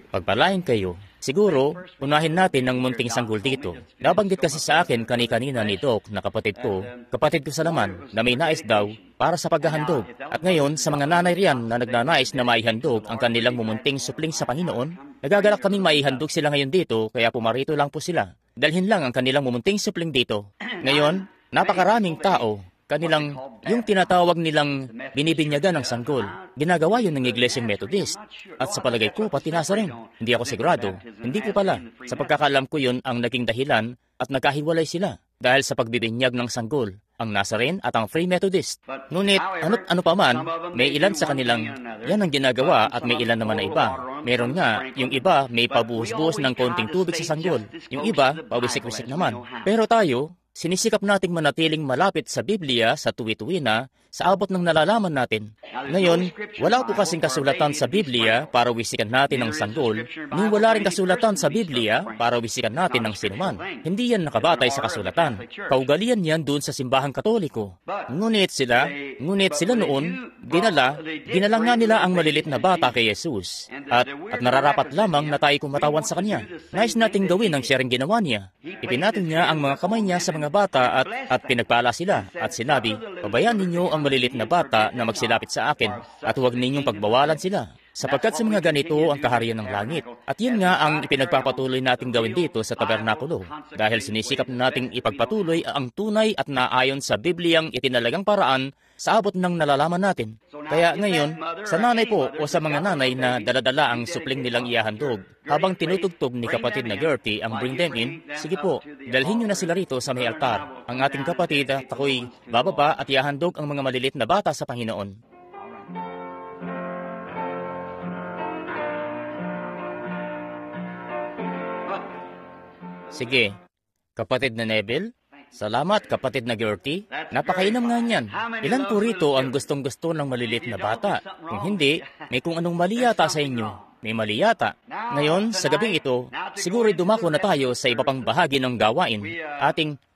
Pagpalain kayo. Siguro, unahin natin ang munting sanggol dito. Nabanggit kasi sa akin kani-kanina ni Doc na kapatid ko sa laman, na may nais daw para sa paghahandog. At ngayon, sa mga nanay riyan na nagnanais na maihandog ang kanilang mumunting supling sa Panginoon, nagagalak kaming maihandog sila ngayon dito, kaya pumarito lang po sila. Dalhin lang ang kanilang mumunting supling dito. Ngayon, napakaraming tao, yung tinatawag nilang binibinyagan ng sanggol. Ginagawa yun ng Iglesyang Methodist. At sa palagay ko, pati nasa rin. Hindi ako sigurado. Hindi ko pala. Sa pagkakaalam ko yun ang naging dahilan at nakahiwalay sila. Dahil sa pagbibinyag ng sanggol, ang Nazarene at ang Free Methodist. Ngunit, ano pa man, may ilan sa kanilang yan ang ginagawa at may ilan naman na iba. Meron nga, yung iba may pabuhos-buhos ng konting tubig sa sanggol. Yung iba, pawisik-wisik naman. Pero tayo, sinisikap nating manatiling malapit sa Biblia sa tuwi-tuwi na sa abot ng nalalaman natin. Ngayon, wala po kasing kasulatan sa Biblia para wisikan natin ang sanggol, ni wala rin kasulatan sa Biblia para wisikan natin ang sinuman. Hindi yan nakabatay sa kasulatan. Kaugalian yan doon sa simbahang Katoliko. Ngunit sila noon, dinala nga nila ang malilit na bata kay Jesus. At nararapat lamang na tayo kumatawan sa kanya. Nais nating gawin ang siya ring ginawa niya. Ipinatin niya ang mga kamay niya sa mga bata at pinagpala sila. At sinabi, pabayaan ninyo ang malilit na bata na magsilapit sa akin at huwag ninyong pagbawalan sila. Sapagkat sa mga ganito ang kaharian ng langit. At yun nga ang ipinagpapatuloy nating gawin dito sa tabernakulo. Dahil sinisikap nating ipagpatuloy ang tunay at naayon sa Bibliang itinalagang paraan sa abot ng nalalaman natin. Kaya ngayon, sa nanay po o sa mga nanay na daladala ang supling nilang ihahandog, habang tinutugtog ni kapatid na Gertie ang Bring Them In, sige po, dalhin nyo na sila rito sa may altar. Ang ating kapatid at ako'y bababa at ihahandog ang mga malilit na bata sa Panginoon. Sige, kapatid na Neville, salamat kapatid na Gertie. Napakainam nga niyan. Ilan po rito ang gustong-gusto ng malilit na bata? Kung hindi, may kung anong mali yata sa inyo. May mali yata. Ngayon, sa gabing ito, siguro dumako na tayo sa iba pang bahagi ng gawain.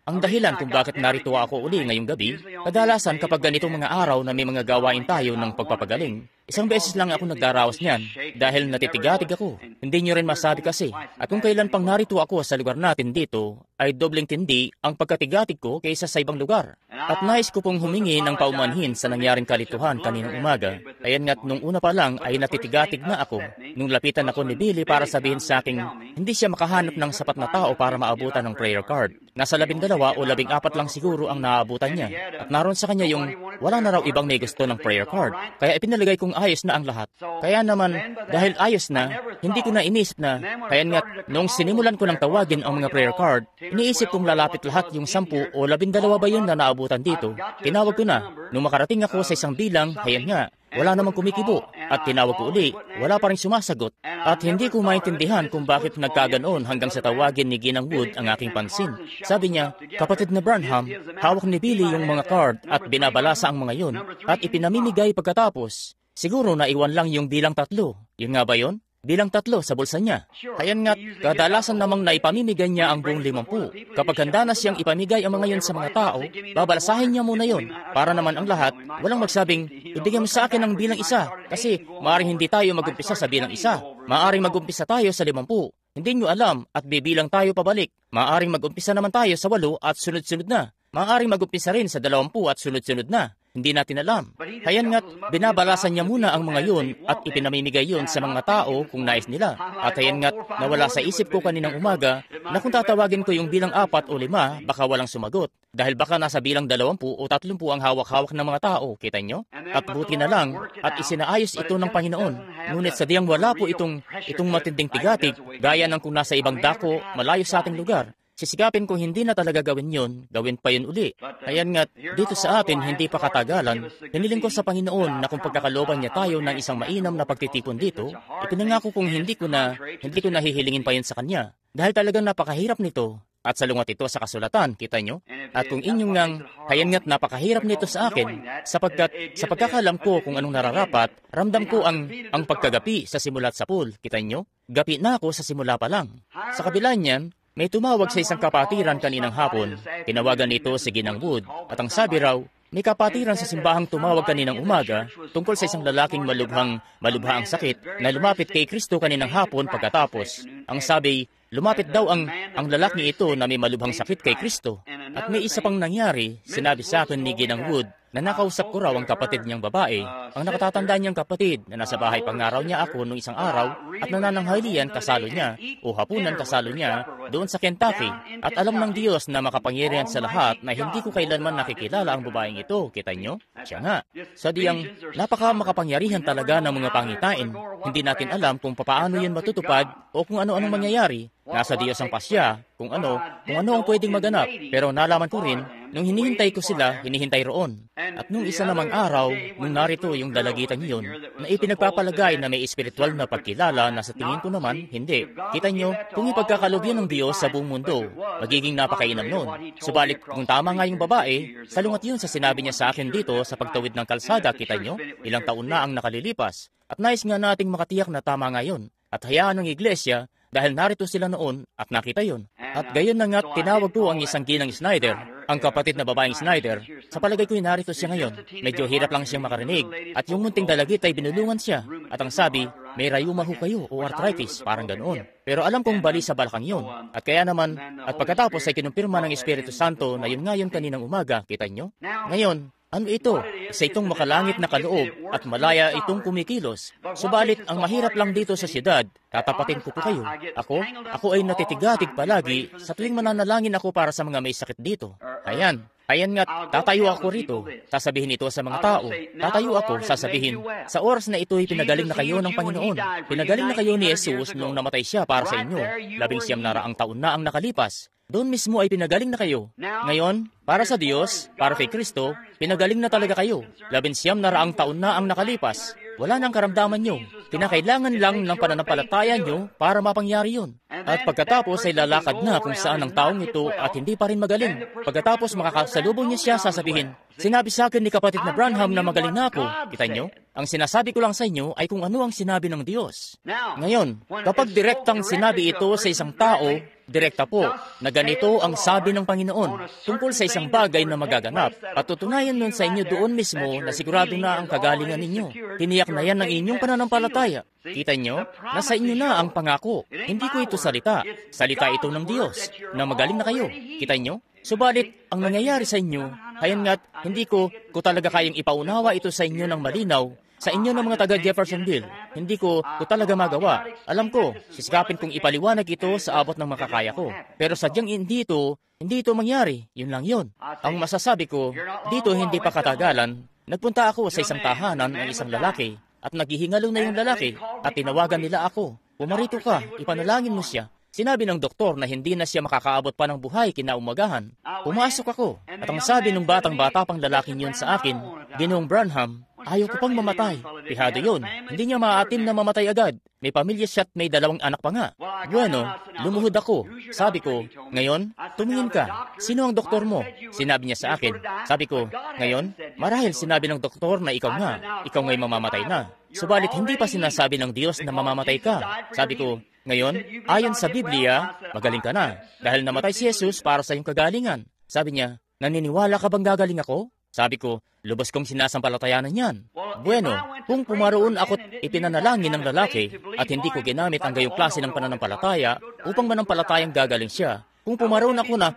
Ang dahilan kung bakit narito ako uli ngayong gabi, kadalasan kapag ganitong mga araw na may mga gawain tayo ng pagpapagaling, isang beses lang ako nagdaraos niyan dahil natitigatig ako. Hindi nyo rin masabi kasi. At kung kailan pang narito ako sa lugar natin dito, ay dobleng tindi ang pagkatigatig ko kaysa sa ibang lugar. At nais ko pong humingi ng paumanhin sa nangyaring kalituhan kaninang umaga. Ayan nga't nung una pa lang ay natitigatig na ako. Nung lapitan ako ni Billy para sabihin sa akin, hindi siya makahanap ng sapat na tao para maabutan ng prayer card. Nasa 12 o 14 lang siguro ang naabutan niya. At naroon sa kanya yung wala na raw ibang may gusto ng prayer card. Kaya ipinalagay kong ayos na ang lahat. Kaya naman, dahil ayos na, hindi ko na inisip na. Kaya nga, nung sinimulan ko ng tawagin ang mga prayer card, iniisip kong lalapit lahat yung 10 o 12 ba yun na naabutan dito. Tinawag ko na. Nung makarating ako sa isang bilang, hayan nga, wala namang kumikibo. At tinawag ko uli, wala pa rin sumasagot. At hindi ko maintindihan kung bakit nagkaganoon hanggang sa tawagin ni Ginang Wood ang aking pansin. Sabi niya, kapatid na Branham, hawak ni Billy yung mga card at binabalasa ang mga yun at ipinamimigay pagkatapos. Siguro naiwan lang yung bilang 3. Yun nga ba yun? Bilang 3 sa bulsa niya. Hayan nga't kadalasan namang naipamimigay niya ang buong 50. Kapag handa na siyang ipamigay ang mga yun sa mga tao, babalasahin niya muna yun. Para naman ang lahat, walang magsabing, ibigay mo sa akin ang bilang 1. Kasi maaaring hindi tayo mag-umpisa sa bilang 1. Maaaring mag-umpisa tayo sa 50. Hindi nyo alam at bibilang tayo pabalik. Maaaring mag-umpisa naman tayo sa 8 at sunod-sunod na. Maaaring mag-umpisa rin sa 20 at sunod-sunod na. Hindi natin alam. Hayan nga't binabalasan niya muna ang mga yun at ipinamimigay yun sa mga tao kung nais nila. At hayan nga't nawala sa isip ko kaninang umaga na kung tatawagin ko yung bilang 4 o 5, baka walang sumagot. Dahil baka nasa bilang 20 o 30 ang hawak-hawak ng mga tao, kita nyo? At buti na lang at isinaayos ito ng Panginoon. Ngunit sadyang wala po itong matinding tigatig, gaya ng kung nasa ibang dako, malayo sa ating lugar. Sisikapin kung hindi na talaga gawin yun, gawin pa yun uli. Ayan nga't, dito sa atin hindi pa katagalan, hiniling ko sa Panginoon na kung pagkakalooban niya tayo ng isang mainam na pagtitipon dito, ipinangako kung hindi ko na hihilingin pa yun sa Kanya. Dahil talagang napakahirap nito. At salungat ito sa kasulatan, kita nyo? At kung inyong ngang, hayan nga't napakahirap nito sa akin, sapagkat sa pagkakalam ko kung anong nararapat, ramdam ko ang pagkagapi sa simula't sa pool, kita nyo? Gapi na ako sa simula pa lang. Sa kabila niyan, may tumawag sa isang kapatiran kaninang hapon. Tinawagan ito si Ginang Wood at ang sabi raw, May kapatiran sa simbahang tumawag kaninang umaga tungkol sa isang lalaking malubha ang sakit na lumapit kay Kristo kaninang hapon pagkatapos. Ang sabi, lumapit daw ang lalaki ito na may malubhang sakit kay Kristo. At may isa pang nangyari, sinabi sa akin ni Ginang Wood na nakausap ko raw ang kapatid niyang babae, ang nakatatanda niyang kapatid na nasa bahay pangaraw niya ako noong isang araw at nanananghalian kasalo niya o hapunan kasalo niya doon sa Kentucky. At alam ng Diyos na makapangyarihan sa lahat na hindi ko kailanman nakikilala ang babaeng ito. Kita niyo? Siya nga. Sa diyang napaka makapangyarihan talaga ng mga pangitain. Hindi natin alam kung paano yun matutupad o kung ano-anong mangyayari. Nasa Diyos ang pasya, kung ano ang pwedeng maganap. Pero nalaman ko rin, nung hinihintay ko sila, hinihintay roon. At nung isa namang araw, nung narito yung dalagitang iyon, na ipinagpapalagay na may espiritual na pagkilala na sa tingin ko naman, hindi. Kita nyo, kung ipagkakalob yan ng Diyos sa buong mundo, magiging napakainam nun. Subalit, kung tama nga yung babae, salungat yun sa sinabi niya sa akin dito sa pagtawid ng kalsada, kita nyo, ilang taon na ang nakalilipas. At nais nga nating makatiyak na tama nga yun. At hayaan ng iglesia, dahil narito sila noon at nakita yon. At gayon na nga't tinawag ko ang isang ginang Snyder, ang kapatid na babaeng Snyder. Sa palagay ko'y narito siya ngayon. Medyo hirap lang siyang makarinig. At yung munting dalagit ay binulungan siya. At ang sabi, may rayuma ho kayo o arthritis, parang ganoon. Pero alam kong bali sa balakang yun. At kaya naman, at pagkatapos ay kinumpirma ng Espiritu Santo na yun nga yun kaninang umaga, kita nyo? Ngayon, ano ito? Isa itong makalangit na kaloob at malaya itong kumikilos. Subalit, ang mahirap lang dito sa siyudad, tatapatin ko po kayo. Ako ay natitigatig palagi sa tuwing mananalangin ako para sa mga may sakit dito. Ayan nga, tatayo ako rito. Sasabihin ito sa mga tao. Tatayo ako, sasabihin, sa oras na ito'y pinagaling na kayo ng Panginoon. Pinagaling na kayo ni Jesus nung namatay siya para sa inyo. 19 na raang taon na ang nakalipas. Doon mismo ay pinagaling na kayo. Ngayon, para sa Diyos, para kay Kristo, pinagaling na talaga kayo. 19 na raang taon na ang nakalipas. Wala nang karamdaman nyo. Kinakailangan lang ng pananampalataya nyo para mapangyari yun. At pagkatapos ay lalakad na kung saan ang taong ito at hindi pa rin magaling. Pagkatapos makakasalubong niya siya, sasabihin, sinabi sa akin ni kapatid na Branham na magaling na ako. Kita nyo? Ang sinasabi ko lang sa inyo ay kung ano ang sinabi ng Diyos. Ngayon, kapag direktang sinabi ito sa isang tao, direkta po, na ganito ang sabi ng Panginoon tungkol sa isang bagay na magaganap. At tutunayan nun sa inyo doon mismo na sigurado na ang kagalingan ninyo. Tiniyak na yan ng inyong pananampalataya. Kita nyo? Nasa inyo na ang pangako. Hindi ko ito salita. Salita ito ng Diyos na magaling na kayo. Kita nyo? Subalit, ang nangyayari sa inyo, hayan nga't hindi ko talaga kayang ipaunawa ito sa inyo ng malinaw. Sa inyo ng mga taga Jeffersonville, hindi ko talaga magawa. Alam ko, sisikapin kong ipaliwanag ito sa abot ng makakaya ko. Pero sadyang hindi ito mangyari. Yun lang yun. Ang masasabi ko, dito hindi pa katagalan, nagpunta ako sa isang tahanan ng isang lalaki at naghihingalo na yung lalaki at tinawagan nila ako. Pumarito ka, ipanalangin mo siya. Sinabi ng doktor na hindi na siya makakaabot pa ng buhay kinaumagahan. Pumasok ako at ang sabi ng batang-bata pang lalaking yun sa akin, Ginoong Branham, ayaw ko pang mamatay. Pihado yun. Hindi niya maaatim na mamatay agad. May pamilya siya at may 2 anak pa nga. Bueno, lumuhod ako. Sabi ko, ngayon, tumingin ka. Sino ang doktor mo? Sinabi niya sa akin. Sabi ko, ngayon, marahil sinabi ng doktor na ikaw nga. Ikaw nga'y mamamatay na. Subalit hindi pa sinasabi ng Diyos na mamamatay ka. Sabi ko, ngayon, ayon sa Biblia, magaling ka na. Dahil namatay si Jesus para sa iyong kagalingan. Sabi niya, naniniwala ka bang gagaling ako? Sabi ko, lubos kong sinasampalatayanan yan. Bueno, kung pumaroon ako't ipinanalangin ng lalaki at hindi ko ginamit ang gayong klase ng pananampalataya upang manampalatayang gagaling siya, kung pumaroon ako na,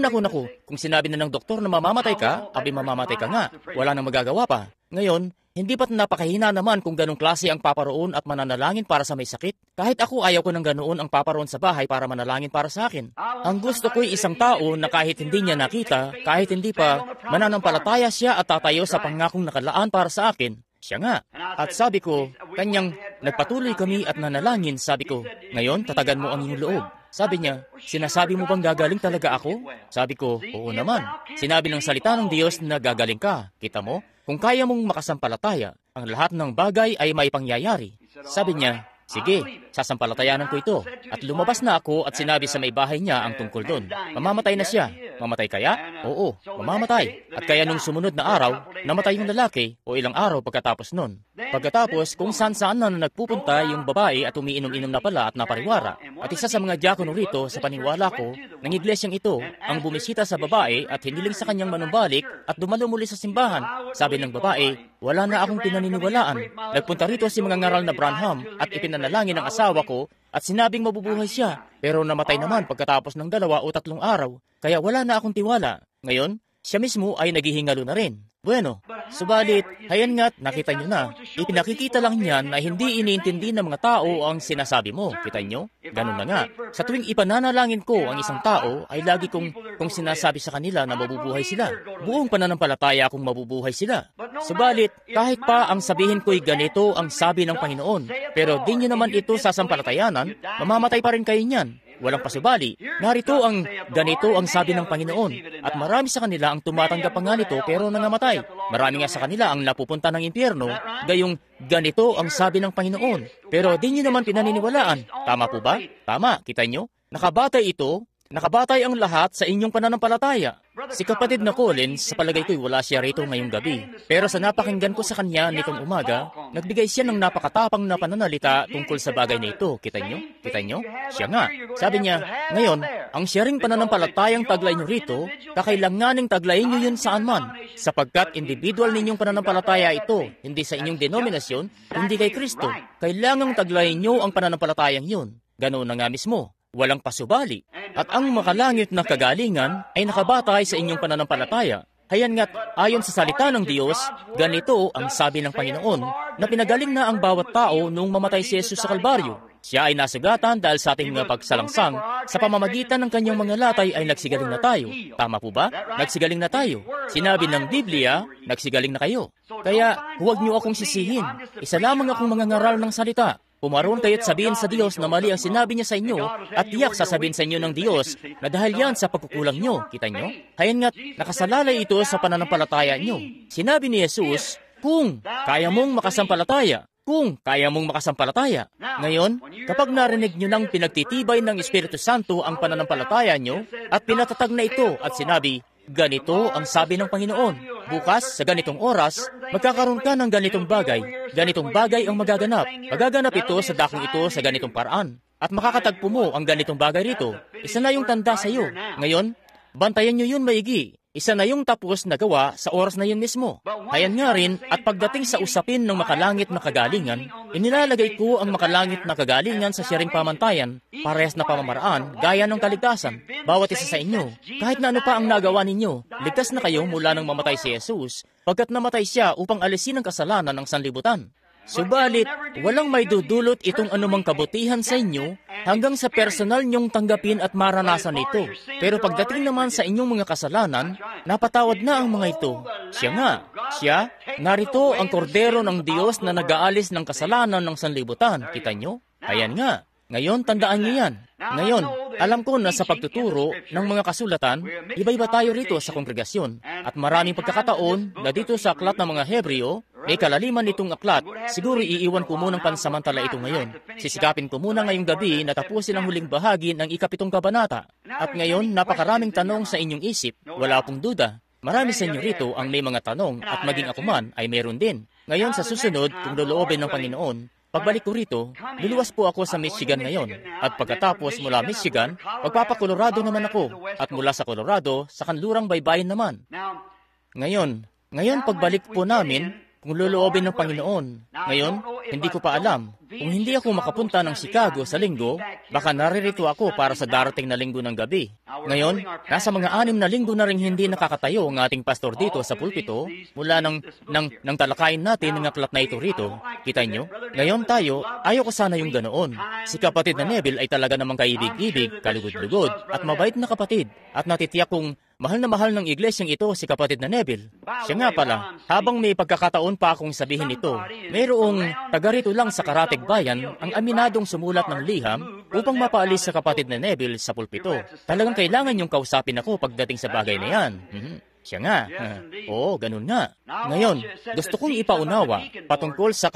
naku, kung sinabi na ng doktor na mamamatay ka, abi mamamatay ka nga, wala nang magagawa pa. Ngayon, hindi ba't napakahina naman kung ganong klase ang paparoon at mananalangin para sa may sakit? Kahit ako ayaw ko ng ganoon ang paparoon sa bahay para manalangin para sa akin. Ang gusto ko'y isang tao na kahit hindi niya nakita, kahit hindi pa, mananampalataya siya at tatayo sa pangakong nakalaan para sa akin. Siya nga. At sabi ko, kanyang nagpatuloy kami at nanalangin, sabi ko, ngayon tatagan mo ang iyong loob. Sabi niya, sinasabi mo bang gagaling talaga ako? Sabi ko, oo naman. Sinabi ng salita ng Diyos na gagaling ka. Kita mo? Kung kaya mong makasampalataya, ang lahat ng bagay ay may pangyayari. Sabi niya, sige, sasampalatayanan ko ito. At lumabas na ako at sinabi sa may bahay niya ang tungkol doon. Mamamatay na siya. Mamatay kaya? Oo, mamamatay. At kaya nung sumunod na araw, namatay yung lalaki o ilang araw pagkatapos nun. Pagkatapos, kung saan-saan na nagpupunta yung babae at umiinom-inom na pala at napariwara. At isa sa mga diakono rito sa paniwala ko, ng iglesyang ito, ang bumisita sa babae at hiniling sa kanyang manumbalik at dumalo muli sa simbahan. Sabi ng babae, wala na akong pinaniniwalaan. Nagpunta rito si mga ngaral na Branham at ipinanalangin ang asawa ko at sinabing mabubuhay siya. Pero namatay naman pagkatapos ng 2 o 3 araw. Kaya wala na akong tiwala. Ngayon, siya mismo ay naghihingalo na rin. Bueno, subalit, hayan nga't nakita nyo na, ipinakikita lang niyan na hindi iniintindi ng mga tao ang sinasabi mo. Kita nyo? Ganun na nga. Sa tuwing ipananalangin ko ang isang tao, ay lagi kong sinasabi sa kanila na mabubuhay sila. Buong pananampalataya kung mabubuhay sila. Subalit, kahit pa ang sabihin ko'y ganito ang sabi ng Panginoon, pero di nyo naman ito sasampalatayanan, mamamatay pa rin kayo niyan. Walang pasubali. Narito ang ganito ang sabi ng Panginoon. At marami sa kanila ang tumatanggap pa nga nito pero nangamatay. Marami nga sa kanila ang napupunta ng impyerno, gayong ganito ang sabi ng Panginoon. Pero di nyo naman pinaniniwalaan. Tama po ba? Tama, kita nyo? Nakabatay ito. Nakabatay ang lahat sa inyong pananampalataya. Si kapatid na Collins, sa palagay ko'y wala siya rito ngayong gabi. Pero sa napakinggan ko sa kanya nitong umaga, nagbigay siya ng napakatapang na pananalita tungkol sa bagay na ito. Kita nyo? Kita nyo? Siya nga. Sabi niya, ngayon, ang sharing pananampalatayang taglay nyo rito, kakailanganing taglayin nyo yun saan man. Sapagkat individual ninyong pananampalataya ito, hindi sa inyong denominasyon, hindi kay Kristo. Kailangang taglayin nyo ang pananampalatayang yun. Ganoon na nga mismo. Walang pasubali. At ang makalangit na kagalingan ay nakabatay sa inyong pananampalataya. Hayan nga't ayon sa salita ng Diyos, ganito ang sabi ng Panginoon na pinagaling na ang bawat tao nung mamatay si Jesus sa Kalbaryo. Siya ay nasugatan dahil sa ating pagsalangsang sa pamamagitan ng kanyang mga latay ay nagsigaling na tayo. Tama po ba? Nagsigaling na tayo. Sinabi ng Biblia, nagsigaling na kayo. Kaya huwag niyo akong sisihin. Isa lamang akong mga ngaral ng salita. Pumaroon kayo't sabihin sa Diyos na mali ang sinabi niya sa inyo at tiyak sasabihin sa inyo ng Diyos na dahil yan sa pagkukulang nyo. Kita nyo? Hayan nga't nakasalalay ito sa pananampalataya nyo. Sinabi ni Jesus, kung kaya mong makasampalataya, kung kaya mong makasampalataya. Ngayon, kapag narinig nyo ng pinagtitibay ng Espiritu Santo ang pananampalataya nyo at pinatatag na ito at sinabi, ganito ang sabi ng Panginoon. Bukas, sa ganitong oras, magkakaroon ka ng ganitong bagay. Ganitong bagay ang magaganap. Magaganap ito sa dakong ito sa ganitong paraan. At makakatagpo mo ang ganitong bagay rito. Isa na yung tanda sa iyo. Ngayon, bantayan nyo yun maigi. Isa na yung tapos na gawa sa oras na yun mismo. Hayan nga rin, at pagdating sa usapin ng makalangit na kagalingan, inilalagay ko ang makalangit na kagalingan sa siyaring pamantayan, parehas na pamamaraan, gaya ng kaligtasan. Bawat isa sa inyo, kahit na ano pa ang nagawa ninyo, ligtas na kayo mula nang mamatay si Jesus, pagkat namatay siya upang alisin ang kasalanan ng sanlibutan. Subalit, walang may dudulot itong anumang kabutihan sa inyo hanggang sa personal niyong tanggapin at maranasan ito. Pero pagdating naman sa inyong mga kasalanan, napatawad na ang mga ito. Siya nga, siya, narito ang kordero ng Diyos na nag-aalis ng kasalanan ng sanlibutan. Kita nyo? Ayan nga. Ngayon, tandaan niyo yan. Ngayon, alam ko na sa pagtuturo ng mga kasulatan, iba-iba tayo rito sa kongregasyon. At maraming pagkakataon na dito sa aklat ng mga Hebreo, may kalaliman nitong aklat, siguro iiwan ko munang pansamantala ito ngayon. Sisikapin ko muna ngayong gabi na tapusin ang huling bahagi ng 7 kabanata. At ngayon, napakaraming tanong sa inyong isip, wala pong duda. Marami sa inyo rito ang may mga tanong at maging ako man ay meron din. Ngayon sa susunod, kung loloobin ng Panginoon, pagbalik ko rito, luluwas po ako sa Michigan ngayon. At pagkatapos mula Michigan, magpapa-Colorado naman ako. At mula sa Colorado, sa kanlurang baybayin naman. Ngayon pagbalik po namin, kung loloobin ng Panginoon. Ngayon, hindi ko pa alam. Kung hindi ako makapunta ng Chicago sa linggo, baka naririto ako para sa darating na linggo ng gabi. Ngayon, nasa mga 6 na linggo na rin hindi nakakatayo ang ating pastor dito sa pulpito mula nang talakayin natin ang aklat na ito rito. Kita nyo? Ngayon tayo, ayaw ko sana yung ganoon. Si kapatid na Neville ay talaga namang kaibig-ibig, kalugod-lugod, at mabait na kapatid. At natitiyak kong mahal na mahal ng iglesyang ito si kapatid na Neville. Siya nga pala, habang may pagkakataon pa akong sabihin ito, mayroong taga rito lang sa Karatig Bayan ang aminadong sumulat ng liham upang mapaalis sa kapatid na Neville sa pulpito. Talagang kailangan yung kausapin ako pagdating sa bagay na yan. Siya nga. Oo, ganun nga. Ngayon, gusto kong ipaunawa patungkol sa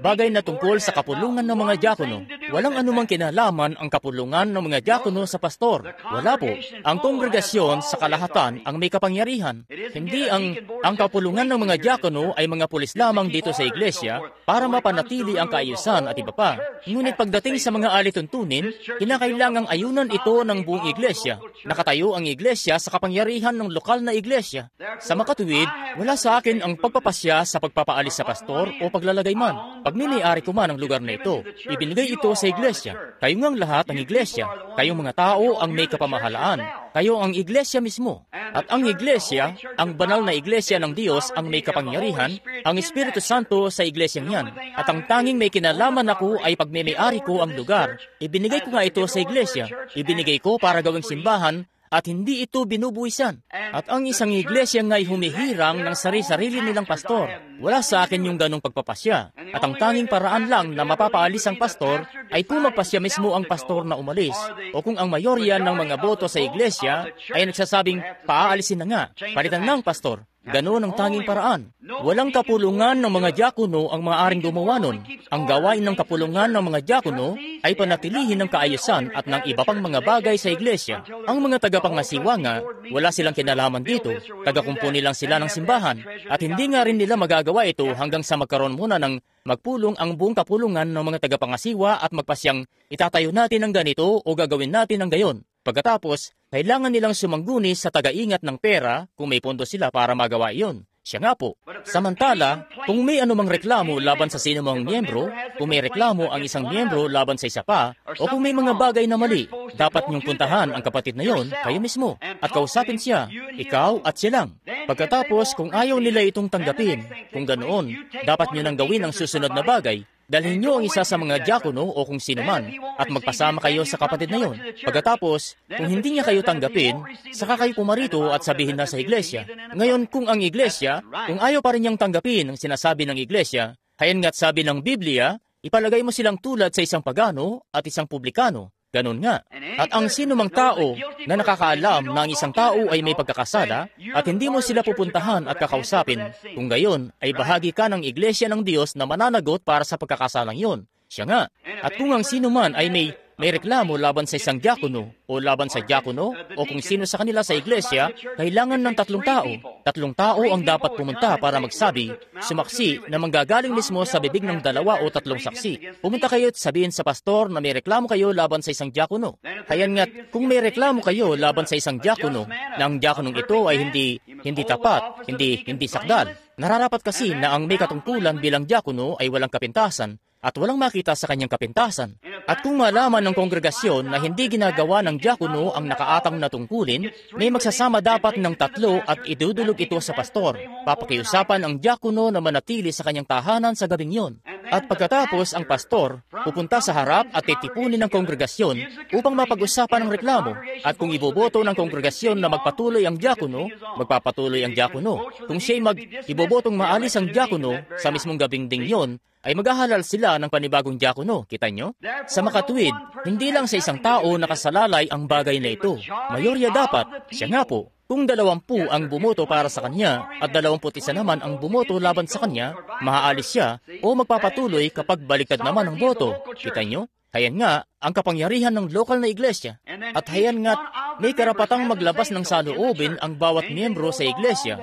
bagay na tungkol sa kapulungan ng mga diakono. Walang anumang kinalaman ang kapulungan ng mga diakono sa pastor. Wala po. Ang kongregasyon sa kalahatan ang may kapangyarihan. Hindi ang kapulungan ng mga diakono ay mga pulis lamang dito sa iglesia para mapanatili ang kaayusan at iba pa. Ngunit pagdating sa mga alituntunin, kinakailangang ayunan ito ng buong iglesia. Nakatayo ang iglesia sa kapangyarihan ng lokal na iglesia. Sa makatuwid, wala sa akin ang pagpapasya sa pagpapaalis sa pastor o paglalagay man. Pag may-ari ko man ang lugar na ito, ibinigay ito sa iglesia. Kayo ngang lahat ang iglesia. Kayong mga tao ang may kapamahalaan. Kayo ang iglesia mismo. At ang iglesia, ang banal na iglesia ng Diyos ang may kapangyarihan, ang Espiritu Santo sa iglesyang yan. At ang tanging may kinalaman ako ay pag may-ari ko ang lugar. Ibinigay ko nga ito sa iglesia. Ibinigay ko para gawing simbahan at hindi ito binubuwisan. At ang isang iglesia nga'y humihirang ng sarili-sarili nilang pastor. Wala sa akin yung ganong pagpapasya. At ang tanging paraan lang na mapapaalis ang pastor ay kung magpasya mismo ang pastor na umalis. O kung ang mayorya ng mga boto sa iglesia ay nagsasabing paaalisin na nga, palitan ng pastor. Ganoon ang tanging paraan. Walang kapulungan ng mga diakono ang maaaring gumawa nun. Ang gawain ng kapulungan ng mga diakono ay panatilihin ng kaayusan at ng iba pang mga bagay sa iglesia. Ang mga tagapangasiwa nga, wala silang kinalaman dito. Tagakumpuni lang sila ng simbahan. At hindi nga rin nila magagawa ito hanggang sa magkaroon muna ng magpulong ang buong kapulungan ng mga tagapangasiwa at magpasyang itatayo natin ang ganito o gagawin natin ang gayon. Pagkatapos, kailangan nilang sumangguni sa taga-ingat ng pera kung may pondo sila para magawa iyon. Siya nga po. Samantala, kung may anumang reklamo laban sa sinumang miyembro, kung may reklamo ang isang miyembro laban sa isa pa, o kung may mga bagay na mali, dapat niyong puntahan ang kapatid na yon, kayo mismo, at kausapin siya, ikaw at siya lang. Pagkatapos, kung ayaw nila itong tanggapin, kung ganoon, dapat niyo nang gawin ang susunod na bagay. Dalhin niyo ang isa sa mga diakono o kung sino man at magpasama kayo sa kapatid na yon. Pagkatapos, kung hindi niya kayo tanggapin, saka kayo pumarito at sabihin na sa iglesia. Ngayon, kung ang iglesia, kung ayaw pa rin niyang tanggapin ang sinasabi ng iglesia, hayan nga't sabi ng Biblia, ipalagay mo silang tulad sa isang pagano at isang publikano. Ganon nga. At ang sinumang tao na nakakaalam na ang isang tao ay may pagkakasala at hindi mo sila pupuntahan at kakausapin, kung gayon ay bahagi ka ng iglesia ng Diyos na mananagot para sa pagkakasalang yon. Siya nga. At kung ang sino man ay may reklamo laban sa isang diakono o laban sa diakono o kung sino sa kanila sa iglesia, kailangan ng 3 tao. 3 tao ang dapat pumunta para magsabi, sumaksi na manggagaling mismo sa bibig ng 2 o 3 saksi. Pumunta kayo at sabihin sa pastor na may reklamo kayo laban sa isang diakono. Kayan nga't kung may reklamo kayo laban sa isang diakono, na ang diakonong ito ay hindi tapat, hindi sakdal. Nararapat kasi na ang may katungkulan bilang diakono ay walang kapintasan at walang makita sa kanyang kapintasan. At kung malaman ng kongregasyon na hindi ginagawa ng diakono ang nakaatang na tungkulin, may magsasama dapat ng 3 at idudulog ito sa pastor. Papakiusapan ang diakono na manatili sa kanyang tahanan sa gabing yon. At pagkatapos ang pastor, pupunta sa harap at titipunin ng kongregasyon upang mapag-usapan ang reklamo. At kung iboboto ng kongregasyon na magpatuloy ang diakono, magpapatuloy ang diakono. Kung siya'y ibobotong maalis ang diakono sa mismong gabing ding yon, ay maghahalal sila ng panibagong diakono. Kita nyo? Sa makatuwid, hindi lang sa isang tao nakasalalay ang bagay na ito. Mayorya dapat, siya nga po. Kung 20 ang bumoto para sa kanya at 21 naman ang bumoto laban sa kanya, maaalis siya o magpapatuloy kapag baliktad naman ang boto. Kita nyo? Hayan nga ang kapangyarihan ng lokal na iglesia. At hayan nga may karapatang maglabas ng saloobin ang bawat miyembro sa iglesia.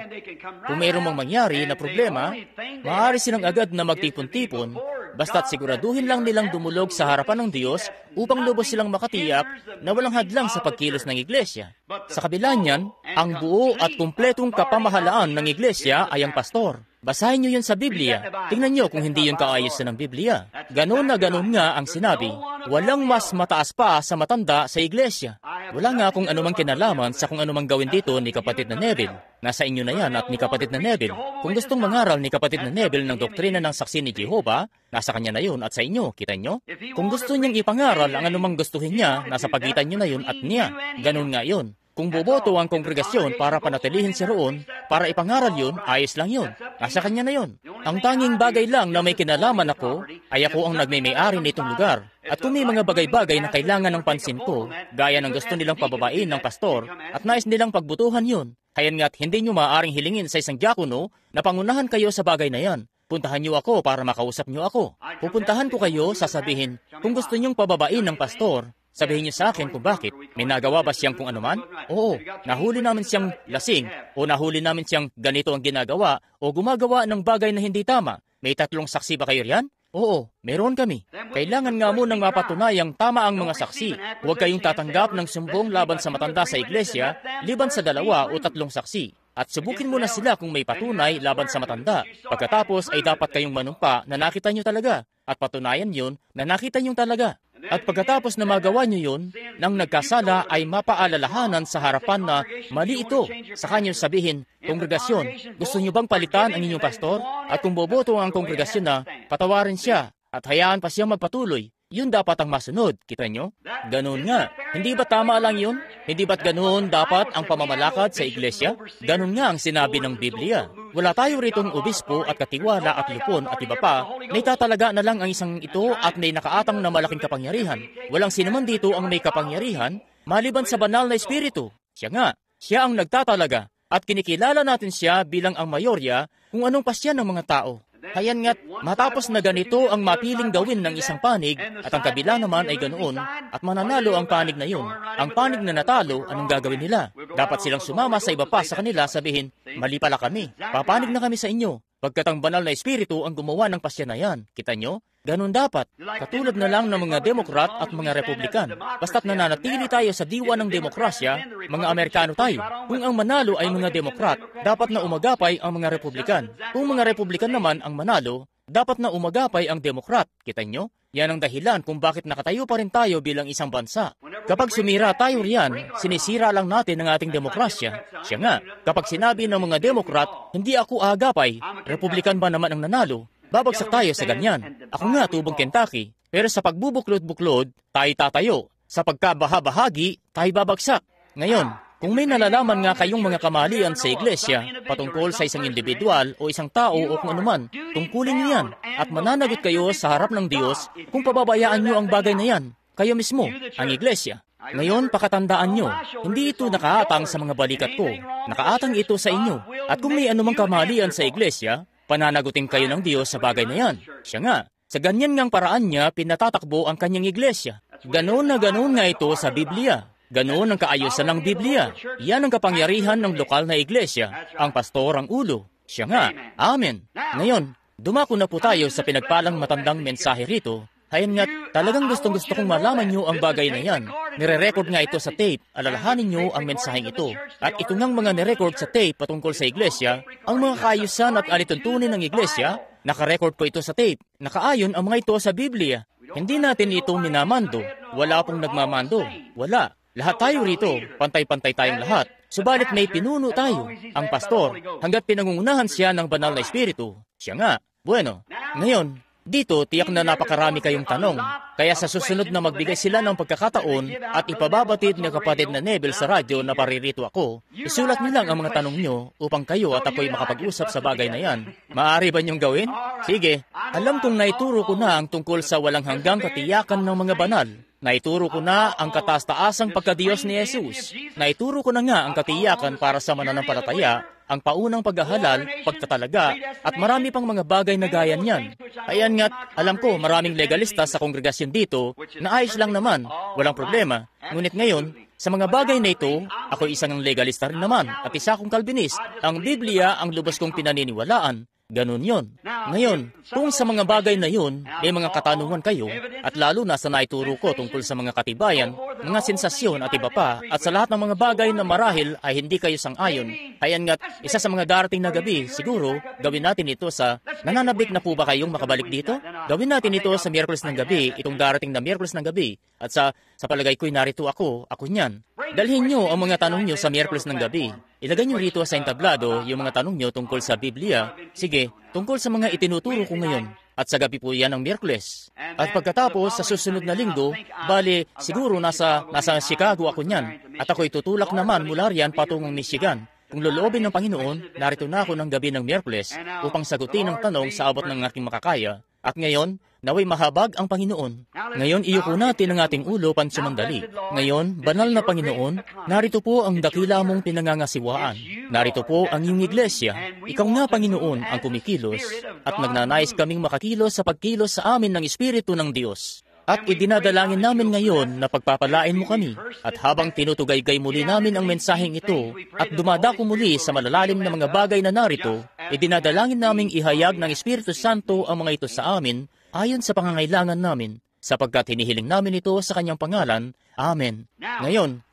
Kung mayroong mangyari na problema, maaari silang agad na magtipon-tipon, basta't siguraduhin lang nilang dumulog sa harapan ng Diyos upang lubos silang makatiyak na walang hadlang sa pagkilos ng iglesia. Sa kabila niyan, ang buo at kumpletong kapamahalaan ng iglesia ay ang pastor. Basahin niyo yun sa Biblia. Tingnan niyo kung hindi yun kaayos ng Biblia. Ganon na ganon nga ang sinabi. Walang mas mataas pa sa matanda sa iglesia. Wala nga kung anumang kinalaman sa kung anumang gawin dito ni kapatid na Neville. Nasa inyo na yan at ni kapatid na Neville. Kung gustong mangaral ni kapatid na Neville ng doktrina ng saksi ni Jehovah, nasa kanya na yun at sa inyo, kita nyo? Kung gusto niyang ipangaral ang anumang gustuhin niya, nasa pagitan nyo na yun at niya. Ganon nga yun. Kung boboto ang kongregasyon para panatilihin siya roon, para ipangaral yun, ayos lang yun. Nasa kanya na yun. Ang tanging bagay lang na may kinalaman ako, ay ako ang nagmay-ari nitong lugar. At kung may mga bagay-bagay na kailangan ng pansin ko, gaya ng gusto nilang pababain ng pastor, at nais nilang pagbutuhan yun, kaya nga't hindi nyo maaaring hilingin sa isang diakono na pangunahan kayo sa bagay na yan. puntahan niyo ako para makausap niyo ako. Pupuntahan ko kayo, sasabihin, kung gusto niyong pababain ng pastor, sabihin niyo sa akin kung bakit. May nagawa ba siyang kung anuman? Oo, nahuli namin siyang lasing, o nahuli namin siyang ganito ang ginagawa, o gumagawa ng bagay na hindi tama. May 3 saksi ba kayo riyan? Oo, meron kami. Kailangan nga munang mapatunayang tama ang mga saksi. Huwag kayong tatanggap ng sumbong laban sa matanda sa iglesia, liban sa 2 o 3 saksi. At subukin mo na sila kung may patunay laban sa matanda. Pagkatapos ay dapat kayong manumpa na nakita nyo talaga. At patunayan yun na nakita nyo talaga. At pagkatapos na magawa nyo yun, nang nagkasala ay mapaalalahanan sa harapan na mali ito. Sa kanyang sabihin, kongregasyon, gusto nyo bang palitan ang inyong pastor? At kung boboto ang kongregasyon na, patawarin siya at hayaan pa siyang magpatuloy. Yun dapat ang masunod, kita nyo? Ganun nga. Hindi ba tama lang yun? Hindi ba't ganun dapat ang pamamalakad sa iglesia? Ganun nga ang sinabi ng Biblia. Wala tayo ritong obispo at katiwala at lupon at iba pa. Naitatalaga na lang ang isang ito at may nakaatang na malaking kapangyarihan. Walang sinuman dito ang may kapangyarihan, maliban sa banal na espiritu. Siya nga, siya ang nagtatalaga. At kinikilala natin siya bilang ang mayorya kung anong pasya ng mga tao. Hayan nga't matapos na ganito ang mapiling gawin ng isang panig at ang kabila naman ay ganoon at mananalo ang panig na yun. Ang panig na natalo, anong gagawin nila? Dapat silang sumama sa iba pa sa kanila, sabihin, mali pala kami, papanig na kami sa inyo. Pagkat ang banal na espiritu ang gumawa ng pasya na yan. Kita nyo? Ganun dapat. Katulad na lang ng mga Demokrat at mga Republikan. Basta't nananatili tayo sa diwa ng demokrasya, mga Amerikano tayo. Kung ang manalo ay mga Demokrat, dapat na umagapay ang mga Republikan. Kung mga Republikan naman ang manalo, dapat na umagapay ang Demokrat. Kita nyo? Yan ang dahilan kung bakit nakatayo pa rin tayo bilang isang bansa. Kapag sumira tayo riyan, sinisira lang natin ang ating demokrasya. Siya nga, kapag sinabi ng mga Demokrat, hindi ako agapay, Republikan ba naman ang nanalo? Babagsak tayo sa ganyan. Ako nga tubong Kentucky, pero sa pagbubuklod-buklod, tayo tatayo. Sa pagkabahabahagi, tayo babagsak. Ngayon, kung may nalalaman nga kayong mga kamalian sa iglesia, patungkol sa isang individual o isang tao o kung anuman, tungkulin niyo yan at mananagot kayo sa harap ng Diyos kung pababayaan niyo ang bagay na yan. Kayo mismo, ang iglesia. Ngayon, pakatandaan nyo, hindi ito nakaatang sa mga balikat ko. Nakaatang ito sa inyo. At kung may anumang kamalian sa iglesia, pananagutin kayo ng Diyos sa bagay na yan. Siya nga, sa ganyan ngang paraan niya, pinatatakbo ang kanyang iglesia. Ganoon na ganoon nga ito sa Biblia. Ganoon ang kaayusan ng Biblia. Yan ang kapangyarihan ng lokal na iglesia. Ang pastor ang ulo. Siya nga. Amen. Ngayon, dumako na po tayo sa pinagpalang matandang mensahe rito. Hayan nga, talagang gustong-gusto kong malaman nyo ang bagay na yan. Nire-record nga ito sa tape. Alalahanin nyo ang mensaheng ito. At ito ngang mga nire-record sa tape patungkol sa iglesia, ang mga kaayusan at alituntunin ng iglesia, naka-record po ito sa tape. Nakaayon ang mga ito sa Biblia. Hindi natin ito minamando. Wala pong nagmamando. Wala. Lahat tayo rito. Pantay-pantay tayong lahat. Subalit may pinuno tayo, ang pastor, hanggat pinangungunahan siya ng banal na espiritu. Siya nga. Bueno, ngayon, dito, tiyak na napakarami kayong tanong. Kaya sa susunod na magbigay sila ng pagkakataon at ipababatid ng kapatid na Neville sa radyo na paririto ako, isulat niyo lang ang mga tanong nyo upang kayo at ako'y makapag-usap sa bagay na yan. Maaari ba niyong gawin? Sige, alam kong naituro ko na ang tungkol sa walang hanggang katiyakan ng mga banal. Naituro ko na ang kataas-taasang pagkadiyos ni Jesus. Naituro ko na nga ang katiyakan para sa mananampalataya, ang paunang paghahalal, pagtatalaga, at marami pang mga bagay na gaya niyan. Ayan nga't, alam ko maraming legalista sa kongregasyon dito na ayos lang naman, walang problema. Ngunit ngayon, sa mga bagay na ito, ako isang legalista rin naman at isa akong Calvinist. Ang Biblia ang lubos kong pinaniniwalaan. Ganun yon. Ngayon, kung sa mga bagay na yun, may mga katanungan kayo, at lalo na sa naituro ko tungkol sa mga katibayan, mga sensasyon at iba pa, at sa lahat ng mga bagay na marahil ay hindi kayo sang-ayon, ayan nga't isa sa mga darating na gabi, siguro, gawin natin ito sa, nananabik na po ba kayong makabalik dito? Gawin natin ito sa Miyerkules ng gabi, itong darating na Miyerkules ng gabi, at sa palagay ko'y narito ako niyan. Dalhin nyo ang mga tanong nyo sa Miyerkules ng gabi. Ilagay nyo rito sa entablado yung mga tanong nyo tungkol sa Biblia. Sige, tungkol sa mga itinuturo ko ngayon. At sa gabi po yan ng Miyerkules. At pagkatapos sa susunod na linggo, bali siguro nasa Chicago ako niyan. At ako'y tutulak naman mula riyan patungong Michigan. Kung loloobin ng Panginoon, narito na ako ng gabi ng Miyerkules upang sagutin ang tanong sa abot ng aking makakaya. At ngayon, Naway mahabag ang Panginoon. Ngayon, iyuko natin ang ating ulo pansumandali. Ngayon, banal na Panginoon, narito po ang dakila mong pinangangasiwaan. Narito po ang iyong iglesia. Ikaw nga, Panginoon, ang kumikilos at nagnanais kaming makakilos sa pagkilos sa amin ng Espiritu ng Diyos. At idinadalangin namin ngayon na pagpapalain mo kami. At habang tinutugay-gay muli namin ang mensaheng ito at dumadako muli sa malalalim na mga bagay na narito, idinadalangin naming ihayag ng Espiritu Santo ang mga ito sa amin ayon sa pangangailangan namin, sapagkat hinihiling namin ito sa kanyang pangalan. Amen. Ngayon,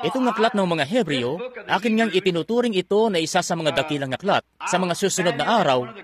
itong aklat ng mga Hebreo, akin ngang itinuturing ito na isa sa mga dakilang aklat. Sa mga susunod na araw,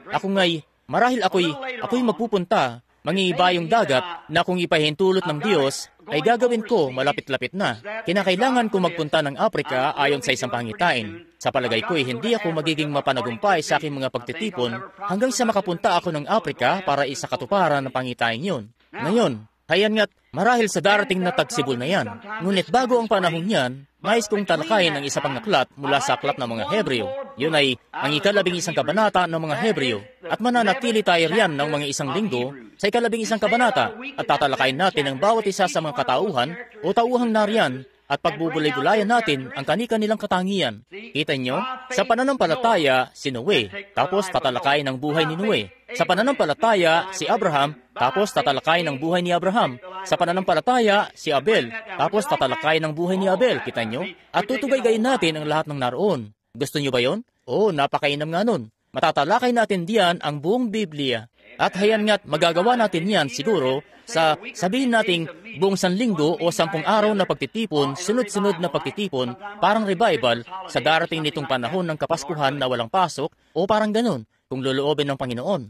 marahil ako'y magpupunta, mangiibayong dagat na kung ipahintulot ng Diyos, ay gagawin ko malapit-lapit na. Kinakailangan ko magpunta ng Afrika ayon sa isang pangitain. Sa palagay ko'y hindi ako magiging mapanagumpay sa aking mga pagtitipon hanggang sa makapunta ako ng Afrika para isakatuparan ng pangitain yun. Ngayon, hayan nga't marahil sa darating na tagsibol na yan. Ngunit bago ang panahon yan, nais kong talakayin ang isa pang aklat mula sa aklat ng mga Hebreo. Yun ay ang 11 kabanata ng mga Hebreo. At mananatili tayo riyan ng mga isang linggo sa 11 kabanata at tatalakayin natin ang bawat isa sa mga katauhan o tauhang nariyan at pagbubulay-bulayan natin ang kani-kanilang katangian. Kita nyo? Sa pananampalataya, si Noe, tapos tatalakayin ang buhay ni Noe. Sa pananampalataya, si Abraham, tapos tatalakayin ang buhay ni Abraham. Sa pananampalataya, si Abel, tapos tatalakayin ang buhay ni Abel. Kita nyo? At tutugay-gayin natin ang lahat ng naroon. Gusto nyo ba yon? Napakainam nga nun. Matatalakay natin diyan ang buong Biblia. At hayan nga't magagawa natin yan siguro sa sabihin nating buong 1 linggo o 10 araw na pagtitipon, sunod-sunod na pagtitipon, parang revival sa darating nitong panahon ng Kapaskuhan na walang pasok o parang ganun, kung loloobin ng Panginoon.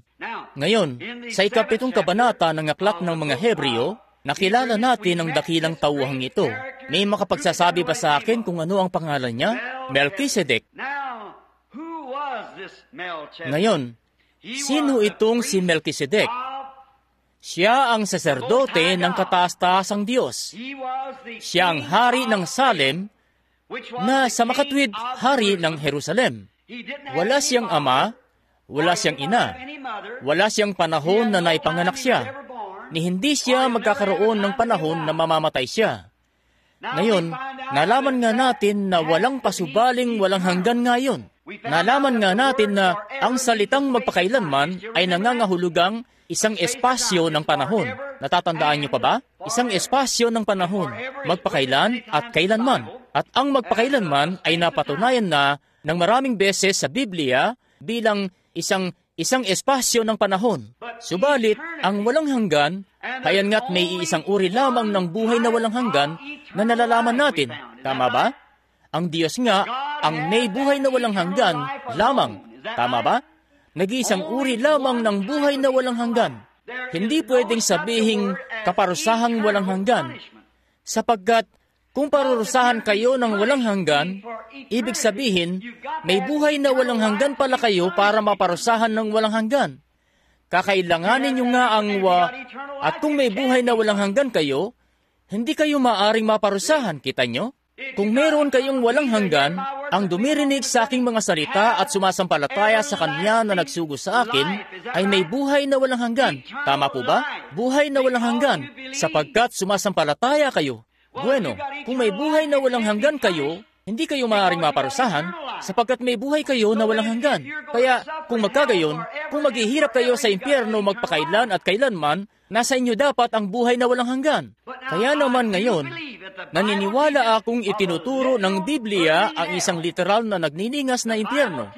Ngayon, sa 7 kabanata ng aklat ng mga Hebreo, nakilala natin ang dakilang tauhang ito. May makapagsasabi ba sa akin kung ano ang pangalan niya? Melchizedek. Ngayon, sino itong si Melchizedek? Siya ang saserdote ng kataas-taasang Diyos. Siya ang hari ng Salem na sa makatwid hari ng Jerusalem. Wala siyang ama, wala siyang ina, wala siyang panahon na naipanganak siya, ni hindi siya magkakaroon ng panahon na mamamatay siya. Ngayon, nalaman nga natin na walang pasubaling walang hanggan ngayon. Nalaman nga natin na ang salitang magpakailanman ay nangangahulugang isang espasyo ng panahon. Natatandaan niyo pa ba? Isang espasyo ng panahon, magpakailan at kailanman. At ang magpakailanman ay napatunayan na ng maraming beses sa Biblia bilang isang espasyo ng panahon. Subalit, ang walang hanggan, hayan nga't may iisang uri lamang ng buhay na walang hanggan na nalalaman natin. Tama ba? Ang Diyos nga, ang may buhay na walang hanggan lamang. Tama ba? Nag-iisang uri lamang ng buhay na walang hanggan. Hindi pwedeng sabihing kaparusahang walang hanggan. Sapagkat kung parurusahan kayo ng walang hanggan, ibig sabihin, may buhay na walang hanggan pala kayo para maparusahan ng walang hanggan. Kakailanganin nyo nga ang at kung may buhay na walang hanggan kayo, hindi kayo maaring maparusahan, kita nyo? Kung meron kayong walang hanggan, ang dumirinig sa aking mga salita at sumasampalataya sa Kanya na nagsugo sa akin, ay may buhay na walang hanggan. Tama po ba? Buhay na walang hanggan, sapagkat sumasampalataya kayo. Bueno, kung may buhay na walang hanggan kayo, hindi kayo maaaring maparusahan, sapagkat may buhay kayo na walang hanggan. Kaya, kung magkagayon, kung maghihirap kayo sa impyerno magpakailan at kailanman, nasa inyo dapat ang buhay na walang hanggan. Kaya naman ngayon, naniniwala akong itinuturo ng Biblia ang isang literal na nagniningas na impyerno.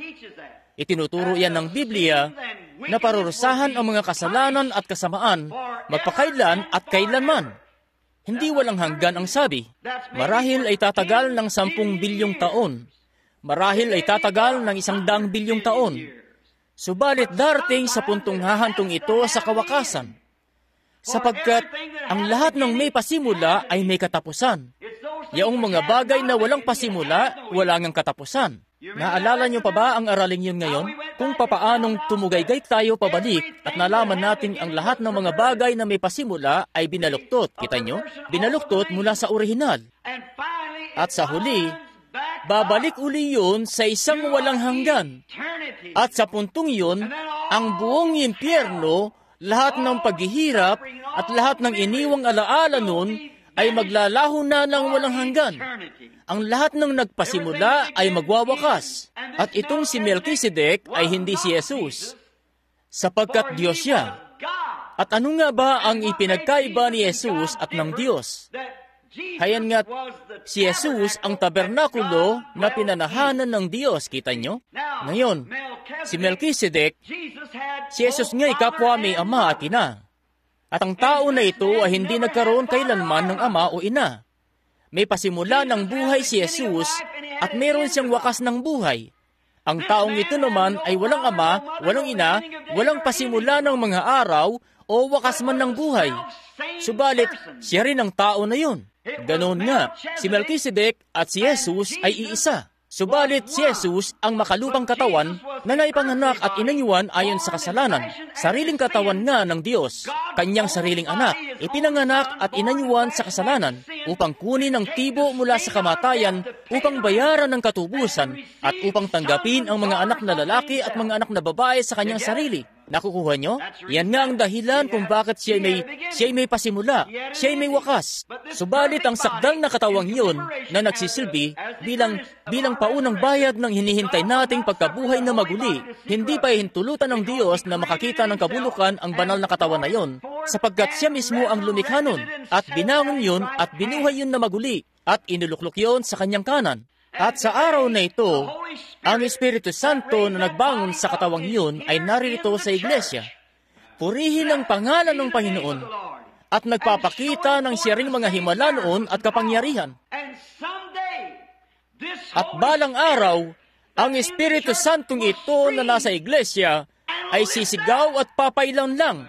Itinuturo yan ng Biblia na parurusahan ang mga kasalanan at kasamaan, magpakailan at kailanman. Hindi walang hanggan ang sabi. Marahil ay tatagal ng 10 bilyong taon. Marahil ay tatagal ng 100 bilyong taon. Subalit darating sa puntong hahantong ito sa kawakasan. Sapagkat ang lahat ng may pasimula ay may katapusan. Yaong mga bagay na walang pasimula, wala ngang katapusan. Naalala niyo pa ba ang araling yun ngayon? Kung papaanong tumugay-gay tayo pabalik at nalaman natin ang lahat ng mga bagay na may pasimula ay binaluktot. Kita nyo? Binaluktot mula sa orihinal. At sa huli, babalik uli yun sa isang walang hanggan. At sa puntong yun, ang buong impyerno lahat ng paghihirap at lahat ng iniwang alaala nun ay maglalaho na ng walang hanggan. Ang lahat ng nagpasimula ay magwawakas. At itong si Melchizedek ay hindi si Jesus, sapagkat Diyos siya. At ano nga ba ang ipinagkaiba ni Jesus at ng Diyos? Hayan nga, si Jesus ang tabernakulo na pinanahanan ng Diyos, kita nyo? Ngayon, si Melchizedek, si Jesus nga'y kapwa may ama at ina. At ang tao na ito ay hindi nagkaroon kailanman ng ama o ina. May pasimula ng buhay si Jesus at meron siyang wakas ng buhay. Ang taong ito naman ay walang ama, walang ina, walang pasimula ng mga araw o wakas man ng buhay. Subalit, siya rin ang tao na yun. Ganoon nga, si Melchizedek at si Jesus ay iisa. Subalit si Jesus ang makalupang katawan na naipanganak at inanyuan ayon sa kasalanan. Sariling katawan nga ng Diyos, kanyang sariling anak, ipinanganak at inanyuan sa kasalanan upang kunin ang tibo mula sa kamatayan, upang bayaran ng katubusan at upang tanggapin ang mga anak na lalaki at mga anak na babae sa kanyang sarili. Nakukuha nyo? Yan nga ang dahilan kung bakit siya may pasimula, siya may wakas. Subalit ang sakdal na katawang yun na nagsisilbi bilang paunang bayad ng hinihintay nating pagkabuhay na maguli, hindi pa hintulutan ng Diyos na makakita ng kabulukan ang banal na katawan na yun, sapagkat siya mismo ang lumikha nun, at binangon yun at binuhay yun na maguli, at inuluklok yun sa kanyang kanan. At sa araw na ito, ang Espiritu Santo na nagbangon sa katawang yun ay naririto sa iglesia. Purihin ang pangalan ng Panginoon at nagpapakita ng siya ring mga himala noon at kapangyarihan. At balang araw, ang Espiritu Santong ito na nasa iglesia ay sisigaw at papailan lang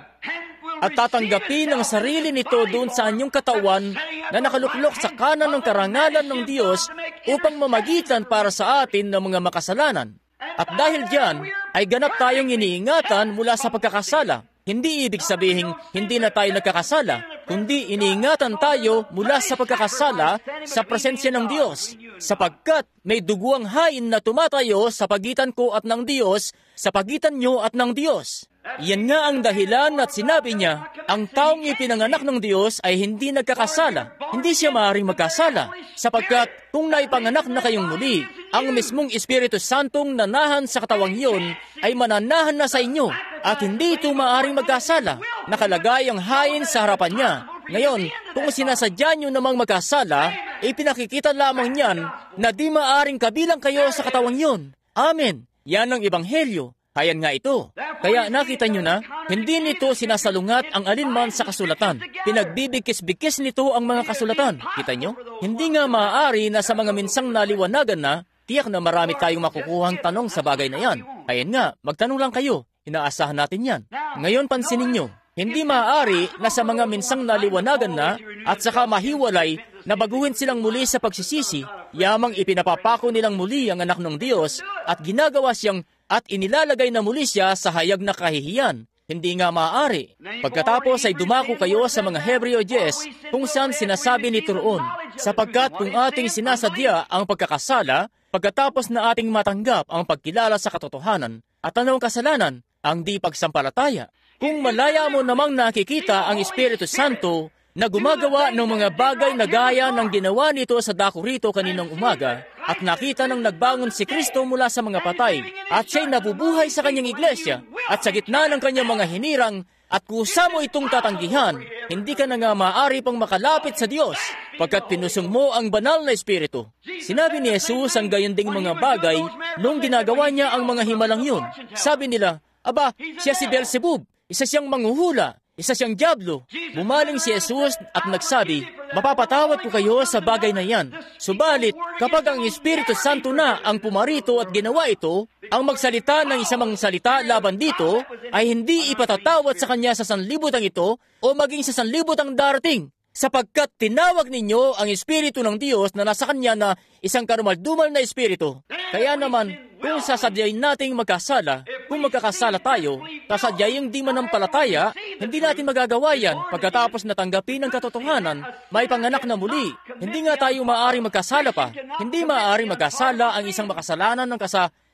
at tatanggapin ang sarili nito doon sa anyong katawan na nakaluklok sa kanan ng karangalan ng Diyos upang mamagitan para sa atin ng mga makasalanan. At dahil diyan, ay ganap tayong iniingatan mula sa pagkakasala. Hindi ibig sabihin hindi na tayo nagkakasala, kundi iniingatan tayo mula sa pagkakasala sa presensya ng Diyos, sapagkat may duguang hain na tumatayo sa pagitan ko at ng Diyos, sa pagitan nyo at ng Diyos. Yan nga ang dahilan at sinabi niya, ang taong ipinanganak ng Diyos ay hindi nagkakasala. Hindi siya maaaring magkasala, sapagkat kung naipanganak na kayong muli, ang mismong Espiritu Santong nanahan sa katawang iyon ay mananahan na sa inyo, at hindi ito maaaring magkasala. Nakalagay ang hain sa harapan niya. Ngayon, kung sinasadya nyo namang magkasala, ipinakikita lamang niyan na di maaaring kabilang kayo sa katawang iyon. Amen. Yan ang Ebanghelyo. Hayan nga ito. Kaya nakita nyo na, hindi nito sinasalungat ang alinman sa kasulatan. Pinagbibigkis-bigkis nito ang mga kasulatan. Kita nyo? Hindi nga maaari na sa mga minsang naliwanagan na, tiyak na marami tayong makukuhang tanong sa bagay na yan. Hayan nga, magtanong lang kayo. Inaasahan natin yan. Ngayon pansinin nyo, hindi maaari na sa mga minsang naliwanagan na at saka mahiwalay na baguhin silang muli sa pagsisisi, yamang ipinapapako nilang muli ang anak ng Diyos at ginagawa siyang at inilalagay na muli siya sa hayag na kahihiyan. Hindi nga maaari. Pagkatapos ay dumako kayo sa mga Hebreo 10 kung saan sinasabi nito roon, sapagkat kung ating sinasadya ang pagkakasala, pagkatapos na ating matanggap ang pagkilala sa katotohanan, at anong kasalanan? Ang di pagsampalataya. Kung malaya mo namang nakikita ang Espiritu Santo na gumagawa ng mga bagay na gaya ng ginawa nito sa dako rito kaninang umaga, at nakita nang nagbangon si Kristo mula sa mga patay, at siya'y nabubuhay sa kanyang iglesia, at sa gitna ng kanyang mga hinirang, at kusa mo itong tatanggihan, hindi ka na nga maaari pang makalapit sa Diyos, pagkat pinusong mo ang banal na Espiritu. Sinabi ni Jesus ang gayon ding mga bagay nung ginagawa niya ang mga himalang yun. Sabi nila, aba, siya si Beelzebub, isa siyang manghuhula, isa siyang dyablo. Bumaling si Jesus at nagsabi, mapapatawad ko kayo sa bagay na yan. Subalit, kapag ang Espiritu Santo na ang pumarito at ginawa ito, ang magsalita ng isamang salita laban dito ay hindi ipatatawad sa kanya sa sanlibutang ito o maging sa sanlibutang darating, sapagkat tinawag ninyo ang Espiritu ng Diyos na nasa kanya na isang karumaldumal na Espiritu. Kaya naman, kung sasadyain nating magkasala, kung magkakasala tayo, sasadyayang di manampalataya, hindi natin magagawa yan pagkatapos natanggapin ang katotohanan, may panganak na muli. Hindi nga tayo maaaring magkasala pa. Hindi maaaring magkasala ang isang makasalanan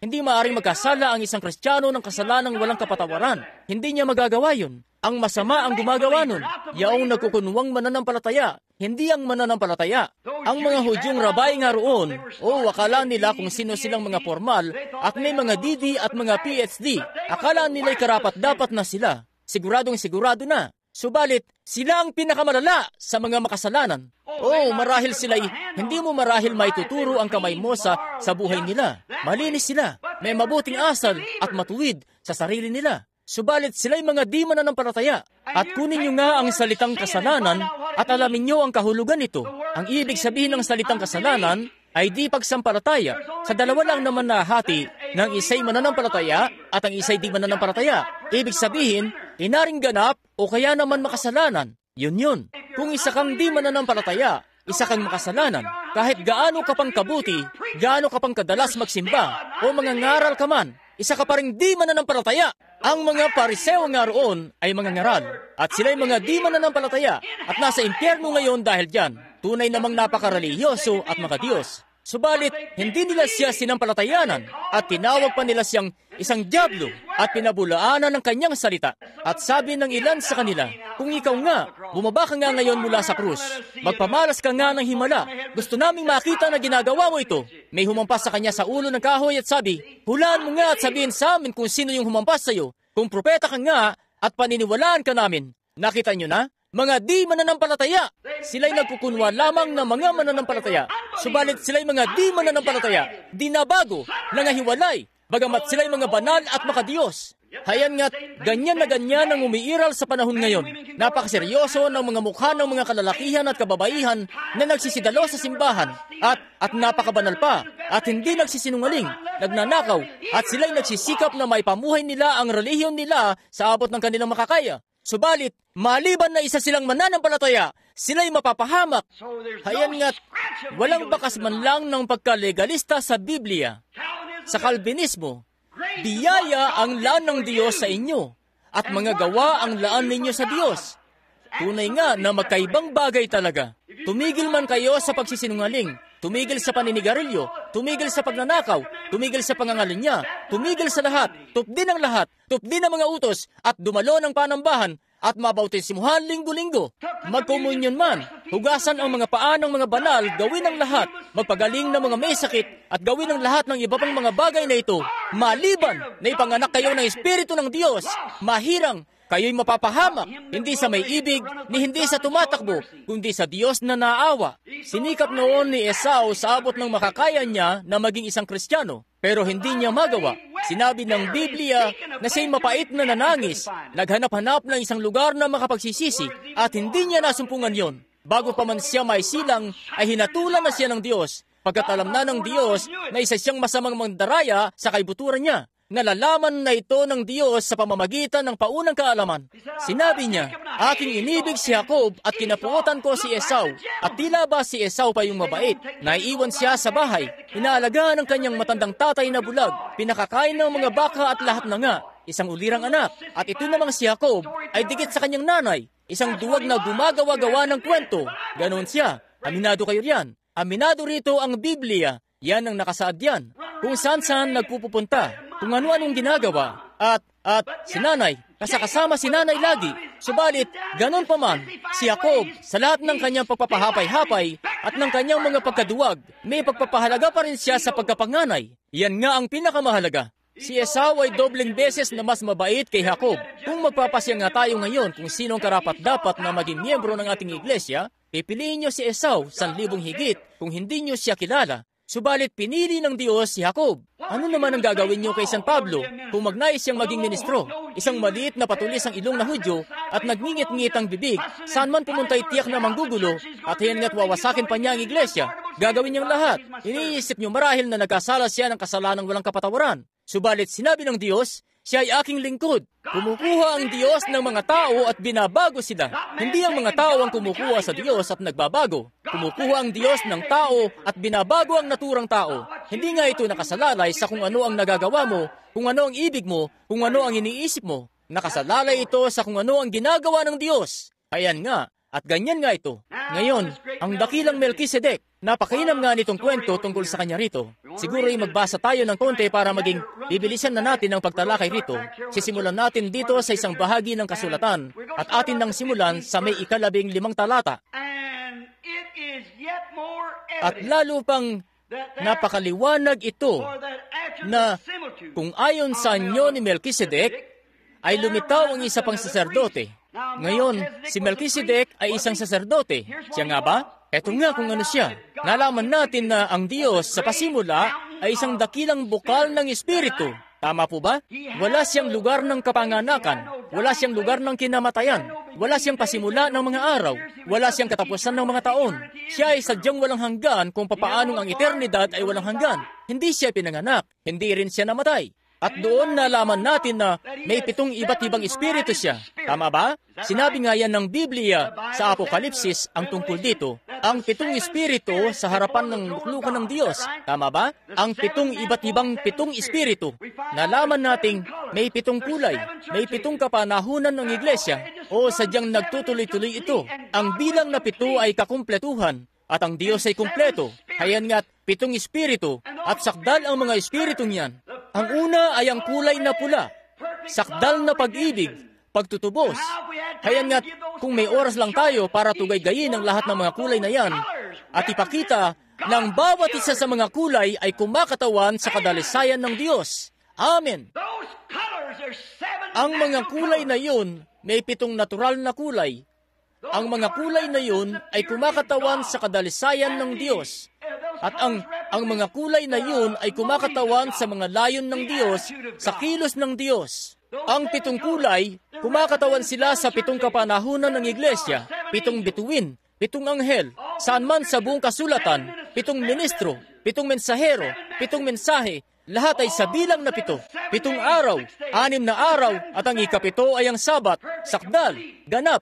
Hindi maaaring magkasala ang isang Kristiyano ng kasalanang walang kapatawaran. Hindi niya magagawa yun. Ang masama ang gumagawa nun. Yaong nagkukunwang mananampalataya, hindi ang mananampalataya. Ang mga Hudyong rabay nga roon, akala nila kung sino silang mga formal at may mga DD at mga PhD. Akala nila'y karapat-dapat na sila. Siguradong sigurado na. Subalit, sila ang pinakamalala sa mga makasalanan. Marahil sila'y hindi mo marahil maituturo ang kamay mo sa buhay nila. Malinis sila, may mabuting asal at matuwid sa sarili nila. Subalit sila'y mga di mananampalataya. At kunin nyo nga ang salitang kasalanan at alamin nyo ang kahulugan nito. Ang ibig sabihin ng salitang kasalanan ay di pagsampalataya. Sa dalawa lang naman nahati ng isa'y mananampalataya at ang isa'y di mananampalataya. Ibig sabihin, inaring ganap o kaya naman makasalanan. Yun. Kung isa kang di mananampalataya, isa kang makasalanan. Kahit gaano ka pang kabuti, gaano ka pang kadalas magsimba, o mga ngaral ka man, isa ka pa rin di mananampalataya. Ang mga Pariseo nga roon ay mga ngaral, at sila'y mga di mananampalataya, at nasa impyerno ngayon dahil dyan. Tunay namang napakarelihiyoso at mga Diyos. Subalit, hindi nila siya sinampalatayanan at tinawag pa nila siyang isang dyablo at pinabulaanan ng kanyang salita. At sabi ng ilan sa kanila, kung ikaw nga, bumaba ka nga ngayon mula sa krus. Magpamalas ka nga ng himala. Gusto naming makita na ginagawa mo ito. May humampas sa kanya sa ulo ng kahoy at sabi, hulaan mo nga at sabihin sa amin kung sino yung humampas sa iyo. Kung propeta ka nga at paniniwalaan ka namin. Nakita nyo na? Mga di mananampalataya. Sila'y nagkukunwa lamang ng mga mananampalataya. Subalit sila'y mga di mananampalataya. Di nabago, nangahiwalay. Bagamat sila'y mga banal at makadiyos. Hayan nga't ganyan na ganyan ang umiiral sa panahon ngayon. Napakaseryoso ng mga mukha ng mga kalalakihan at kababaihan na nagsisidalo sa simbahan. At napakabanal pa. At hindi nagsisinungaling, nagnanakaw. At sila'y nagsisikap na maipamuhay nila ang relihiyon nila sa abot ng kanilang makakaya. Subalit, maliban na isa silang mananampalataya, sila'y mapapahamak. Hayan nga't walang bakas man lang ng pagkalegalista sa Biblia. Sa Kalbinismo, biyaya ang laan ng Diyos sa inyo, at mga gawa ang laan ninyo sa Diyos. Tunay nga na magkaibang bagay talaga. Tumigil man kayo sa pagsisinungaling, tumigil sa paninigarilyo, tumigil sa pagnanakaw, tumigil sa pangangalinya, tumigil sa lahat, tupdin ang lahat, tupdin ang mga utos, at dumalo ng panambahan, at mabautismuhan linggo-linggo. Magkomunyon man, hugasan ang mga paa ng mga banal, gawin ang lahat, magpagaling ng mga may sakit, at gawin ang lahat ng iba pang mga bagay na ito. Maliban na ipanganak kayo ng Espiritu ng Diyos, mahirang, kayo'y mapapahamak, hindi sa may ibig, ni hindi sa tumatakbo, kundi sa Diyos na naawa. Sinikap noon ni Esau sa abot ng makakaya niya na maging isang Kristiyano, pero hindi niya magawa. Sinabi ng Biblia na siya'y mapait na nanangis, naghanap-hanap ng isang lugar na makapagsisisi, at hindi niya nasumpungan yon. Bago pa man siya may silang, ay hinatulan na siya ng Diyos, pagkat alam na ng Diyos na isa siyang masamang mandaraya sa kaibuturan niya. Nalalaman na ito ng Diyos sa pamamagitan ng paunang kaalaman. Sinabi niya, aking inibig si Jacob at kinapuotan ko si Esau. At tila ba si Esau pa yung mabait? Naiiwan siya sa bahay. Inaalagaan ng kanyang matandang tatay na bulag. Pinakakain ng mga baka at lahat na nga. Isang ulirang anak. At ito namang si Jacob ay dikit sa kanyang nanay. Isang duwag na gumagawa-gawa ng kwento. Ganon siya. Aminado kayo riyan. Aminado rito ang Biblia. Yan ang nakasaad yan. Kung saan-saan nagpupunta. Kung ano-anong ginagawa, at si nanay, kasama si nanay lagi. Subalit, ganon pa man, si Jacob, sa lahat ng kanyang pagpapahapay-hapay at ng kanyang mga pagkaduwag, may pagpapahalaga pa rin siya sa pagkapanganay. Yan nga ang pinakamahalaga. Si Esau ay dobleng beses na mas mabait kay Jacob. Kung magpapasya nga tayo ngayon kung sinong karapat-dapat na maging miyembro ng ating iglesia, pipiliin niyo si Esau 1,000 higit kung hindi niyo siya kilala. Subalit pinili ng Diyos si Jacob. Ano naman ang gagawin niyo kay San Pablo kung magnais siyang maging ministro? Isang maliit na patulis ang ilong na Hudyo at nagngingit-ngit ang bibig. Saan man pumunta'y tiyak na manggugulo at hiyan nga't wawasakin pa niya ang iglesia. Gagawin niyang lahat. Iniisip niyo marahil na nagkasala siya ng kasalanang walang kapatawaran. Subalit sinabi ng Diyos, siya ay aking lingkod. Kumukuha ang Diyos ng mga tao at binabago sila. Hindi ang mga tao ang kumukuha sa Diyos at nagbabago. Kumukuha ang Diyos ng tao at binabago ang naturang tao. Hindi nga ito nakasalalay sa kung ano ang nagagawa mo, kung ano ang ibig mo, kung ano ang iniisip mo. Nakasalalay ito sa kung ano ang ginagawa ng Diyos. Ayan nga, At ganyan nga ito. Ngayon, ang dakilang Melkisedek, napakainam nga nitong kwento tungkol sa kanya rito. Siguro ay magbasa tayo ng konti para maging bibilisan na natin ang pagtalakay rito. Sisimulan natin dito sa isang bahagi ng kasulatan at atin nang simulan sa may 15 talata. At lalo pang napakaliwanag ito na kung ayon sa anyo ni Melkisedek ay lumitaw ang isa pang saserdote. Ngayon, si Melkisedek ay isang saserdote. Siya nga ba? Eto nga kung ano siya. Nalaman natin na ang Diyos sa pasimula ay isang dakilang bukal ng Espiritu. Tama po ba? Wala siyang lugar ng kapanganakan. Wala siyang lugar ng kinamatayan. Wala siyang pasimula ng mga araw. Wala siyang katapusan ng mga taon. Siya ay sadyang walang hanggan kung papaanong ang eternidad ay walang hanggan. Hindi siya pinanganak. Hindi rin siya namatay. At doon nalaman natin na may 7 iba't ibang espiritu siya. Tama ba? Sinabi nga yan ng Biblia sa Apokalipsis ang tungkol dito. Ang 7 espiritu sa harapan ng luklukan ng Diyos. Tama ba? Ang 7 iba't ibang 7 espiritu. Nalaman nating may 7 kulay. May 7 kapanahunan ng iglesia. O sadyang nagtutuloy-tuloy ito. Ang bilang na 7 ay kakumpletuhan. At ang Diyos ay kumpleto. Hayan nga't 7 espiritu. At sakdal ang mga espiritu niyan. Ang una ay ang kulay na pula, sakdal na pag-ibig, pagtutubos. Kaya nga't kung may oras lang tayo para tugay-gayin ang lahat ng mga kulay na yan at ipakita na ang bawat isa sa mga kulay ay kumakatawan sa kadalisayan ng Diyos. Amen. Ang mga kulay na yun may 7 natural na kulay. Ang mga kulay na yun ay kumakatawan sa kadalisayan ng Diyos. At ang mga kulay na yun ay kumakatawan sa mga layon ng Diyos, sa kilos ng Diyos. Ang 7 kulay, kumakatawan sila sa 7 kapanahunan ng iglesia, 7 bituin, 7 anghel, saan man sa buong kasulatan, 7 ministro, 7 mensahero, 7 mensahe, lahat ay sa bilang na 7. 7 araw, 6 na araw, at ang ika-7 ay ang Sabat, sakdal, ganap.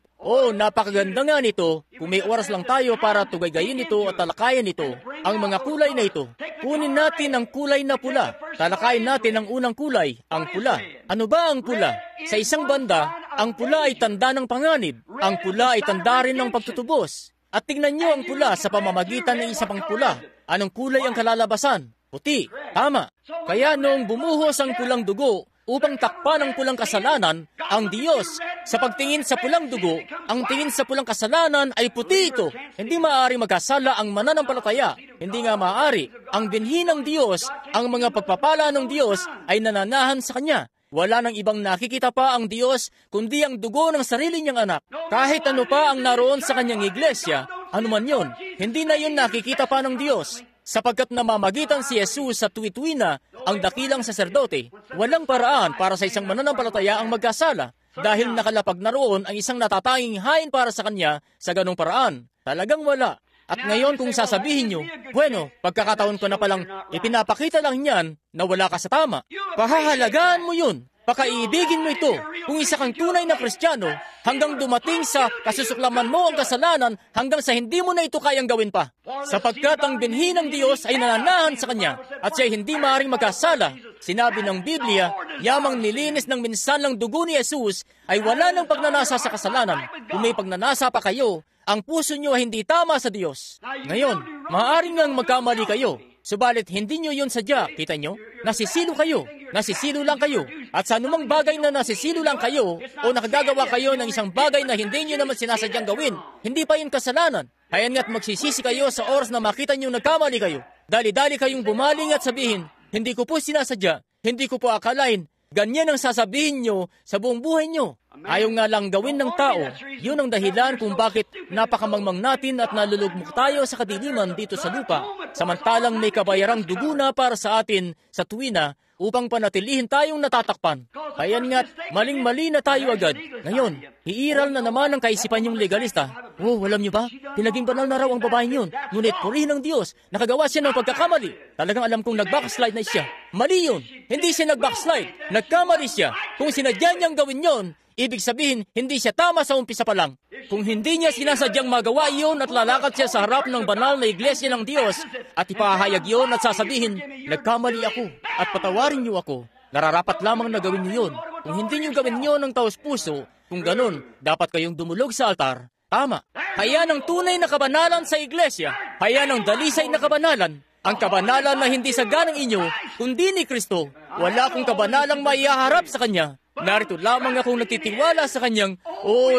Napakaganda nga nito kung may oras lang tayo para tugay-gayin ito at talakayan ito. Ang mga kulay na ito, kunin natin ang kulay na pula. Talakayin natin ang unang kulay, ang pula. Ano ba ang pula? Sa isang banda, ang pula ay tanda ng panganib. Ang pula ay tanda rin ng pagtutubos. At tingnan niyo ang pula sa pamamagitan ng isa pang pula. Anong kulay ang kalalabasan? Puti. Tama. Kaya noong bumuhos ang pulang dugo upang takpan ang pulang kasalanan, ang Diyos, sa pagtingin sa pulang dugo, ang tingin sa pulang kasalanan ay puti ito. Hindi maaari magkasala ang mananampalataya. Hindi nga maaari. Ang binhi ng Diyos, ang mga pagpapala ng Diyos ay nananahan sa Kanya. Wala nang ibang nakikita pa ang Diyos, kundi ang dugo ng sarili niyang anak. Kahit ano pa ang naroon sa Kanyang iglesia, anuman yon, hindi na yun nakikita pa ng Diyos. Sapagkat namamagitan si Jesus sa tuwi-tuwi na ang dakilang saserdote, walang paraan para sa isang mananampalataya ang magkasala dahil nakalapag na roon ang isang natatanging hain para sa kanya sa ganong paraan. Talagang wala. At ngayon kung sasabihin nyo, bueno, pagkakataon ko na palang ipinapakita lang niyan na wala ka sa tama. Pahahalagaan mo yun. Pakaiibigin mo ito. Kung isa kang tunay na Kristiyano, hanggang dumating sa kasusuklaman mo ang kasalanan, hanggang sa hindi mo na ito kayang gawin pa. Sapagkat ang binhi ng Diyos ay nananahan sa Kanya, at siya ay hindi maaaring magkasala. Sinabi ng Biblia, yamang nilinis ng minsanlang dugo ni Jesus ay wala ng pagnanasa sa kasalanan. Kung may pagnanasa pa kayo, ang puso nyo ay hindi tama sa Diyos. Ngayon, maaaring ngang magkamali kayo. Subalit, hindi nyo yun sadya. Kita nyo? Nasisilo kayo. Nasisilo lang kayo. At sa anumang bagay na nasisilo lang kayo, o nakagagawa kayo ng isang bagay na hindi nyo naman sinasadyang gawin, hindi pa yun kasalanan. Hayan nga't magsisisi kayo sa oras na makita nyo nagkamali kayo. Dali-dali kayong bumaling at sabihin, hindi ko po sinasadya, hindi ko po akalain. Ganyan ang sasabihin nyo sa buong buhay nyo. Ayaw nga lang gawin ng tao. Yun ang dahilan kung bakit napakamangmang natin at nalulugmok tayo sa kadiliman dito sa lupa. Samantalang may kabayarang dugo na para sa atin sa tuwina upang panatilihin tayong natatakpan. Kayan nga't maling-mali na tayo agad. Ngayon, iiral na naman ang kaisipan yung legalista. Alam niyo ba? Pinaging banal na raw ang babaeng yun. Ngunit purihin ng Diyos, nakagawa siya ng pagkakamali. Talagang alam kong nag-backslide na siya. Mali yun. Hindi siya nag-backslide. Nagkamali siya. Kung sinadya niyang gawin yun, ibig sabihin, hindi siya tama sa umpisa pa lang. Kung hindi niya sinasadyang magawa iyon at lalakad siya sa harap ng banal na iglesia ng Diyos at ipahayag iyon at sasabihin, nagkamali ako at patawarin niyo ako, nararapat lamang na gawin niyo yun. Kung hindi niyo gawin niyo ng taos puso, kung ganun, dapat kayong dumulog sa altar Tama. Hayan ang tunay na kabanalan sa iglesia. Hayan ang dalisay na kabanalan. Ang kabanalan na hindi sa ganang inyo, kundi ni Kristo. Wala akong kabanalang maihaharap sa Kanya. Narito lamang akong nagtitiwala sa Kanyang,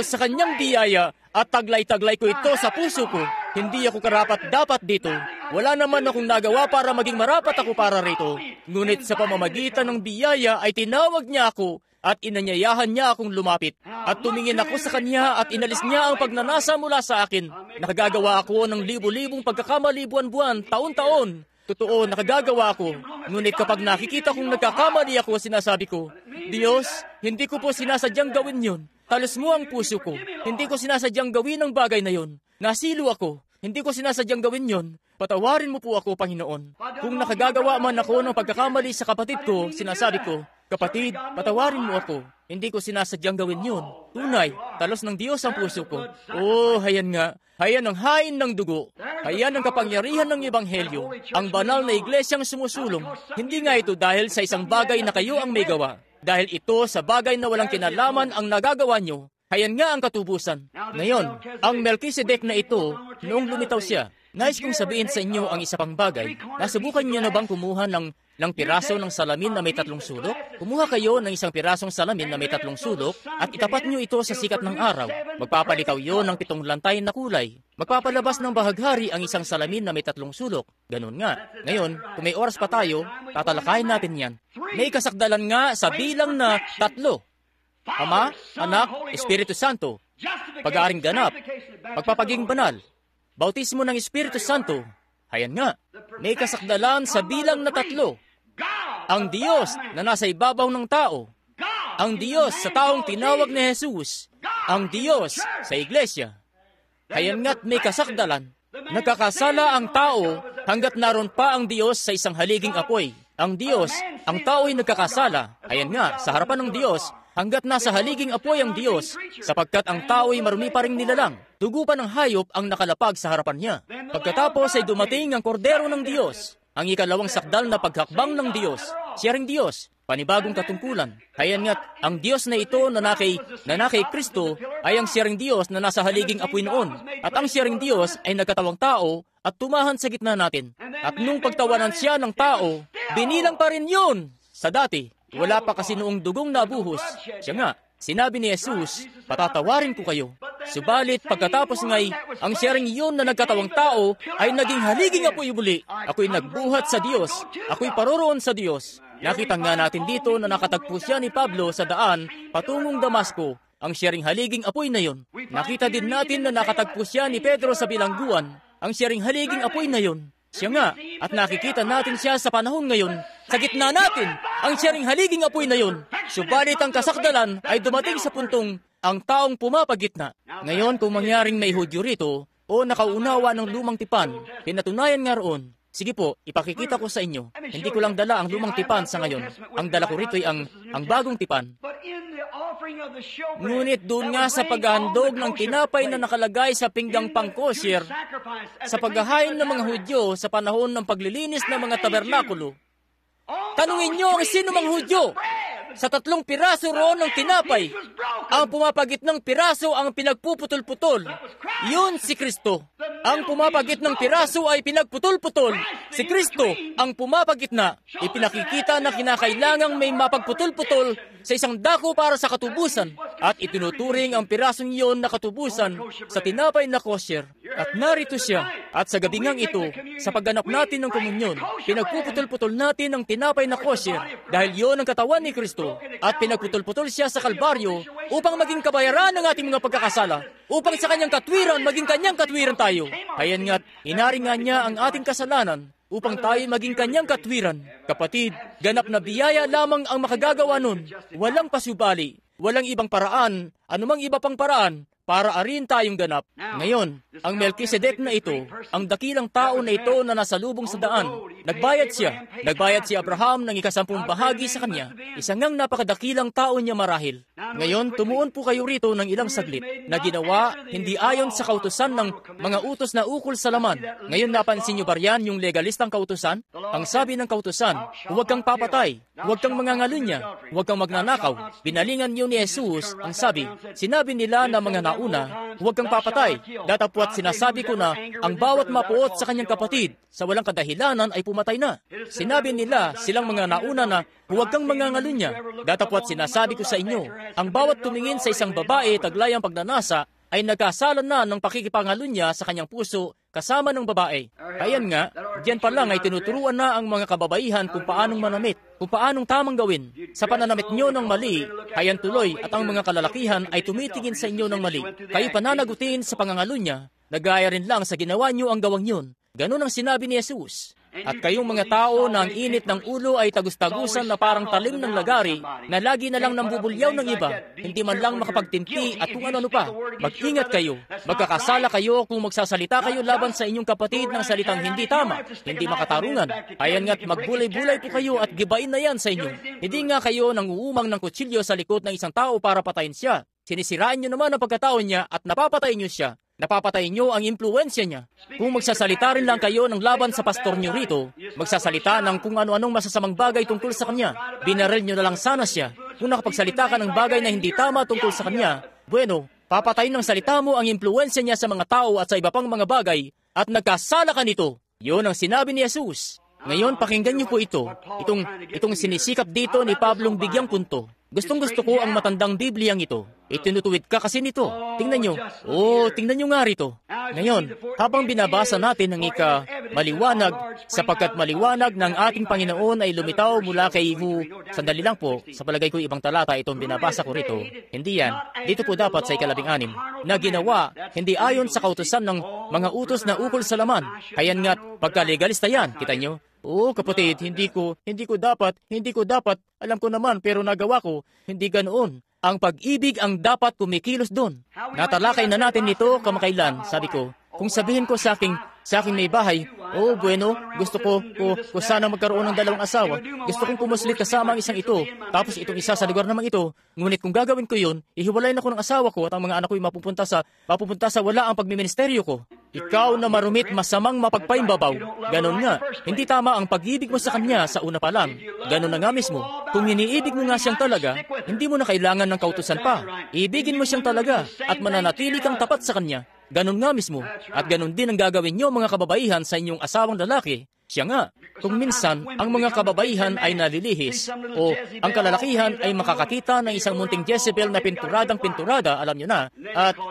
sa Kanyang biyaya, at taglay-taglay ko ito sa puso ko. Hindi ako karapat-dapat dito. Wala naman akong nagawa para maging marapat ako para rito. Ngunit sa pamamagitan ng biyaya ay tinawag niya ako at inanyayahan niya akong lumapit. At tumingin ako sa Kanya at inalis niya ang pagnanasa mula sa akin. Nakagagawa ako ng libo-libong pagkakamali buwan-buwan, taon-taon. Totoo, nakagagawa ako. Ngunit kapag nakikita kong nagkakamali ako, sinasabi ko, Diyos, hindi ko po sinasadyang gawin yun. Talos mo ang puso ko. Hindi ko sinasadyang gawin ang bagay na yun. Nasilo ako. Hindi ko sinasadyang gawin yon. Patawarin mo po ako, Panginoon. Kung nakagagawa man ako ng pagkakamali sa kapatid ko, sinasabi ko, Kapatid, patawarin mo ako. Hindi ko sinasadyang gawin yon. Tunay, talos ng Diyos ang puso ko. Hayan nga. Hayan ang hain ng dugo. Hayan ang kapangyarihan ng Ebanghelyo. Ang banal na iglesyang sumusulong. Hindi nga ito dahil sa isang bagay na kayo ang may gawa. Dahil ito sa bagay na walang kinalaman ang nagagawa nyo. Hayan nga ang katubusan. Ngayon, ang Melchizedek na ito, noong lumitaw siya, nais kong sabihin sa inyo ang isa pang bagay. Nasubukan niyo na bang kumuha ng piraso ng salamin na may 3 sulok? Kumuha kayo ng isang pirasong salamin na may 3 sulok at itapat niyo ito sa sikat ng araw. Magpapalitaw yon ng 7 lantay na kulay. Magpapalabas ng bahaghari ang isang salamin na may 3 sulok. Ganun nga. Ngayon, kung may oras pa tayo, tatalakayin natin yan. May kasakdalan nga sa bilang na 3. Ama, Anak, Espiritu Santo, pag-aaring ganap, pagpapaging banal, bautismo ng Espiritu Santo. Hayan nga, may kasakdalan sa bilang na 3. Ang Diyos na nasa ibabaw ng tao, ang Diyos sa taong tinawag ni Jesus, ang Diyos sa iglesia. Hayan nga't may kasakdalan. Nagkakasala ang tao hanggat naroon pa ang Diyos sa isang haliging apoy. Ang Diyos, ang tao ay nagkakasala. Hayan nga, sa harapan ng Diyos, hanggat nasa haliging apoy ang Diyos, sapagkat ang tao ay marumi pa ring nilalang. Dugo pa ng hayop ang nakalapag sa harapan niya. Pagkatapos ay dumating ang kordero ng Diyos, ang ikalawang sakdal na paghakbang ng Diyos. Siya ring Diyos, panibagong katungkulan. Hayan nga't ang Diyos na ito na nakay Kristo ay ang siya ring Diyos na nasa haliging apoy noon. At ang siya ring Diyos ay nagkatawang tao at tumahan sa gitna natin. At nung pagtawanan siya ng tao, binilang pa rin yun sa dati. Wala pa kasi noong dugong nabuhos. Siya nga, sinabi ni Jesus, patatawarin ko kayo. Subalit pagkatapos nga'y, ang siyang iyon na nagkatawang tao ay naging haliging apoy muli. Ako'y nagbuhat sa Diyos. Ako'y paroroon sa Diyos. Nakita nga natin dito na nakatagpo siya ni Pablo sa daan patungong Damasco. Ang siyang haliging apoy na yon. Nakita din natin na nakatagpo siya ni Pedro sa bilangguan. Ang siyang haliging apoy na yon. Siya nga, at nakikita natin siya sa panahon ngayon, sa gitna natin, ang siyang haliging apoy na yon. Subalit ang kasakdalan ay dumating sa puntong ang taong pumapagitna. Ngayon, kung mangyaring may Hudyo rito, o nakaunawa ng lumang tipan, pinatunayan nga roon. Sige po, ipakikita ko sa inyo. Hindi ko lang dala ang lumang tipan sa ngayon. Ang dala ko rito ay ang bagong tipan. Ngunit doon nga sa paghahandog ng tinapay na nakalagay sa pinggang pangkosyer, sa paghahain ng mga Hudyo sa panahon ng paglilinis ng mga tabernakulo, tanungin niyo ang sino mang Hudyo. Sa 3 piraso roon ng tinapay, ang pumapagit ng piraso ang pinagpuputol-putol. Yun si Kristo. Ang pumapagit ng piraso ay pinagputol-putol. Si Kristo, ang pumapagit na, ipinakikita na kinakailangang may mapagputol-putol sa isang dako para sa katubusan. At itinuturing ang pirasong iyon na katubusan sa tinapay na kosher. At narito siya. At sa gabingang ito, sa pagganap natin ng komunyon, pinagpuputol-putol natin ang tinapay na kosher dahil iyon ang katawan ni Kristo. At pinagputol-putol siya sa Kalbaryo upang maging kabayaran ng ating mga pagkakasala. Upang sa kanyang katwiran, maging kanyang katwiran tayo. Hayan nga't, inaring nga niya ang ating kasalanan upang tayo maging kanyang katwiran. Kapatid, ganap na biyaya lamang ang makagagawa nun. Walang pasubali, walang ibang paraan, anumang iba pang paraan, para arin tayong ganap. Ngayon, ang Melchizedek na ito, ang dakilang tao na ito na nasa lubong sa daan, nagbayad siya. Nagbayad si Abraham ng 10 bahagi sa kanya. Isang ngang napakadakilang tao niya marahil. Ngayon, tumuon po kayo rito ng ilang saglit na ginawa hindi ayon sa kautusan ng mga utos na ukol sa laman. Ngayon, napansin niyo ba yan yung legalistang kautusan? Ang sabi ng kautusan, huwag kang papatay, huwag kang mangangalunya, huwag kang magnanakaw. Binalingan niyo ni Jesus, ang sabi, sinabi nila na mga nauna, huwag kang papatay. Datapwat sinasabi ko na ang bawat mapuot sa kanyang kapatid sa walang kadahilanan ay pumatay na. Sinabi nila silang mga nauna na huwag kang mangangalunya. Datapwat sinasabi ko sa inyo, ang bawat tumingin sa isang babae taglayang pagnanasa ay nagkasala na ng pakikipangalunya sa kanyang puso kasama ng babae. Ayan nga, diyan pa lang ay tinuturuan na ang mga kababaihan kung paanong manamit, kung paanong tamang gawin. Sa pananamit nyo ng mali, kayan tuloy at ang mga kalalakihan ay tumitingin sa inyo ng mali. Kayo pananagutin sa pangangalunya, nagaya rin lang sa ginawa nyo ang gawang yun. Ganon ang sinabi ni Jesus. At kayong mga tao na ang init ng ulo ay tagus-tagusan na parang talim ng lagari na lagi na lang nambubulyaw ng iba, hindi man lang makapagtimpi at kung ano-ano pa. Mag-ingat kayo. Magkakasala kayo kung magsasalita kayo laban sa inyong kapatid ng salitang hindi tama, hindi makatarungan. Ayan nga't magbulay-bulay po kayo at gibain na yan sa inyo. Hindi nga kayo nanguumang ng kutsilyo sa likod ng isang tao para patayin siya. Sinisiraan nyo naman ang pagkatao niya at napapatayin nyo siya. Napapatay nyo ang impluensya niya. Kung magsasalita rin lang kayo ng laban sa pastor nyo rito, magsasalita ng kung ano-anong masasamang bagay tungkol sa kanya, binaril nyo na lang sana siya. Kung nakapagsalita ka ng bagay na hindi tama tungkol sa kanya, bueno, papatayin ng salita mo ang impluensya niya sa mga tao at sa iba pang mga bagay, at nagkasala ka nito. Yun ang sinabi ni Jesus. Ngayon, pakinggan niyo po ito. Itong sinisikap dito ni Pablong bigyang punto. Gustong-gusto ko ang matandang Bibliyang ito. Itinutuwid ka kasi nito. Tingnan nyo. Tingnan nyo nga rito. Ngayon, habang binabasa natin ang maliwanag, sapagkat maliwanag ng ating Panginoon ay lumitaw mula kay Sandali lang po, sa palagay ko ibang talata itong binabasa ko rito. Hindi yan. Dito po dapat sa 12 na ginawa, hindi ayon sa kautusan ng mga utos na ukol sa laman. Kayan nga't pagkalegalista yan. Kita nyo? Kapatid, hindi ko dapat, alam ko naman pero nagawa ko, hindi ganoon. Ang pag-ibig ang dapat kumikilos doon. Natalakay na natin ito kamakailan, sabi ko. Kung sabihin ko sa aking may bahay, bueno, gusto ko sana magkaroon ng 2 asawa. Gusto kong pumuslit kasama ang isang ito, tapos itong isa sa lugar namang ito. Ngunit kung gagawin ko yun, ihiwalay na ko ng asawa ko at ang mga anak ko'y mapupunta sa wala ang pagmiministeryo ko. Ikaw na marumit, masamang mapagpaimbabaw. Ganon nga, hindi tama ang pag-ibig mo sa kanya sa una pa lang. Ganon na nga mismo. Kung iniibig mo nga siyang talaga, hindi mo na kailangan ng kautusan pa. Ibigin mo siyang talaga at mananatili kang tapat sa kanya. Ganon nga mismo. At ganon din ang gagawin niyo mga kababaihan sa inyong asawang lalaki. Siya nga, kung minsan ang mga kababaihan ay nalilihis o ang kalalakihan ay makakakita ng isang munting Jezebel na pinturada, alam niyo na,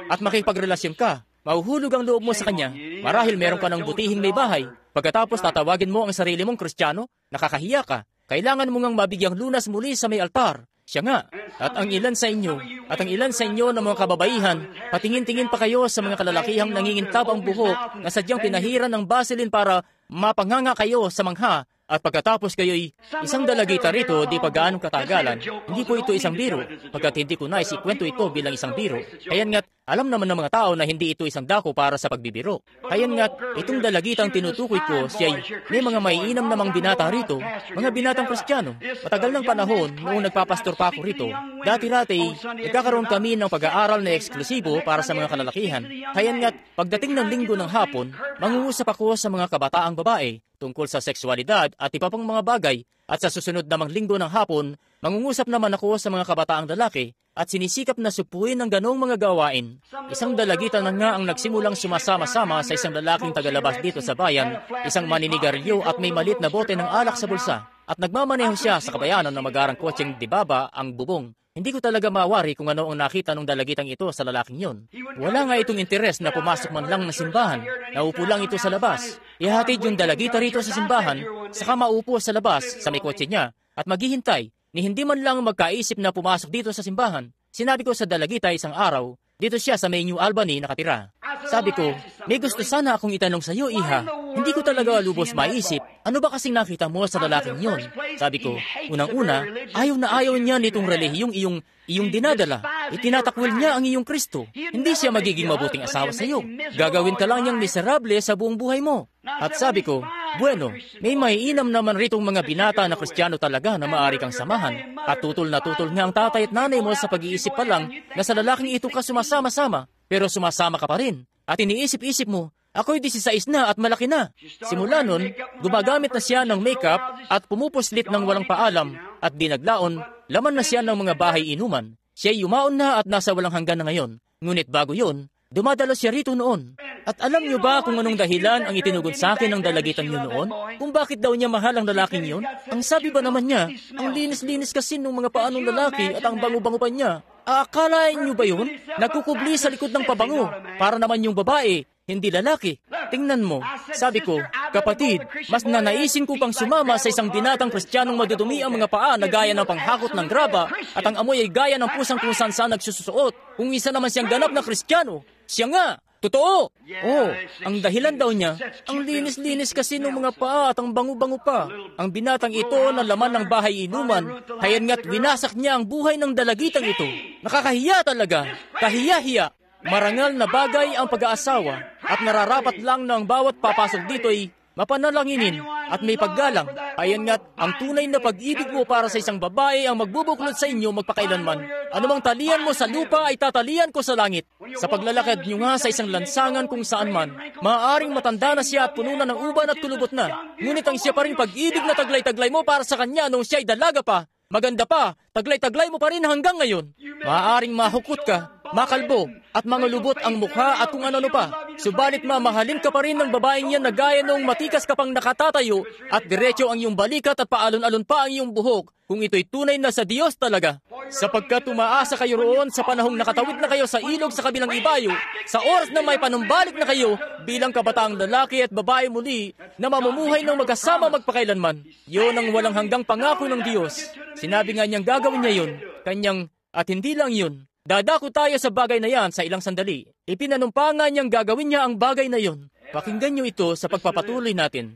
at makipagrelasyon ka, mahuhulog ang loob mo sa kanya. Marahil meron ka ng butihing may bahay. Pagkatapos tatawagin mo ang sarili mong Kristiyano, nakakahiya ka. Kailangan mo ngang mabigyang lunas muli sa may altar. Siya nga, at ang ilan sa inyo ng mga kababaihan, patingin-tingin pa kayo sa mga kalalakihang nangingintab ang buhok na sadyang pinahiran ng basilin para mapanganga kayo sa mangha. At pagkatapos kayo'y isang dalagita rito, di pa gaanong katagalan, hindi po ito isang biro, pagkat hindi ko nais ikwento ito bilang isang biro. Kayan nga't alam naman ng mga tao na hindi ito isang dako para sa pagbibiro. Kayan nga't itong dalagitang tinutukoy ko, siya'y may mga maiinam namang binata rito, mga binatang Kristiyano. Matagal ng panahon noong nagpapastor pa ako rito, dati-dati nagkakaroon kami ng pag-aaral na eksklusibo para sa mga kalalakihan. Kayan nga't pagdating ng linggo ng hapon, mangungusap ako sa mga kabataang babae tungkol sa sexualidad at iba pang mga bagay, at sa susunod namang linggo ng hapon, mangungusap naman ako sa mga kabataang lalaki at sinisikap na supuin ng ganong mga gawain. Isang dalagita na nga ang nagsimulang sumasama-sama sa isang lalaking tagalabas dito sa bayan, isang maninigarilyo at may malit na bote ng alak sa bulsa, at nagmamaneho siya sa kabayanan na magarang kotseng dibaba ang bubong. Hindi ko talaga mawari kung ano ang nakita ng dalagitang ito sa lalaking yon. Wala nga itong interes na pumasok man lang ng simbahan. Naupo lang ito sa labas. Ihatid yung dalagita rito sa simbahan, saka maupo sa labas sa may kotse niya at maghihintay ni hindi man lang magkaisip na pumasok dito sa simbahan. Sinabi ko sa dalagita isang araw, dito siya sa may New Albany nakatira. Sabi ko, may gusto sana akong itanong sa iyo, iha. Hindi ko talaga lubos maisip, ano ba kasing nakita mo sa lalaking yon? Sabi ko, unang-una, ayaw na ayaw niya nitong relihiyong iyong dinadala. Itinatakwil niya ang iyong Kristo. Hindi siya magiging mabuting asawa sa iyo. Gagawin ka lang niyang miserable sa buong buhay mo. At sabi ko, bueno, may maiinam naman ritong mga binata na Kristiyano talaga na maaari kang samahan. At tutol na tutol nga ang tatay at nanay mo sa pag-iisip pa lang na sa lalaking ito ka sumasama-sama, pero sumasama ka pa rin. At iniisip-isip mo, ako'y 16 na at malaki na. Simula nun, gumagamit na siya ng makeup at pumupuslit ng walang paalam at dinaglaon, laman na siya ng mga bahay inuman. Siya'y yumaon na at nasa walang hanggan na ngayon. Ngunit bago yun, dumadalo siya rito noon. At alam niyo ba kung anong dahilan ang itinugod sa akin ng dalagitang yun noon? Kung bakit daw niya mahal ang lalaking yun? Ang sabi ba naman niya, ang linis-linis kasi ng mga paanong lalaki at ang bango-bango pa niya. Aakalain niyo ba yun? Nagkukubli sa likod ng pabango para naman yung babae, hindi lalaki. Tingnan mo, sabi ko, kapatid, mas nanaisin ko pang sumama sa isang binatang Kristiyanong madudumi ang mga paa na gaya ng panghakot ng graba at ang amoy ay gaya ng pusang kung saan nagsusuot. Kung isa naman siyang ganap na Kristiyano, siya nga, totoo. Oh, ang dahilan daw niya, ang linis-linis kasi ng mga paa at ang bango-bango pa. Ang binatang ito na laman ng bahay inuman, hayan nga't winasak niya ang buhay ng dalagitang ito. Nakakahiya talaga, kahiya-hiya. Marangal na bagay ang pag-aasawa at nararapat lang na ang bawat papasok dito ay mapanalanginin at may paggalang. Ayan nga't ang tunay na pag-ibig mo para sa isang babae ang magbubuklod sa inyo magpakailanman. Anumang talian mo sa lupa ay tatalian ko sa langit. Sa paglalakad nyo nga sa isang lansangan kung saan man, maaaring matanda na siya at puno na ng uban at kulubot na. Ngunit ang siya pa rin pag-ibig na taglay-taglay mo para sa kanya nung siya ay dalaga pa. Maganda pa, taglay-taglay mo pa rin hanggang ngayon. Maaaring mahukot ka, makalbo, at mangalubot ang mukha at kung ano-ano pa. Subalit mamahalin ka pa rin ng babaeng yan na gaya nung matikas ka pang nakatatayo at diretso ang iyong balikat at paalon-alon pa ang iyong buhok kung ito'y tunay na sa Diyos talaga. Sapagkat tumaasa kayo roon sa panahong nakatawid na kayo sa ilog sa kabilang ibayo, sa oras na may panumbalik na kayo bilang kabataang lalaki at babae muli na mamumuhay ng magkasama magpakailanman. Yun ang walang hanggang pangako ng Diyos. Sinabi nga niyang gagawin niya yun, kanyang at hindi lang yun. Dadako tayo sa bagay na yan sa ilang sandali. Ipinanumpa nga niyang gagawin niya ang bagay na yun. Pakinggan niyo ito sa pagpapatuloy natin.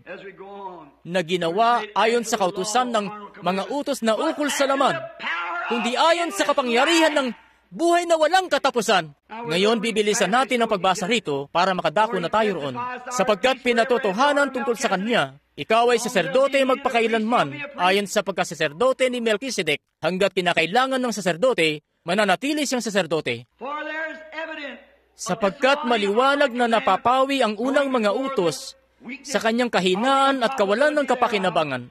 Na ginawa ayon sa kautusan ng mga utos na ukol sa laman, kundi ayon sa kapangyarihan ng buhay na walang katapusan. Ngayon, bibilisan natin ang pagbasa rito para makadako na tayo roon. Sapagkat pinatotohanan tungkol sa kanya, ikaw ay saserdote magpakailanman ayon sa pagkasaserdote ni Melchizedek hanggat kinakailangan ng saserdote, mananatili siyang saserdote. Sapagkat maliwanag na napapawi ang unang mga utos sa kanyang kahinaan at kawalan ng kapakinabangan.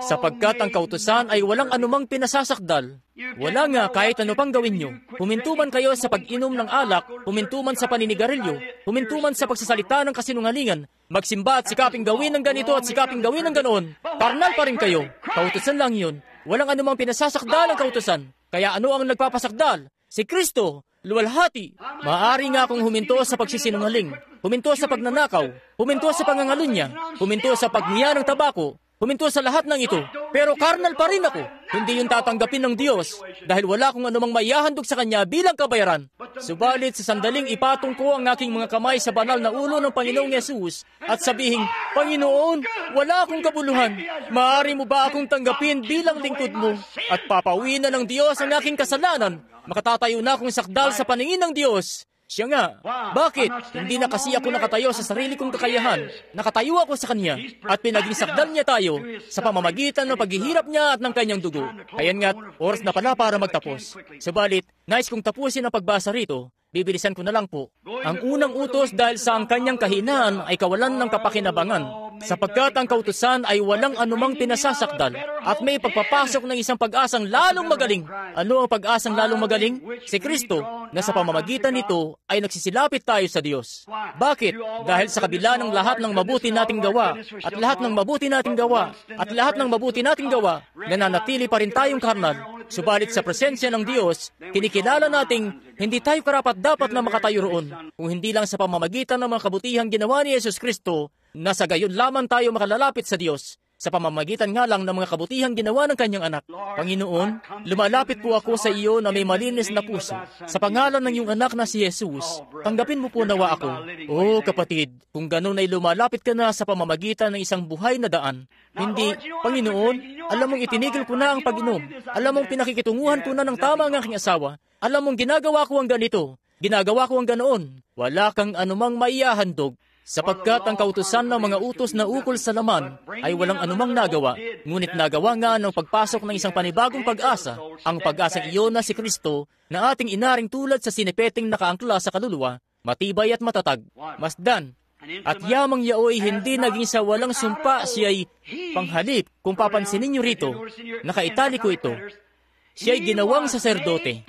Sapagkat ang kautusan ay walang anumang pinasasakdal. Wala nga kahit ano pang gawin nyo. Humintuman kayo sa pag-inom ng alak, humintuman sa paninigarilyo, humintuman sa pagsasalita ng kasinungalingan, magsimba at sikaping gawin ng ganito at sikaping gawin ng ganoon. Karnal pa rin kayo. Kautusan lang yun. Walang anumang pinasasakdal ang kautusan. Kaya ano ang nagpapasakdal? Si Kristo. Luwalhati. Maaari nga akong huminto sa pagsisinungaling, huminto sa pagnanakaw, huminto sa pangangalunya, huminto sa pagniya ng tabako, huminto sa lahat ng ito. Pero karnal pa rin ako. Hindi yun tatanggapin ng Diyos dahil wala akong anumang maihahandog sa Kanya bilang kabayaran. Subalit sa sandaling ipatong ko ang aking mga kamay sa banal na ulo ng Panginoong Yesus at sabihin, Panginoon, wala akong kabuluhan. Maaari mo ba akong tanggapin bilang lingkod mo? At papawiin na ng Diyos ang aking kasalanan. Makatatayo na akong sakdal sa paningin ng Diyos. Siya nga, bakit? Hindi na kasi ako nakatayo sa sarili kong kakayahan. Nakatayo ako sa Kanya at pinaging sakdal niya tayo sa pamamagitan ng paghihirap niya at ng Kanyang dugo. Ayan nga't, oras na pala para magtapos. Subalit, nais kong tapusin ang pagbasa rito. Bibilisan ko na lang po. Ang unang utos dahil sa ang kanyang kahinaan ay kawalan ng kapakinabangan, sapagkat ang kautusan ay walang anumang pinasasakdal at may pagpapasok ng isang pag-asang lalong magaling. Ano ang pag-asang lalong magaling? Si Kristo, na sa pamamagitan nito ay nagsisilapit tayo sa Diyos. Bakit? Dahil sa kabila ng lahat ng mabuti nating gawa at lahat ng mabuti nating gawa at lahat ng mabuti nating gawa, nananatili pa rin tayong karnal. Subalit sa presensya ng Diyos, kinikilala nating hindi tayo karapat dapat na makatayo roon, kung hindi lang sa pamamagitan ng mga kabutihang ginawa ni Yesus Kristo, na sa gayon lamang tayo makalalapit sa Diyos, sa pamamagitan nga lang ng mga kabutihang ginawa ng Kanyang anak. Panginoon, lumalapit po ako sa iyo na may malinis na puso. Sa pangalan ng iyong anak na si Jesus, tanggapin mo po nawa ako. O kapatid, kung ganun ay lumalapit ka na sa pamamagitan ng isang buhay na daan. Hindi, Panginoon, alam mong itinigil ko na ang pag-inom. Alam mong pinakikitunguhan ko na ng tama ang aking asawa. Alam mong ginagawa ko ang ganito. Ginagawa ko ang ganoon. Wala kang anumang maihahandog. Sapagkat ang kautusan ng mga utos na ukol sa laman ay walang anumang nagawa, ngunit nagawa nga ng pagpasok ng isang panibagong pag-asa, ang pag-asang iyon na si Kristo, na ating inaring tulad sa sinipeting nakaangkla sa kaluluwa, matibay at matatag, masdan, at yamang yaoy hindi naging sa walang sumpa, siya ay panghalip. Kung papansinin niyo rito, nakaitali ko ito. Siya'y ginawang saserdote.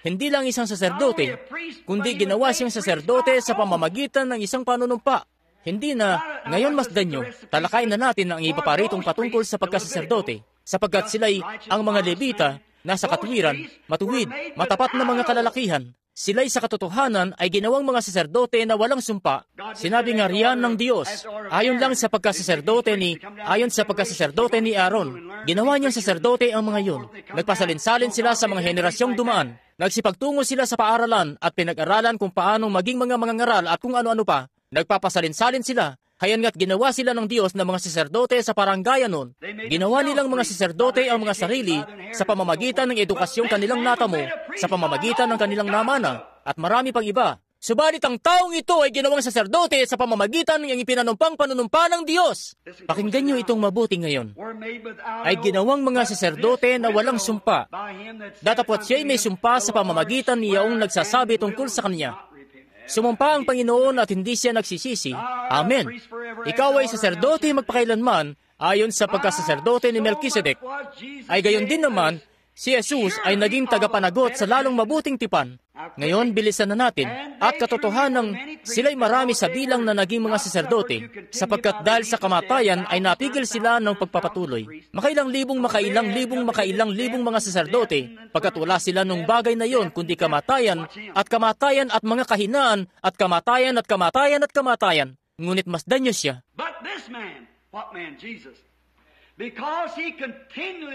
Hindi lang isang saserdote, kundi ginawa siyang saserdote sa pamamagitan ng isang panunumpa. Hindi na, ngayon masdan nyo, talakayin na natin ang iba pa ritong patungkol sa pagkasaserdote, sapagkat sila'y ang mga Levita, nasa katuwiran, matuwid, matapat na mga kalalakihan. Sila'y sa katotohanan ay ginawang mga saserdote na walang sumpa. Sinabi nga riyan ng Diyos, ayon sa pagkasaserdote ni Aaron. Ginawa niyang saserdote ang mga yun. Nagpasalin-salin sila sa mga henerasyong dumaan. Nagsipagtungo sila sa paaralan at pinag-aralan kung paanong maging mga mangangaral at kung ano-ano pa. Nagpapasalin-salin sila. Kaya nga't ginawa sila ng Diyos na mga saserdote sa paranggayan nun. Ginawa nilang mga saserdote ang mga sarili sa pamamagitan ng edukasyong kanilang natamo, sa pamamagitan ng kanilang namana, at marami pang iba. Subalit ang taong ito ay ginawang saserdote sa pamamagitan ng ipinanumpang panunumpa ng Diyos. Pakinggan niyo itong mabuti ngayon. Ay ginawang mga saserdote na walang sumpa. Datapot siya'y may sumpa sa pamamagitan niyaong nagsasabi tungkol sa kanya. Sumumpa ang Panginoon at hindi siya nagsisisi. Amen. Ikaw ay saserdote magpakailanman ayon sa pagkasaserdote ni Melchizedek. Ay gayon din naman, si Jesus ay naging tagapanagot sa lalong mabuting tipan. Ngayon, bilisan na natin. At katotohanang sila'y marami sa bilang na naging mga saserdote, sapagkat dahil sa kamatayan ay napigil sila ng pagpapatuloy. Makailang libong mga saserdote, pagkat wala sila nung bagay na yon, kundi kamatayan at mga kahinaan at kamatayan. Ngunit masdan niyo siya.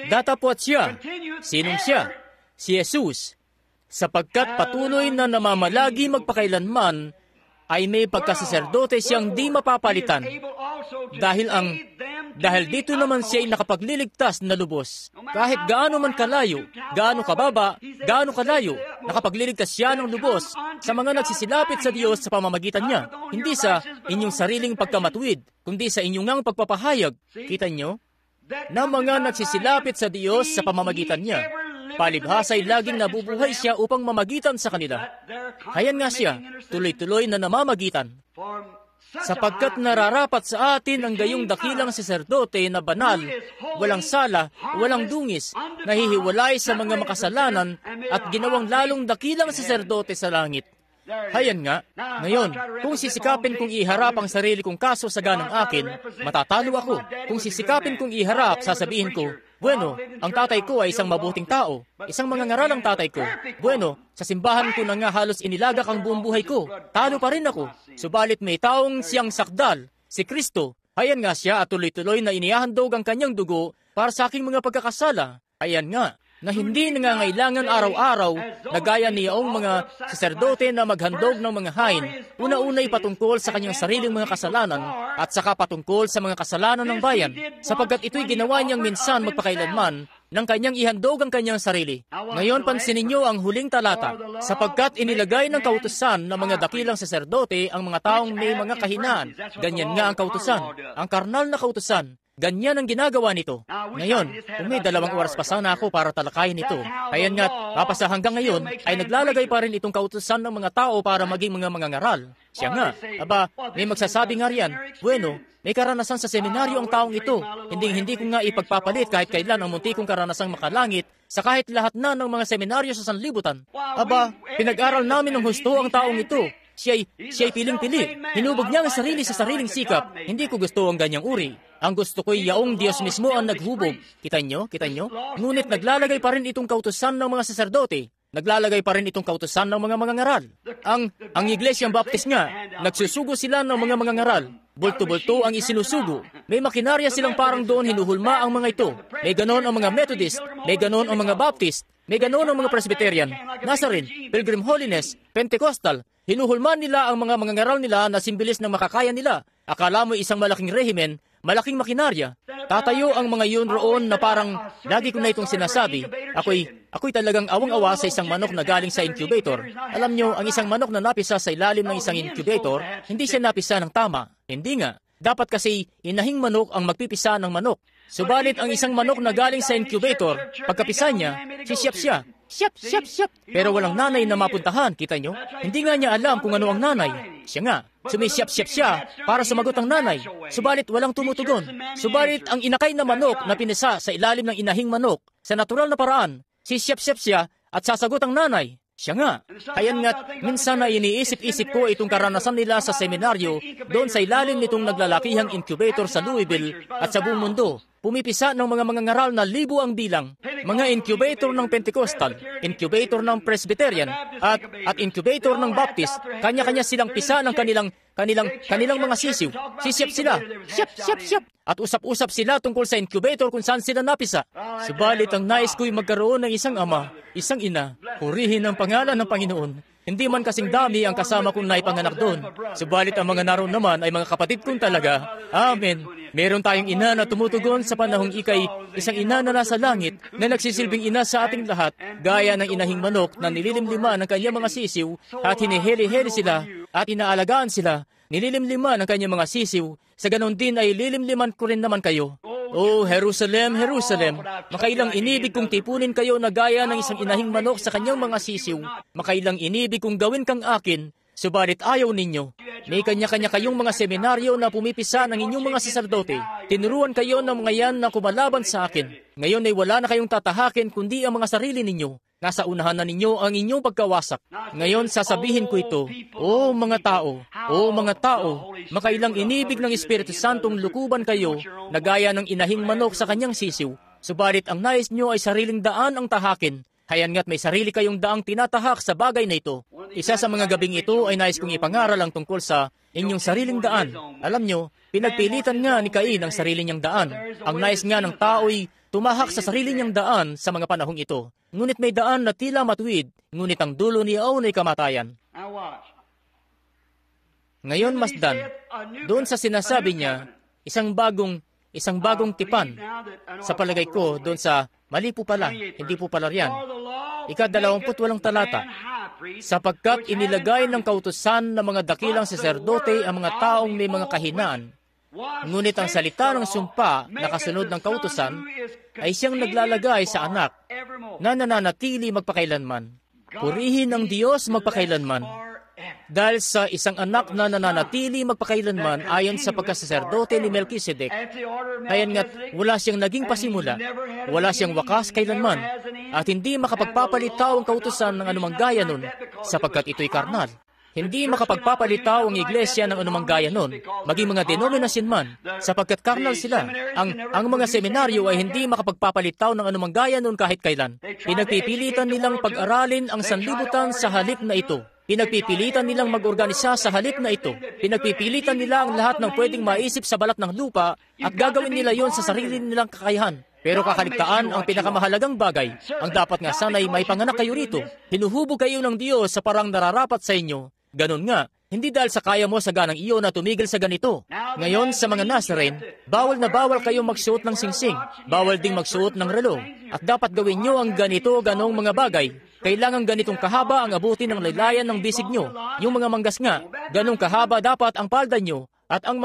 Datapot siya. Sinong siya? Si Jesus. Sapagkat patuloy na namamalagi magpakailanman, ay may pagkasaserdote siyang di mapapalitan. Dahil dito naman siya ay nakapagliligtas na lubos. Kahit gaano man kalayo, gaano kababa, gaano kalayo, nakapagliligtas siya ng lubos sa mga nagsisilapit sa Diyos sa pamamagitan niya. Hindi sa inyong sariling pagkamatuwid, kundi sa inyong ngang pagpapahayag. Kita nyo? Na mga nagsisilapit sa Diyos sa pamamagitan niya. Palibhasa'y laging nabubuhay siya upang mamagitan sa kanila. Hayan nga siya, tuloy-tuloy na namamagitan. Sapagkat nararapat sa atin ang gayong dakilang saserdote na banal, walang sala, walang dungis, nahihiwalay sa mga makasalanan at ginawang lalong dakilang saserdote sa langit. Hayan nga, ngayon, kung sisikapin kong iharap ang sarili kong kaso sa ganang akin, matatalo ako. Kung sisikapin kong iharap, sasabihin ko, bueno, ang tatay ko ay isang mabuting tao. Isang mangangaralang tatay ko. Bueno, sa simbahan ko na nga halos inilagak ang buong buhay ko. Talo pa rin ako. Subalit may taong siyang sakdal, si Kristo. Hayan nga siya at tuloy-tuloy na inihahandog ang kanyang dugo para sa aking mga pagkakasala. Hayan nga, na hindi nangangailangan araw-araw na gaya niyaong mga saserdote na maghandog ng mga hain, una-unay patungkol sa kanyang sariling mga kasalanan at saka patungkol sa mga kasalanan ng bayan, sapagkat ito'y ginawa niyang minsan magpakailanman nang kanyang ihandog ang kanyang sarili. Ngayon pansinin niyo ang huling talata, sapagkat inilagay ng kautusan ng mga dakilang saserdote ang mga taong may mga kahinaan. Ganyan nga ang kautusan, ang karnal na kautusan. Ganyan ang ginagawa nito. Ngayon, kung may 2 oras pa sana ako para talakayin ito, ayan nga't papasa hanggang ngayon ay naglalagay pa rin itong kautusan ng mga tao para maging mga mangangaral. Siya nga, may magsasabi nga riyan, bueno, may karanasan sa seminaryo ang taong ito. Hindi ko nga ipagpapalit kahit kailan ang munti kong karanasang makalangit sa kahit lahat na ng mga seminaryo sa sanlibutan. Pinag-aral namin ng husto ang taong ito. Siya'y piling-pili. Hinubog niya ang sarili sa sariling sikap. Hindi ko gusto ang ganyang uri. Ang gusto ko'y yaong Diyos mismo ang naghubog. Kita nyo? Ngunit naglalagay pa rin itong kautusan ng mga saserdote. Naglalagay pa rin itong kautusan ng mga mangangaral. Ang Iglesyang Baptist nga, nagsusugo sila ng mga mangangaral. Bulto-bulto ang isinusugo. May makinarya silang parang doon hinuhulma ang mga ito. May ganon ang mga Methodist, may ganon ang mga Baptist, may ganon ang mga Presbyterian, Nazarene, Pilgrim Holiness, Pentecostal. Hinuhulman nila ang mga mangangaral nila na simbilis ng makakaya nila. Akala mo isang malaking rehimen, malaking makinarya. Tatayo ang mga yun roon na parang, lagi ko na itong sinasabi, ako'y talagang awang-awa sa isang manok na galing sa incubator. Alam nyo, ang isang manok na napisa sa ilalim ng isang incubator, hindi siya napisa ng tama. Hindi nga. Dapat kasi inahing manok ang magpipisa ng manok. Subalit ang isang manok na galing sa incubator, pagkapisa niya, sisiyap siya. Siyap. Pero walang nanay na mapuntahan, kita nyo? Hindi nga niya alam kung ano ang nanay. Siya nga, sumisiyap siya para sumagot ang nanay. Subalit walang tumutugon. Subalit ang inakay na manok na pinisa sa ilalim ng inahing manok, sa natural na paraan, Sisiyap-siyap siya at sasagot ang nanay. Siya nga. Kaya nga't minsan na iniisip-isip ko itong karanasan nila sa seminaryo doon sa ilalim nitong naglalakihang incubator sa Louisville at sa buong mundo. Pumipisa ng mga mangangaral na libo ang bilang. Mga incubator ng Pentecostal, incubator ng Presbyterian, at incubator ng Baptist. Kanya-kanya silang pisa ng kanilang mga sisiw. Sisiyap sila. Siyap. At usap-usap sila tungkol sa incubator kung saan sila napisa. Subalit ang nais ko'y magkaroon ng isang ama, isang ina. Purihin ang pangalan ng Panginoon. Hindi man kasing dami ang kasama kong naipanganak doon. Subalit ang mga naroon naman ay mga kapatid kong talaga. Amen. Meron tayong ina na tumutugon sa panahong ikay, isang ina na nasa langit, na nagsisilbing ina sa ating lahat, gaya ng inahing manok na nililimlima ng kanyang mga sisiw, at hiniheli-heli sila, at inaalagaan sila, nililimlima ng kanyang mga sisiw, sa ganon din ay lilimliman ko rin naman kayo. Oh, Jerusalem, Jerusalem, makailang inibig kong tipunin kayo na gaya ng isang inahing manok sa kanyang mga sisiw, makailang inibig kong gawin kang akin, subalit ayaw ninyo. May kanya-kanya kayong mga seminaryo na pumipisa ng inyong mga saserdote. Tinuruan kayo ng mga yan na kumalaban sa akin. Ngayon ay wala na kayong tatahakin kundi ang mga sarili ninyo. Nasa unahan na ninyo ang inyong pagkawasak. Ngayon sasabihin ko ito, O mga tao, makailang inibig ng Espiritu Santong lukuban kayo na gaya ng inahing manok sa kanyang sisiw. Subalit ang nais nyo ay sariling daan ang tahakin. Hayan nga't may sarili kayong daang tinatahak sa bagay na ito. Isa sa mga gabing ito ay nais kong ipangaral ang tungkol sa inyong sariling daan. Alam nyo, pinagpilitan nga ni Cain ang sarili niyang daan. Ang nais nga ng tao'y tumahak sa sarili niyang daan sa mga panahong ito. Ngunit may daan na tila matuwid, ngunit ang dulo niyaon ay kamatayan. Ngayon masdan, doon sa sinasabi niya, isang bagong tipan. Sa palagay ko, doon sa mali po pala, hindi po pala riyan. Ika-28 talata. Sapagkat inilagay ng kautusan ng mga dakilang saserdote ang mga taong may mga kahinaan. Ngunit ang salita ng sumpa na kasunod ng kautusan ay siyang naglalagay sa anak na nananatili magpakailanman. Purihin ang Diyos magpakailanman. Dahil sa isang anak na nananatili magpakailanman ayon sa pagkasaserdote ni Melchizedek, hayan nga't wala siyang naging pasimula, wala siyang wakas kailanman, at hindi makapagpapalitaw ang kautusan ng anumang gaya nun, sapagkat ito'y karnal. Hindi makapagpapalitaw ang iglesia ng anumang gaya nun, maging mga denominasyon man, sapagkat karnal sila. Ang mga seminaryo ay hindi makapagpapalitaw ng anumang gaya nun kahit kailan. Pinagpipilitan nilang pag-aralin ang sanlibutan sa halip na ito. Pinagpipilitan nilang mag-organisa sa halip na ito. Pinagpipilitan nila ang lahat ng pwedeng maisip sa balat ng lupa at gagawin nila yon sa sarili nilang kakayahan. Pero kakaligtaan ang pinakamahalagang bagay. Ang dapat nga sana'y may panganak kayo rito. Hinuhubog kayo ng Diyos sa parang nararapat sa inyo. Ganon nga, hindi dahil sa kaya mo sa ganang iyo na tumigil sa ganito. Ngayon sa mga Nazarene, bawal na bawal kayong magsuot ng singsing. Bawal ding magsuot ng relo. At dapat gawin nyo ang ganong mga bagay. Kailangan ganitong kahaba ang abuti ng laylayan ng bisig nyo. Yung mga manggas nga, ganong kahaba dapat ang palda nyo. At ang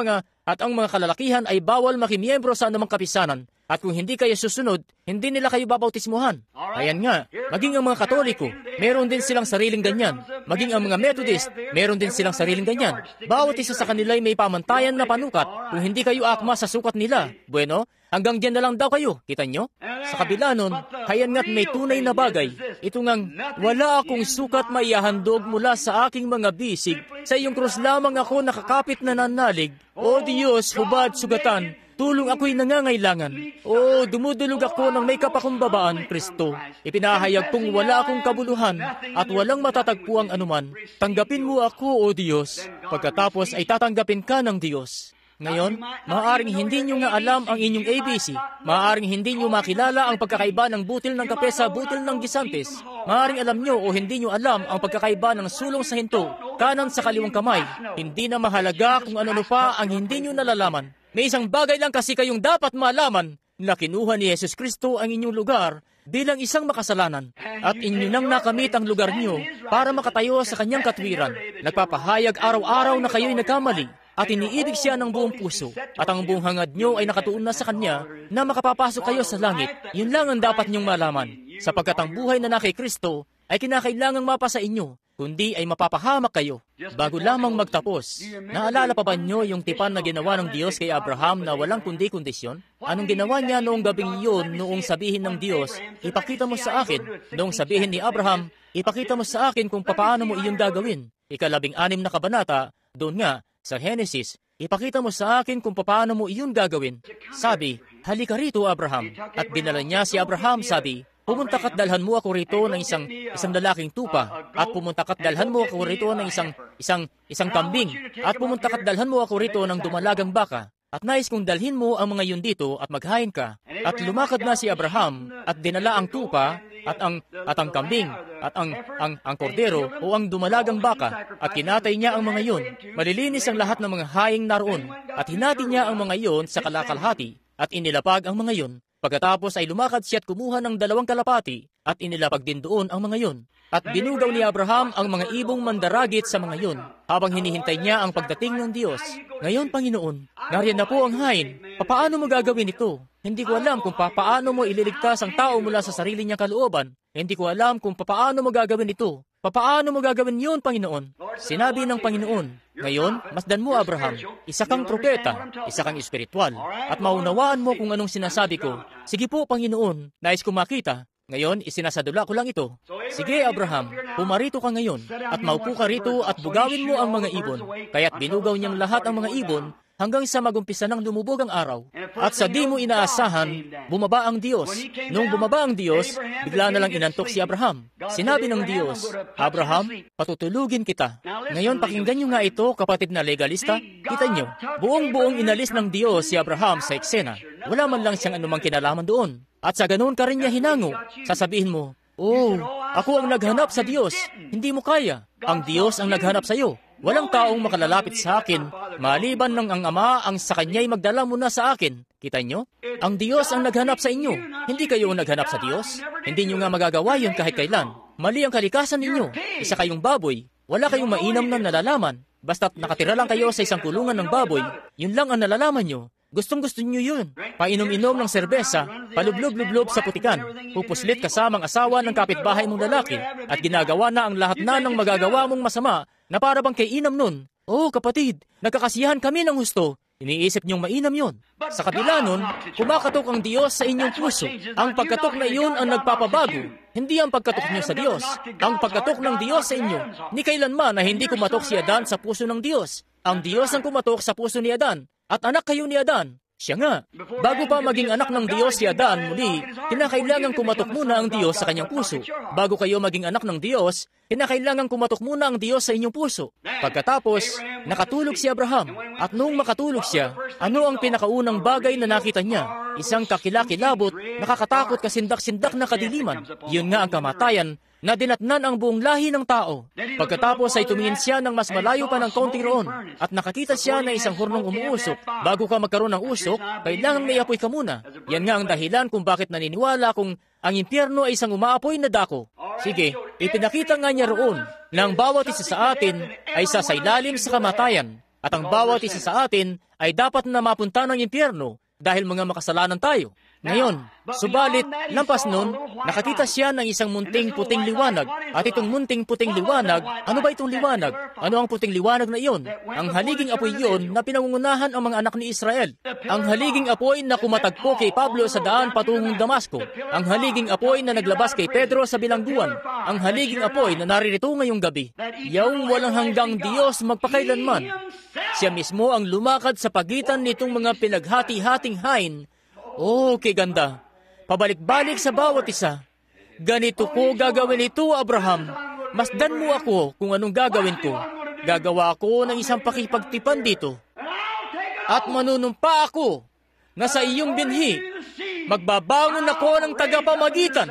mga kalalakihan ay bawal makimiyembro sa anumang kapisanan. At kung hindi kayo susunod, hindi nila kayo babautismuhan. Ayan nga, maging ang mga Katoliko, meron din silang sariling ganyan. Maging ang mga Methodist, meron din silang sariling ganyan. Bawat isa sa kanila ay may pamantayan na panukat. Kung hindi kayo akma sa sukat nila, bueno, hanggang diyan na lang daw kayo. Kita nyo? Sa kabila nun, hayan nga't may tunay na bagay. Ito ngang, wala akong sukat maihahandog mula sa aking mga bisig. Sa iyong krus lamang ako nakakapit na nanalig. O Diyos, hubad sugatan, tulong ako'y nangangailangan. O, dumudulog ako ng may kapakumbabaan, Kristo. Ipinahayag kong wala akong kabuluhan at walang matatagpuang anuman. Tanggapin mo ako, O Diyos. Pagkatapos ay tatanggapin ka ng Diyos. Ngayon, maaaring hindi nyo nga alam ang inyong ABC. Maaaring hindi nyo makilala ang pagkakaiba ng butil ng kape sa butil ng gisantes. Maaaring alam nyo o hindi nyo alam ang pagkakaiba ng sulong sa hinto, kanan sa kaliwang kamay. Hindi na mahalaga kung ano pa ang hindi nyo nalalaman. May isang bagay lang kasi kayong dapat malaman na kinuha ni Jesus Kristo ang inyong lugar bilang isang makasalanan at inyo nang nakamit ang lugar nyo para makatayo sa kanyang katwiran. Nagpapahayag araw-araw na kayo'y nagkamali at iniibig siya ng buong puso at ang buong hangad nyo ay nakatuon na sa kanya na makapapasok kayo sa langit. Yun lang ang dapat nyong malaman sapagkat ang buhay na na kay Kristo ay kinakailangang mapa sa inyo kundi ay mapapahamak kayo. Bago lamang magtapos, naalala pa ba nyo yung tipan na ginawa ng Diyos kay Abraham na walang kundi kondisyon? Anong ginawa niya noong gabing iyon noong sabihin ng Diyos, ipakita mo sa akin? Noong sabihin ni Abraham, ipakita mo sa akin kung paano mo iyon gagawin. 16 na kabanata, doon nga, sa Genesis, ipakita mo sa akin kung paano mo iyon gagawin. Sabi, halika rito Abraham. At dinala niya si Abraham, sabi, pumunta ka't dalhan mo ako rito ng isang lalaking tupa. At pumunta ka't dalhan mo ako rito ng isang kambing. At pumunta ka't dalhan mo ako rito ng dumalagang baka. At nais kong dalhin mo ang mga yun dito at maghain ka. At lumakad na si Abraham at dinala ang tupa at ang kambing at ang kordero o ang dumalagang baka at kinatay niya ang mga yun. Malilinis ang lahat ng mga haing naroon at hinati niya ang mga yun sa kalakalhati at inilapag ang mga yun. Pagkatapos ay lumakad siya at kumuha ng 2 kalapati at inilapag din doon ang mga yun. At binugaw ni Abraham ang mga ibong mandaragit sa mga yun habang hinihintay niya ang pagdating ng Diyos. Ngayon, Panginoon, nariyan na po ang hain. Papaano mo gagawin ito? Hindi ko alam kung papaano mo ililigtas ang tao mula sa sarili niyang kalooban. Hindi ko alam kung papaano mo gagawin ito. Papaano mo gagawin yun, Panginoon? Sinabi ng Panginoon, ngayon, masdan mo, Abraham, isa kang propeta, isa kang espiritual, at maunawaan mo kung anong sinasabi ko. Sige po, Panginoon, nais ko makita. Ngayon, isinasadula ko lang ito. Sige, Abraham, pumarito ka ngayon, at maupo ka rito at bugawin mo ang mga ibon. Kaya't binugaw niyang lahat ang mga ibon, hanggang sa magumpisa ng lumubog ang araw. At sa di mo inaasahan, bumaba ang Diyos. Nung bumaba ang Diyos, bigla na lang inantok si Abraham. Sinabi ng Diyos, Abraham, patutulugin kita. Ngayon, pakinggan nyo nga ito, kapatid na legalista. Kita nyo, buong-buong inalis ng Diyos si Abraham sa eksena. Wala man lang siyang anumang kinalaman doon. At sa ganoon ka rin niya hinango. Sasabihin mo, oh, ako ang naghanap sa Diyos. Hindi mo kaya. Ang Diyos ang naghanap sa iyo. Walang taong makalalapit sa akin, maliban ng ang Ama ang sa Kanya'y magdala muna sa akin. Kita nyo? Ang Diyos ang naghanap sa inyo. Hindi kayo ang naghanap sa Diyos. Hindi nyo nga magagawa yun kahit kailan. Mali ang kalikasan ninyo. Isa kayong baboy. Wala kayong mainam na nalalaman. Basta't nakatira lang kayo sa isang kulungan ng baboy, yun lang ang nalalaman nyo. Gustong-gusto nyo yun. Painom-inom ng serbesa, palublob-lublob sa putikan, pupuslit kasamang asawa ng kapitbahay mong lalaki, at ginagawa na ang lahat na ng magagawa mong masama na para bang kay inam nun. Oh, kapatid, nagkakasiyahan kami ng husto. Iniisip niyong mainam yon. Sa kabila nun, kumakatok ang Diyos sa inyong puso. Ang pagkatok na iyon ang nagpapabago. Hindi ang pagkatok niyo sa Diyos. Ang pagkatok ng Diyos sa inyo. Ni kailanman na hindi kumatok si Adan sa puso ng Diyos. Ang Diyos ang kumatok sa puso ni Adan. At anak kayo ni Adan. Siya nga, bago pa maging anak ng Diyos si Adan muli, kinakailangan kumatok muna ang Diyos sa kanyang puso. Bago kayo maging anak ng Diyos, kinakailangan kumatok muna ang Diyos sa inyong puso. Pagkatapos, nakatulog si Abraham. At noong makatulog siya, ano ang pinakaunang bagay na nakita niya? Isang kakilakilabot, nakakatakot kasindak-sindak na kadiliman. Yun nga ang kamatayan na dinatnan ang buong lahi ng tao. Pagkatapos ay tumingin siya ng mas malayo pa ng kaunti roon at nakakita siya na isang hurnong umuusok. Bago ka magkaroon ng usok, kailangan may apoy ka muna. Yan nga ang dahilan kung bakit naniniwala kung ang impyerno ay isang umaapoy na dako. Sige, ipinakita nga niya roon na ang bawat isa sa atin ay sasailalim sa kamatayan at ang bawat isa sa atin ay dapat na mapunta ng impyerno dahil mga makasalanan tayo. Ngayon, subalit, lampas nun, nakakita siya ng isang munting puting liwanag. At itong munting puting liwanag, ano ba itong liwanag? Ano ang puting liwanag na iyon? Ang haliging apoy iyon na pinangungunahan ang mga anak ni Israel. Ang haliging apoy na kumatagpo kay Pablo sa daan patungong Damasco. Ang haliging apoy na naglabas kay Pedro sa bilangguan. Ang haliging apoy na naririto ngayong gabi. Yaong walang hanggang Diyos magpakailanman. Siya mismo ang lumakad sa pagitan nitong mga pinaghati-hating hain. Oh, kay ganda. Pabalik-balik sa bawat isa. Ganito ko gagawin ito, Abraham. Masdan mo ako kung anong gagawin ko. Gagawa ako ng isang pakipagtipan dito. At manunumpa ako na sa iyong binhi. Magbabangon ako ng tagapamagitan.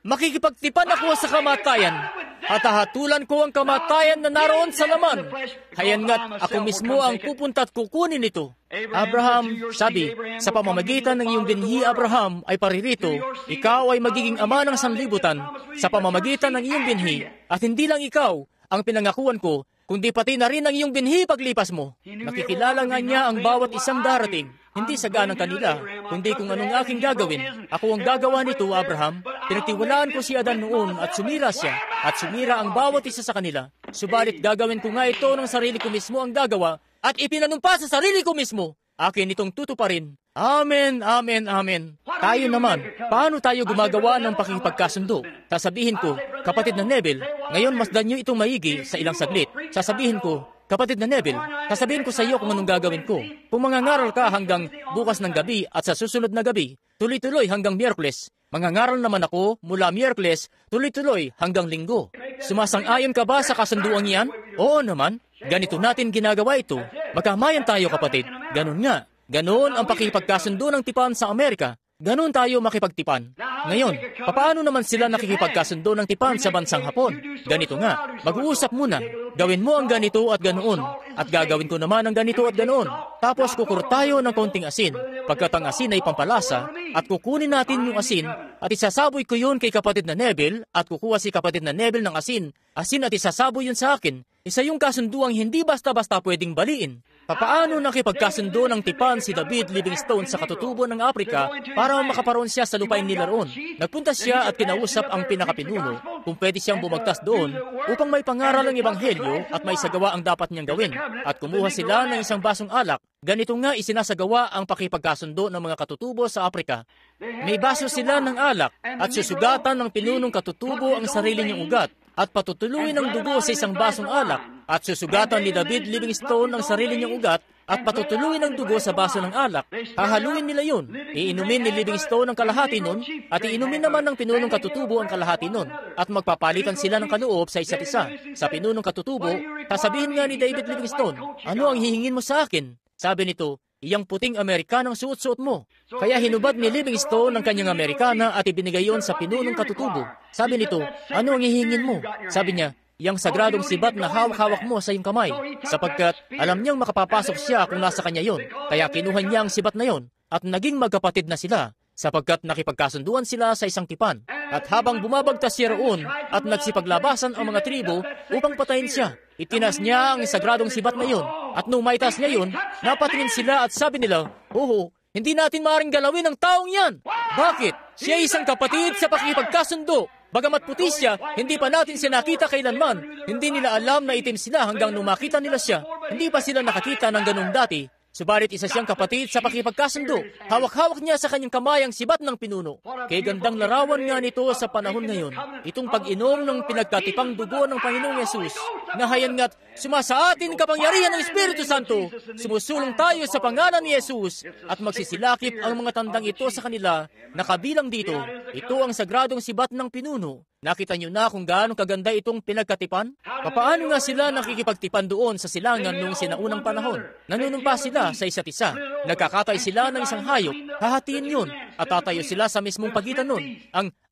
Makikipagtipan ako sa kamatayan at hahatulan ko ang kamatayan na naroon sa laman. Hayan nga't ako mismo ang pupunta at kukunin ito. Abraham, sabi, sa pamamagitan ng iyong binhi, Abraham, ay paririto, ikaw ay magiging ama ng sanlibutan sa pamamagitan ng iyong binhi. At hindi lang ikaw ang pinangakuan ko, kundi pati na rin ang iyong binhi paglipas mo. Nakikilala nga niya ang bawat isang darating. Hindi saganang kanila, kundi kung anong aking gagawin. Ako ang gagawa nito, Abraham. Pinagtiwalaan ko si Adan noon at sumira siya at sumira ang bawat isa sa kanila. Subalit gagawin ko nga ito ng sarili ko mismo ang gagawa at ipinanumpa sa sarili ko mismo. Akin itong tutuparin. Amen, amen, amen. Tayo naman, paano tayo gumagawa ng pakikipagkasundo? Sasabihin ko, kapatid na Neville, ngayon masdan niyo itong maigi sa ilang saglit. Sasabihin ko, kapatid na Neville, sasabihin ko sa iyo kung anong gagawin ko. Kung mangangaral ka hanggang bukas ng gabi at sa susunod na gabi, tuloy-tuloy hanggang Miyerkules. Mangangaral naman ako mula Miyerkules, tuloy-tuloy hanggang Linggo. Sumasang-ayon ka ba sa kasunduang iyan? Oo naman. Ganito natin ginagawa ito. Magkamayan tayo, kapatid. Ganon nga. Ganon ang pakipagkasundo ng tipan sa Amerika. Ganon tayo makipagtipan. Ngayon, paano naman sila nakikipagkasundo ng tipan sa bansang Hapon? Ganito nga, mag-uusap muna. Gawin mo ang ganito at ganoon. At gagawin ko naman ang ganito at ganoon. Tapos kukur tayo ng konting asin. Pagkat ang asin ay pampalasa, at kukunin natin yung asin, at isasaboy ko yun kay kapatid na Neville, at kukuha si kapatid na Neville ng asin at isasaboy yun sa akin. Isa yung kasunduang hindi basta-basta pwedeng baliin. Papaano nakipagkasundo ng tipan si David Livingstone sa katutubo ng Afrika para makaparoon siya sa lupain nila roon? Nagpunta siya at kinausap ang pinakapinuno kung pwede siyang bumagtas doon upang may pangaral ng ebanghelyo at may sagawa ang dapat niyang gawin. At kumuha sila ng isang basong alak. Ganito nga isinasagawa ang pakipagkasundo ng mga katutubo sa Afrika. May baso sila ng alak at susugatan ng pinunong katutubo ang sarili niyang ugat at patutuluin ng dugo sa isang basong alak at susugatan ni David Livingstone ang sarili niyang ugat at patutuluin ng dugo sa baso ng alak. Hahaluin nila yun. Iinumin ni Livingstone ang kalahati nun at iinumin naman ng pinunong katutubo ang kalahati nun at magpapalitan sila ng kaloob sa isa't isa. Sa pinunong katutubo, sasabihin nga ni David Livingstone, ano ang hihingin mo sa akin? Sabi nito, iyang puting Amerikanang suot-suot mo. Kaya hinubad ni Livingstone ang kanyang Amerikana at ibinigay yon sa pinunong katutubo. Sabi nito, ano ang hihingin mo? Sabi niya, iyang sagradong sibat na hawak-hawak mo sa iyong kamay, sapagkat alam niyang makapapasok siya kung nasa kanya yon. Kaya kinuha niya ang sibat na yon at naging magkapatid na sila, sapagkat nakipagkasunduan sila sa isang tipan. At habang bumabagtas siya roon at nagsipaglabasan ang mga tribo upang patayin siya, itinas niya ang sagradong sibat na yon. At nung maitas niya yun, napatingin sila at sabi nila, oo, hindi natin maaaring galawin ang taong yan. Bakit? Siya isang kapatid sa pakipagkasundo. Bagamat puti siya, hindi pa natin siya nakita kailanman. Hindi nila alam na itim sila hanggang nung makita nila siya. Hindi pa sila nakakita ng ganung dati. Subalit isa siyang kapatid sa pakipagkasundo. Hawak-hawak niya sa kanyang kamay ang sibat ng pinuno. Kay gandang larawan nga nito sa panahon ngayon, itong pag-inom ng pinagkatipang dugo ng Panginoong Yesus, na hayangat sumasa atin kapangyarihan ng Espiritu Santo. Sumusulong tayo sa pangalan ni Yesus at magsisilakip ang mga tandang ito sa kanila na kabilang dito. Ito ang sagradong sibat ng pinuno. Nakita niyo na kung gaano kaganda itong pinagkatipan? Papaano nga sila nakikipagtipan doon sa silangan noong sinaunang panahon? Nanunumpa sila sa isa't isa. Nagkakatay sila ng isang hayop. Hahatiin yun at tatayo sila sa mismong pagitan nun.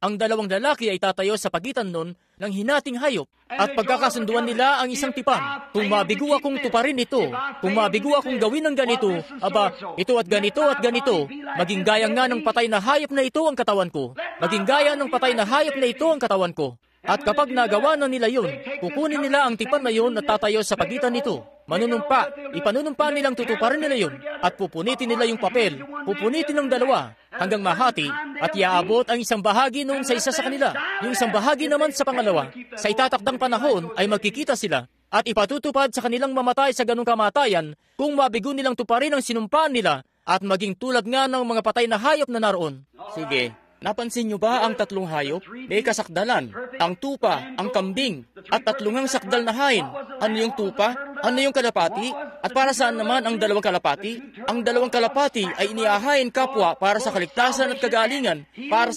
Ang dalawang lalaki ay tatayo sa pagitan nun ng hinating hayop. At pagkakasunduan nila ang isang tipan. Kung mabigo akong tuparin ito, kung mabigo akong gawin ng ganito, aba, ito at ganito, maging gaya nga ng patay na hayop na ito ang katawan ko. Maging gaya ng patay na hayop na ito ang katawan ko. At kapag nagawa na nila yun, kukunin nila ang tipan na yun at tatayo sa pagitan nito. Manunumpa, ipanunumpa nilang tutuparin nila yun at pupunitin nila yung papel, pupunitin ng dalawa hanggang mahati at iaabot ang isang bahagi noon sa isa sa kanila. Yung isang bahagi naman sa pangalawa, sa itatakdang panahon ay magkikita sila at ipatutupad sa kanilang mamatay sa ganung kamatayan kung mabigo nilang tuparin ang sinumpaan nila at maging tulad nga ng mga patay na hayop na naroon. Sige. Napansin niyo ba ang tatlong hayop? May kasakdalan, ang tupa, ang kambing, at tatlong sakdal na hain. Ano yung tupa? Ano yung kalapati? At para saan naman ang dalawang kalapati? Ang dalawang kalapati ay iniahain kapwa para sa kaligtasan at kagalingan, para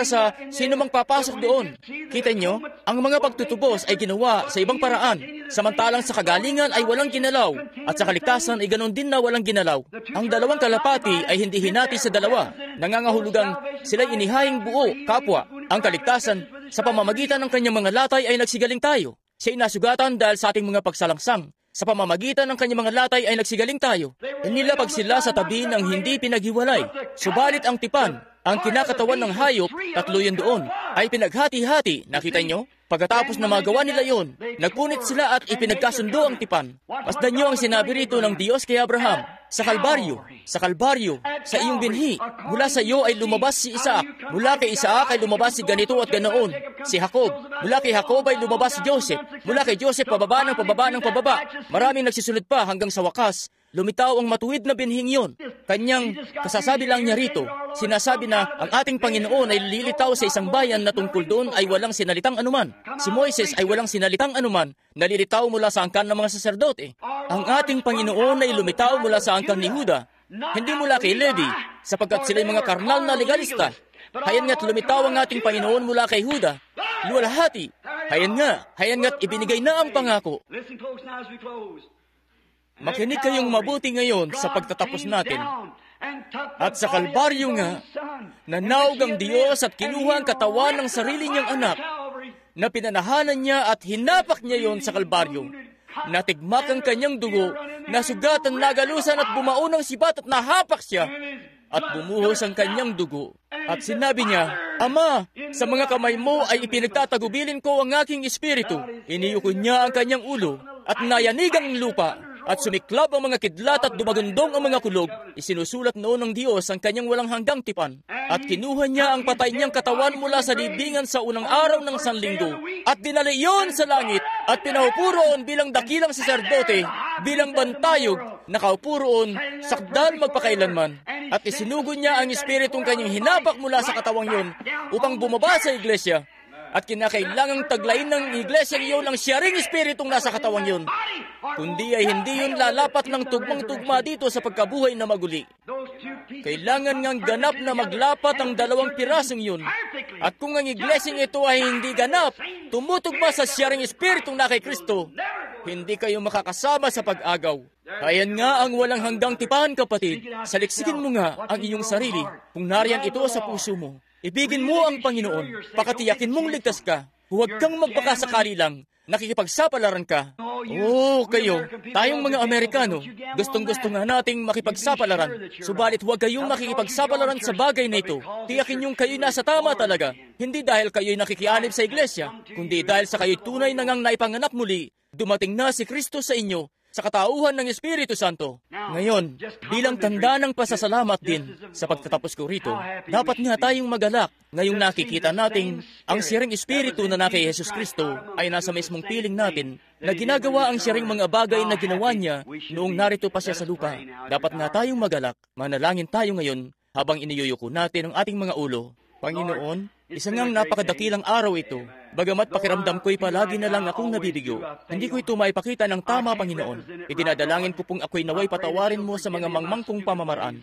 sa sino mang papasok doon. Kita nyo, ang mga pagtutubos ay ginawa sa ibang paraan, samantalang sa kagalingan ay walang ginalaw, at sa kaligtasan ay ganon din na walang ginalaw. Ang dalawang kalapati ay hindi hinati sa dalawa, nangangahulugang sila'y inihaying buo, kapwa. Ang kaligtasan, sa pamamagitan ng kanyang mga latay ay nagsigaling tayo. Siya'y nasugatan dahil sa ating mga pagsalangsang. Sa pamamagitan ng kanyang mga latay ay nagsigaling tayo. Inilapag sila sa tabi ng hindi pinaghiwalay. Subalit ang tipan, ang kinakatawan ng hayop, tatlo yun doon, ay pinaghati-hati. Nakita nyo? Pagkatapos na magawa nila yun, nagpunit sila at ipinagkasundo ang tipan. Masdan nyo ang sinabi rito ng Diyos kay Abraham. Sa Kalbaryo, sa iyong binhi, mula sa iyo ay lumabas si Isaac. Mula kay Isaac ay lumabas si ganito at ganoon, si Jacob. Mula kay Jacob ay lumabas si Joseph. Mula kay Joseph, pababa ng pababa ng pababa. Maraming nagsisunod pa hanggang sa wakas, lumitaw ang matuwid na binhing iyon. Kanyang kasasabi lang niya rito, sinasabi na ang ating Panginoon ay lilitaw sa isang bayan na tungkol doon ay walang sinalitang anuman. Si Moises ay walang sinalitang anuman, nalilitaw mula sa angkan ng mga saserdote. Ang ating Panginoon ay lumitaw mula sa angkan ni Juda, hindi mula kay Levi, sapagkat sila'y mga karnal na legalista. Hayan nga't lumitaw ang ating Panginoon mula kay Juda, luwalhati. Hayan nga't ibinigay na ang pangako. Makinig kayong mabuti ngayon sa pagtatapos natin. At sa Kalbaryo nga, nanawag ang Diyos at kinuha ang katawan ng sarili niyang anak, na pinanahanan niya at hinapak niya yon sa Kalbaryo. Natigmak ang kanyang dugo, nasugatan, nagalusan at bumaon ang sibat at nahapak siya, at bumuhos ang kanyang dugo. At sinabi niya, Ama, sa mga kamay mo ay ipinagtatagubilin ko ang aking espiritu. Iniyuko niya ang kanyang ulo, at nayanig ang lupa, at sumiklab ang mga kidlat at dumagundong ang mga kulog. Isinusulat noon ng Diyos ang kanyang walang hanggang tipan. At kinuha niya ang patay niyang katawan mula sa libingan sa unang araw ng sanlinggo. At dinala iyon sa langit. At pinaupo roon bilang dakilang saserdote, bilang bantayog, nakaupo roon, sakdal magpakailanman. At isinugo niya ang espiritong kanyang hinapak mula sa katawang yun upang bumaba sa iglesia. At kinakailangang taglayin ng iglesia iyon ang siyaring espiritong nasa katawang yun. Kundi ay hindi yun lalapat ng tugmang-tugma dito sa pagkabuhay na maguli. Kailangan ngang ganap na maglapat ang dalawang pirasong yun. At kung ang iglesia ito ay hindi ganap, tumutugma sa siyaring espiritong na kay Kristo, hindi kayo makakasama sa pag-agaw. Ayan nga ang walang hanggang tipan, kapatid. Saliksikin mo nga ang iyong sarili kung nariyan ito sa puso mo. Ibigin mo ang Panginoon, pakatiyakin mong ligtas ka. Huwag kang magpakasakali lang, nakikipagsapalaran ka. Kayo, tayong mga Amerikano, gustong-gusto nga nating makipagsapalaran. Subalit huwag kayong makikipagsapalaran sa bagay na ito. Tiyakin niyong kayo'y nasa tama talaga. Hindi dahil kayo'y nakikianib sa iglesia, kundi dahil sa kayo'y tunay na ngang naipanganak muli, dumating na si Kristo sa inyo, sa katauhan ng Espiritu Santo. Ngayon, bilang tanda ng pasasalamat din sa pagtatapos ko rito, dapat nga tayong magalak ngayong nakikita nating ang siring Espiritu na na kay Jesus Kristo ay nasa mismong piling natin na ginagawa ang siring mga bagay na ginawa niya noong narito pa siya sa lupa. Dapat nga tayong magalak. Manalangin tayo ngayon habang iniyuyuko natin ang ating mga ulo. Panginoon, isang ngang napakadakilang araw ito. Bagamat pakiramdam ko'y palagi na lang akong nabibigo, hindi ko ito maipakita ng tama, Panginoon. Idinadalangin ko pong ako'y naway patawarin mo sa mga mangmangkong pamamaraan.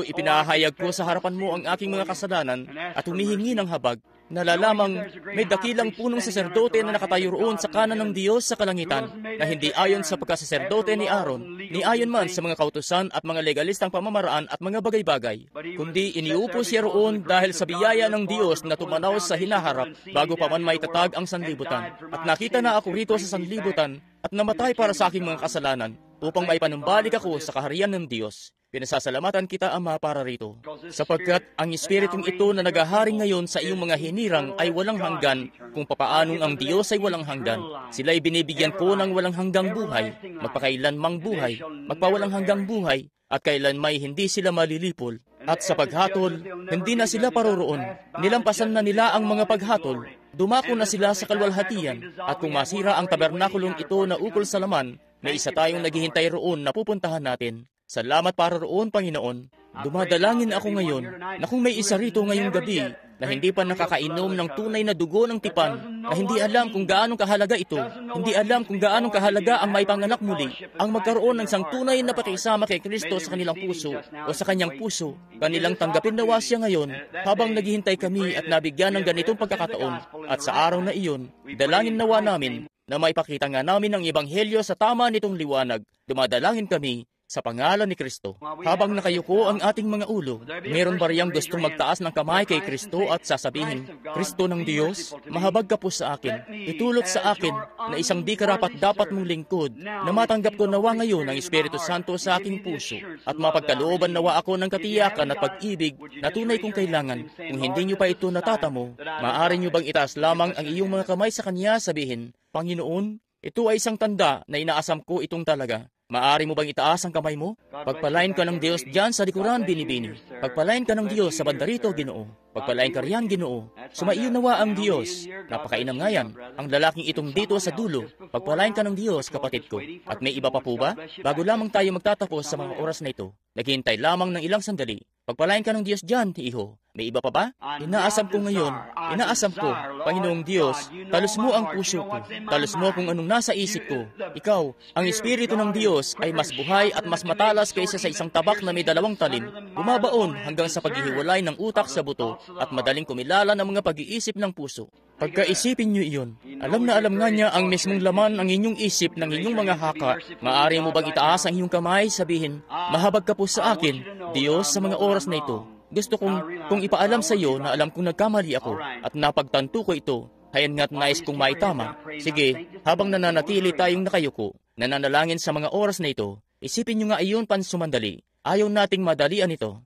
Ipinahayag ko sa harapan mo ang aking mga kasalanan at humihingi ng habag. Nalalamang may dakilang punong saserdote na nakatayo roon sa kanan ng Diyos sa kalangitan na hindi ayon sa pagkasaserdote ni Aaron, ni ayon man sa mga kautusan at mga legalistang pamamaraan at mga bagay-bagay. Kundi iniupo siya roon dahil sa biyaya ng Diyos na tumanaw sa hinaharap bago pa man maitatag ang sanlibutan. At nakita na ako rito sa sanlibutan at namatay para sa aking mga kasalanan upang maipanumbalik ako sa kaharian ng Diyos. Pinasasalamatan kita, Ama, para rito. Sapagkat ang espiritong ito na naghaharing ngayon sa iyong mga hinirang ay walang hanggan kung papaanong ang Diyos ay walang hanggan. Sila'y binibigyan ko ng walang hanggang buhay, magpakailanmang buhay, magpawalang hanggang buhay, at kailan may hindi sila malilipol. At sa paghatol, hindi na sila paroroon. Nilampasan na nila ang mga paghatol. Dumako na sila sa kalwalhatian. At kung masira ang tabernakulong ito na ukol sa laman, may isa tayong naghihintay roon na pupuntahan natin. Salamat para roon, Panginoon. Dumadalangin ako ngayon na kung may isa rito ngayong gabi na hindi pa nakakainom ng tunay na dugo ng tipan, na hindi alam kung gaanong kahalaga ito, hindi alam kung gaanong kahalaga ang maipanganak muli, ang magkaroon ng isang tunay na pakisama kay Kristo sa kanilang puso o sa kanyang puso, kanilang tanggapin nawa siya ngayon habang naghihintay kami at nabigyan ng ganitong pagkakataon. At sa araw na iyon, dalangin nawa namin na maipakita nga namin ang ebanghelyo sa tama nitong liwanag. Dumadalangin kami sa pangalan ni Kristo. Habang nakayuko ang ating mga ulo, meron ba riyang gustong magtaas ng kamay kay Kristo at sasabihin, Kristo ng Diyos, mahabag ka po sa akin. Itulot sa akin na isang di karapat-dapat mong lingkod na matanggap ko nawa ngayon ang Espiritu Santo sa aking puso at mapagkalooban nawa ako ng katiyakan at pag-ibig na tunay kong kailangan. Kung hindi niyo pa ito natatamo, maaari niyo bang itaas lamang ang iyong mga kamay sa Kanya, sabihin, Panginoon, ito ay isang tanda na inaasam ko itong talaga. Maaari mo bang itaas ang kamay mo? Pagpalain ka ng Diyos diyan sa likuran, binibini. Pagpalain ka ng Diyos sa banda rito, Ginoo. Pagpalain ka riyan, Ginoo. Sumaiyo nawa ang Diyos. Napakainam nga yan. Ang lalaking itong dito sa dulo. Pagpalain ka ng Diyos, kapatid ko. At may iba pa po ba? Bago lamang tayo magtatapos sa mga oras na ito, naghihintay lamang ng ilang sandali. Pagpalain ka ng Diyos diyan, iho. May iba pa ba? Inaasam ko ngayon. Inaasam ko, Panginoong Diyos, talos mo ang puso ko. Talos mo kung anong nasa isip ko. Ikaw, ang Espiritu ng Diyos ay mas buhay at mas matalas kaysa sa isang tabak na may 2 talim. Bumabaon hanggang sa paghihiwalay ng utak sa buto at madaling kumilala ng mga pag-iisip ng puso. Pagkaisipin niyo iyon, alam na alam nga niya ang mismong laman ng inyong isip ng inyong mga haka. Maaari mo bang itaas ang iyong kamay, sabihin, mahabag ka po sa akin, Diyos, sa mga oras na ito. Gusto kong ipaalam sa iyo na alam kong nagkamali ako at napagtanto ko ito. Hayan nga't nais kong maitama. Sige, habang nananatili tayong nakayuko, nananalangin sa mga oras na ito, isipin niyo nga iyon pansumandali. Ayaw nating madalian ito.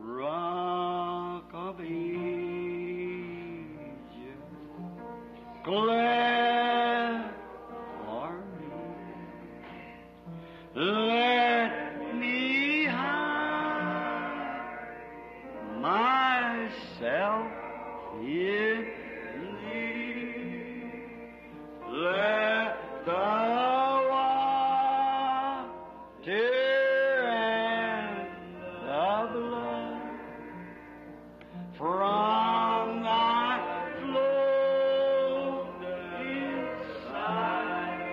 Rock of Ages, glad for me, let me hide myself in thee, let the water and the blood from thy flow inside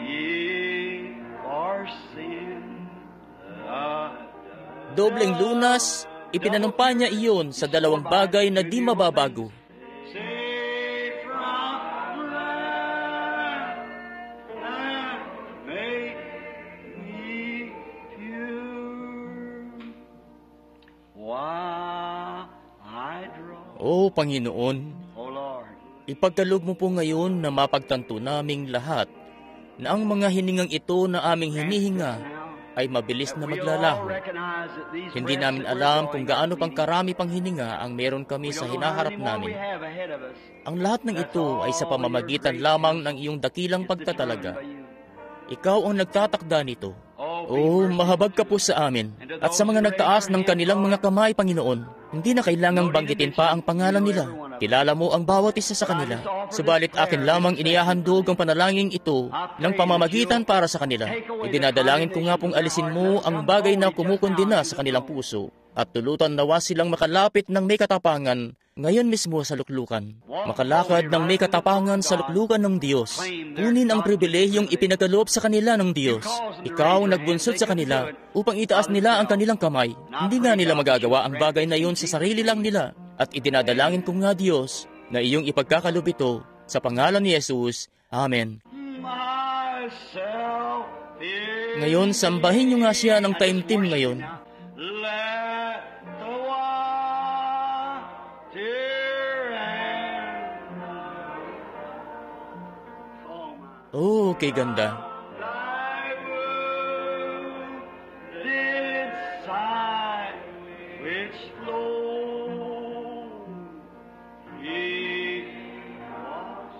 ye for sin Dobleng lunas, ipinanumpa niya iyon sa 2 bagay na di mababago. save from wrath and make me pure while I draw. O Panginoon, O Lord, ipagkaloob mo po ngayon na mapagtanto naming lahat na ang mga hiningang ito na aming hinihinga ay mabilis na maglalaho. Hindi namin alam kung gaano pang karami pang hininga ang meron kami sa hinaharap namin. Ang lahat ng ito ay sa pamamagitan lamang ng iyong dakilang pagtatalaga. Ikaw ang nagtatakda nito. O, mahabag ka po sa amin at sa mga nagtaas ng kanilang mga kamay, Panginoon. Hindi na kailangang banggitin pa ang pangalan nila. Kilala mo ang bawat isa sa kanila. Subalit akin lamang inihahandog ang panalangin ito ng pamamagitan para sa kanila. Idinadalangin ko nga pong alisin mo ang bagay na kumukundina sa kanilang puso at tulutan nawa silang makalapit ng may katapangan ngayon mismo sa luklukan. Makalakad ng may katapangan sa luklukan ng Diyos. Kunin ang pribilehiyong ipinagkaloob sa kanila ng Diyos. Ikaw nagbunsod sa kanila upang itaas nila ang kanilang kamay. Hindi nga nila magagawa ang bagay na iyon sa sarili lang nila. At idinadalangin ko nga Diyos na iyong ipagkakaloob ito sa pangalan ni Jesus. Amen. myself in Ngayon, sambahin niyo nga siya ng taimtim ngayon. let the water and Oh, kay ganda. thy wounded side which flowed it was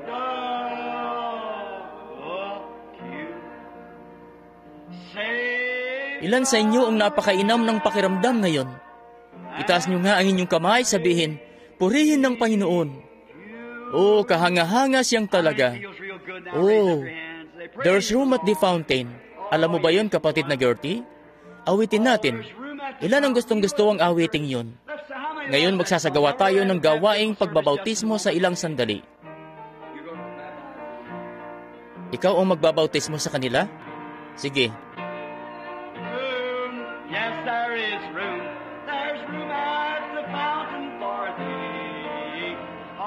the acute. Save Ilan sa inyo ang napakainam ng pakiramdam ngayon? Itaas niyo nga ang inyong kamay, sabihin, purihin ng Panginoon. Oh, kahanga-hanga siyang talaga. Oh, there's room at the fountain. Alam mo ba yun, kapatid na Gertie? Awitin natin. Ilan ang gustong-gusto ang awiting yun? Ngayon magsasagawa tayo ng gawaing pagbabautismo sa ilang sandali. Ikaw ang magbabautismo sa kanila? Sige. room, yes, there is room. There's room at the fountain for thee.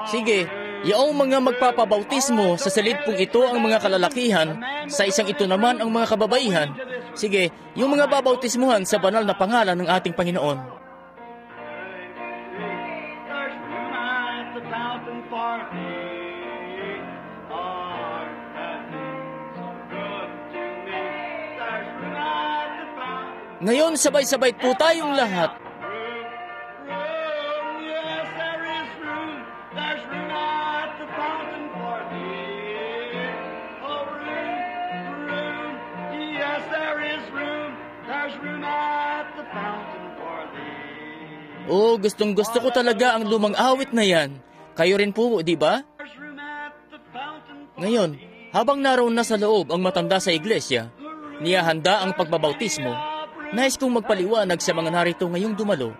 Sige, yaong mga magpapabautismo sa silid-pong ito ang mga kalalakihan, sa isang ito naman ang mga kababaihan. Sige, yung mga babautismuhan sa banal na pangalan ng ating Panginoon. There's room at the fountain for thee. Art thou so good to me? There's room at the fountain. Ngayon, sabay-sabay po tayong lahat. Room, yes, there is room. There's room at fountain for thee. Oh, gustong-gusto ko talaga ang lumang awit na yan. Kayo rin po, di ba? There's room at the fountain for Ngayon, thee. habang naroon na sa loob ang matanda sa iglesia, niyahanda ang pagbabautismo, nais kong magpaliwanag sa mga narito ngayong dumalo,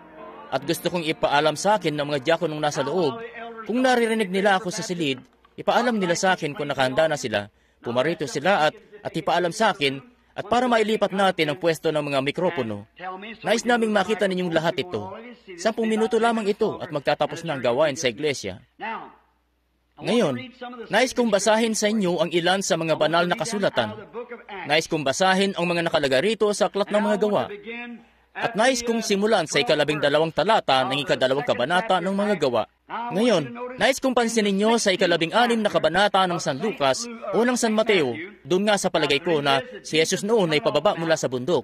at gusto kong ipaalam sa akin ng mga diakonong nasa loob. Kung naririnig nila ako sa silid, ipaalam nila sa akin kung nakahanda na sila. Pumarito sila at ipaalam sa akin, at para mailipat natin ang pwesto ng mga mikropono. Nais naming makita ninyong lahat ito. 10 minuto lamang ito at magtatapos na ang gawain sa iglesia. Ngayon, nais kong basahin sa inyo ang ilan sa mga banal na kasulatan. Nais kong basahin ang mga nakalagay rito sa aklat ng mga gawa. At nais kong simulan sa 12 talata ng 2 kabanata ng mga gawa. Ngayon, nais kong pansinin ninyo sa 16 na kabanata ng San Lucas o ng San Mateo. Doon nga sa palagay ko na si Jesus noon ay pababa mula sa bundok.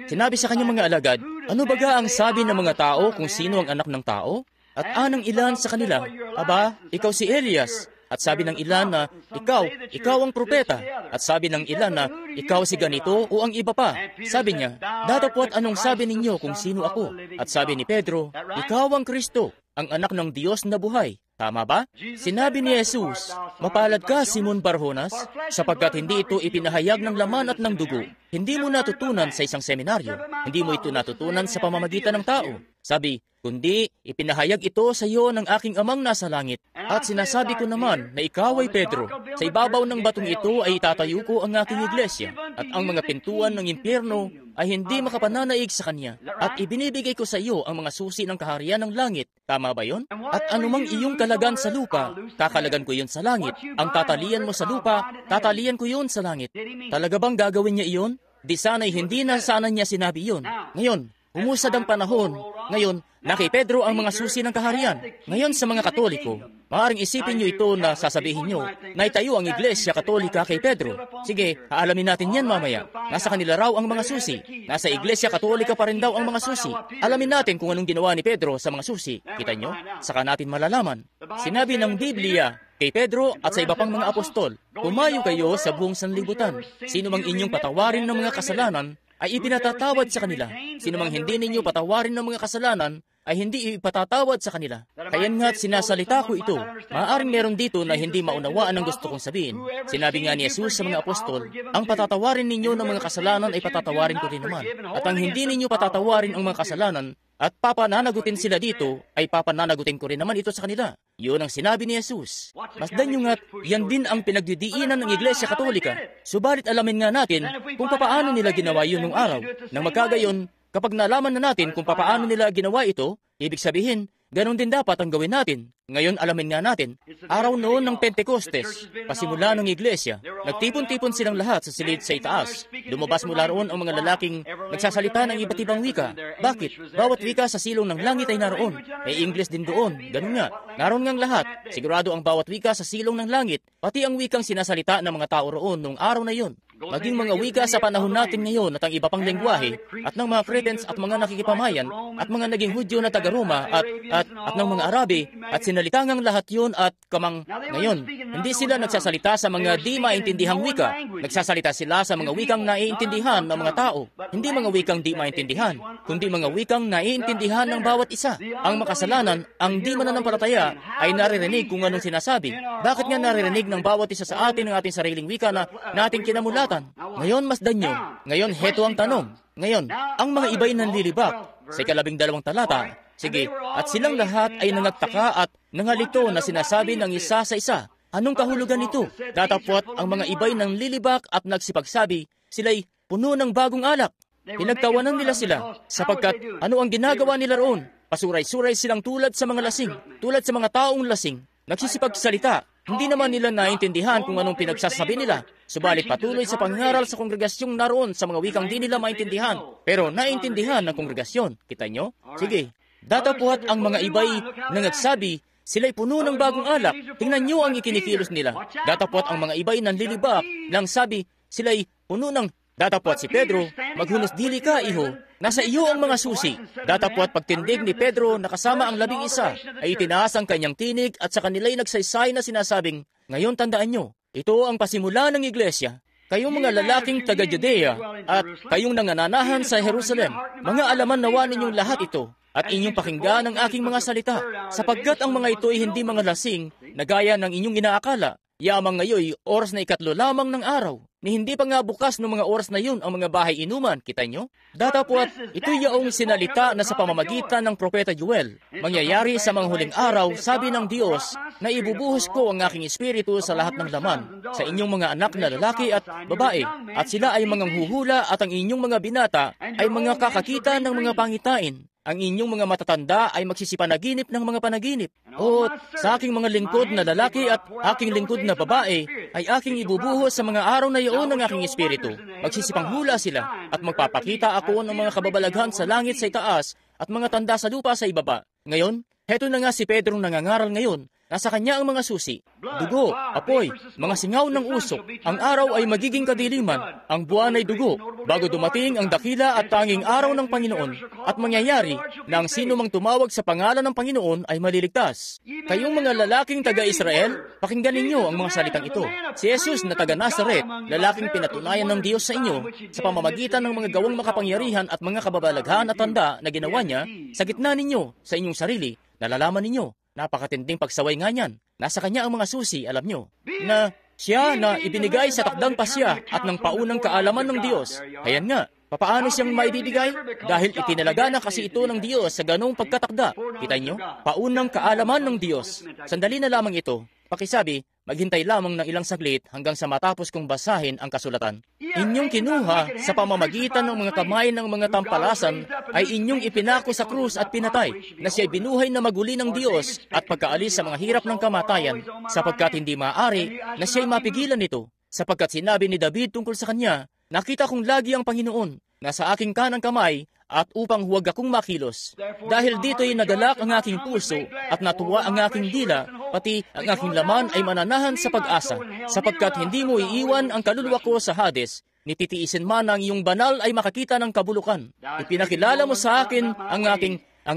Sinabi sa kanyang mga alagad, ano baga ang sabi ng mga tao kung sino ang anak ng tao? At anang ilan sa kanila, aba, ikaw si Elias. At sabi ng ilan na, ikaw ang propeta. At sabi ng ilan na, ikaw si ganito o ang iba pa. Sabi niya, datapwat anong sabi ninyo kung sino ako? At sabi ni Pedro, ikaw ang Kristo, ang anak ng Diyos na buhay. Tama ba? Sinabi ni Jesus, mapalad ka, Simon Barjonas, sapagkat hindi ito ipinahayag ng laman at ng dugo. Hindi mo natutunan sa isang seminaryo. Hindi mo ito natutunan sa pamamagitan ng tao. Sabi, kundi ipinahayag ito sa iyo ng aking amang nasa langit. At sinasabi ko naman na ikaw ay Pedro. Sa ibabaw ng batong ito ay itatayo ko ang aking iglesia. At ang mga pintuan ng impyerno ay hindi makapananaig sa kanya. At ibinibigay ko sa iyo ang mga susi ng kaharian ng langit. Tama ba yon? At anumang iyong kalagan sa lupa, kakalagan ko yon sa langit. Ang tatalian mo sa lupa, tatalian ko yon sa langit. Talaga bang gagawin niya iyon? Di sana'y hindi na sana niya sinabi yon. Ngayon, umusad ang panahon. Ngayon, kay Pedro ang mga susi ng kaharian. Ngayon sa mga Katoliko, maaaring isipin nyo ito na sasabihin nyo na itayo ang Iglesia Katolika kay Pedro. Sige, aalamin natin yan mamaya. Nasa kanila raw ang mga susi. Nasa Iglesia Katolika pa rin daw ang mga susi. Alamin natin kung anong ginawa ni Pedro sa mga susi. Kita nyo? Saka natin malalaman. Sinabi ng Biblia kay Pedro at sa iba pang mga apostol, pumayo kayo sa buong sanlibutan. Sino mang inyong patawarin ng mga kasalanan, ay ipinatatawad sa kanila. Sino mang hindi ninyo patawarin ng mga kasalanan, ay hindi ipatatawad sa kanila. Kaya nga't sinasalita ko ito. Maaaring meron dito na hindi maunawaan ang gusto kong sabihin. Sinabi nga ni Jesus sa mga apostol, ang patatawarin ninyo ng mga kasalanan ay patatawarin ko rin naman. At ang hindi ninyo patatawarin ang mga kasalanan, at papananagutin sila dito, ay papananagutin ko rin naman ito sa kanila. Yun ang sinabi ni Jesus. Masdan nyo nga't, yan din ang pinagdidiinan ng Iglesia Katolika. Subalit alamin nga natin kung papaano nila ginawa yun nung araw. Nang magkagayon, kapag nalaman na natin kung papaano nila ginawa ito, ibig sabihin, ganon din dapat ang gawin natin. Ngayon, alamin nga natin, araw noon ng Pentecostes, pasimula ng iglesia, nagtipon-tipon silang lahat sa silid sa itaas. Lumabas mula roon ang mga lalaking nagsasalita ng iba't ibang wika. Bakit? Bawat wika sa silong ng langit ay naroon. May English din doon. Ganun nga. Naroon ngang lahat. Sigurado ang bawat wika sa silong ng langit, pati ang wikang sinasalita ng mga tao roon noong araw na yon. Maging mga wika sa panahon natin ngayon at ang iba pang lengguwahe at ng mga Cretans at mga nakikipamayan at mga naging Hudyo na taga-Roma at ng mga Arabi at sinalitangang lahat yun at kamang ngayon. Hindi sila nagsasalita sa mga di maintindihang wika. Nagsasalita sila sa mga wikang naiintindihan ng mga tao. Hindi mga wikang di maintindihan, kundi mga wikang naiintindihan ng bawat isa. Ang makasalanan, ang di mananampalataya ay naririnig kung anong sinasabi. Bakit nga naririnig ng bawat isa sa atin ng ating sariling wika na nating kinamulatan? Ngayon, masdan nyo. Ngayon, heto ang tanong. Ngayon, ang mga iba'y nanlilibak sa 12 talata. Sige, at silang lahat ay nangagtaka at nangalito na sinasabi ng isa sa isa. Anong kahulugan nito? Datapwat ang mga iba'y nanlilibak at nagsipagsabi, sila'y puno ng bagong alak. Pinagtawanan nila sila, sapagkat ano ang ginagawa nila roon? Pasuray-suray silang tulad sa mga lasing, tulad sa mga taong lasing. Nagsisipagsalita. Hindi naman nila naintindihan kung anong pinagsasabi nila. Subalit patuloy sa pangaral sa kongregasyong naroon sa mga wikang di nila maintindihan. Pero naintindihan ng kongregasyon. Kita nyo? Sige. Datapwat ang mga iba'y nangagsabi, sila'y puno ng bagong alak. Tingnan nyo ang ikinikilos nila. Datapwat ang mga iba'y nanlilibak. Nang sabi, sila'y puno ng... Datapwat si Pedro, maghunos dili ka, iho. Nasa iyo ang mga susi. Datapwat pagtindig ni Pedro na kasama ang 11 ay itinaas ang kanyang tinig at sa kanila'y nagsaysay na sinasabing, ngayon tandaan nyo, ito ang pasimula ng iglesia. Kayong mga lalaking taga-Judea at kayong nangananahan sa Jerusalem, mga alaman nawa ninyong lahat ito at inyong pakinggan ang aking mga salita, sapagkat ang mga ito ay hindi mga lasing na gaya ng inyong inaakala. Yamang ngayon, oras na 3 lamang ng araw, ni hindi pa nga bukas ng mga oras na yun ang mga bahay inuman, kita nyo? Datapwat, ito yaong sinalita na sa pamamagitan ng Propeta Joel. Mangyayari sa mga huling araw, sabi ng Diyos, na ibubuhos ko ang aking espiritu sa lahat ng laman, sa inyong mga anak na lalaki at babae, at sila ay mga huhula at ang inyong mga binata ay mga kakakita ng mga pangitain. Ang inyong mga matatanda ay magsisipanaginip ng mga panaginip. O sa aking mga lingkod na lalaki at aking lingkod na babae, ay aking ibubuhos sa mga araw na iyon ng aking espiritu. Magsisipanghula sila, at magpapakita ako ng mga kababalaghan sa langit sa itaas, at mga tanda sa lupa sa ibaba. Ngayon, heto na nga si Pedro nangangaral ngayon. Nasa kanya ang mga susi, dugo, apoy, mga singaw ng usok. Ang araw ay magiging kadiliman, ang buwan ay dugo, bago dumating ang dakila at tanging araw ng Panginoon. At mangyayari na ang sino mang tumawag sa pangalan ng Panginoon ay maliligtas. Kayong mga lalaking taga-Israel, pakinggan ninyo ang mga salitang ito. Si Jesus na taga-Nazaret, lalaking pinatunayan ng Diyos sa inyo, sa pamamagitan ng mga gawang makapangyarihan at mga kababalaghan at tanda na ginawa niya, sa gitna ninyo, sa inyong sarili, nalalaman ninyo. Napakatinding pagsaway nga niyan. Nasa kanya ang mga susi, alam nyo, na siya na ibinigay sa takdang pasya at ng paunang kaalaman ng Diyos. Ayan nga, papaano siyang maibibigay? Dahil itinalaga na kasi ito ng Diyos sa ganong pagkatakda. Kita nyo? Paunang kaalaman ng Diyos. Sandali na lamang ito. Pakisabi, maghintay lamang ng ilang saglit hanggang sa matapos kong basahin ang kasulatan. Inyong kinuha sa pamamagitan ng mga kamay ng mga tampalasan ay inyong ipinako sa krus at pinatay, na siya'y binuhay na maguli ng Diyos at pagkaalis sa mga hirap ng kamatayan, sapagkat hindi maaari na siya'y mapigilan nito. Sapagkat sinabi ni David tungkol sa kanya, nakita kong lagi ang Panginoon, nasa aking kanang kamay, at upang huwag akong makilos. Dahil dito'y nagalak ang aking puso at natuwa ang aking dila, pati ang aking laman ay mananahan sa pag-asa, sapagkat hindi mo iiwan ang kaluluwa ko sa Hades, nititiisin man ang iyong banal ay makakita ng kabulukan. Ipinakilala mo sa akin ang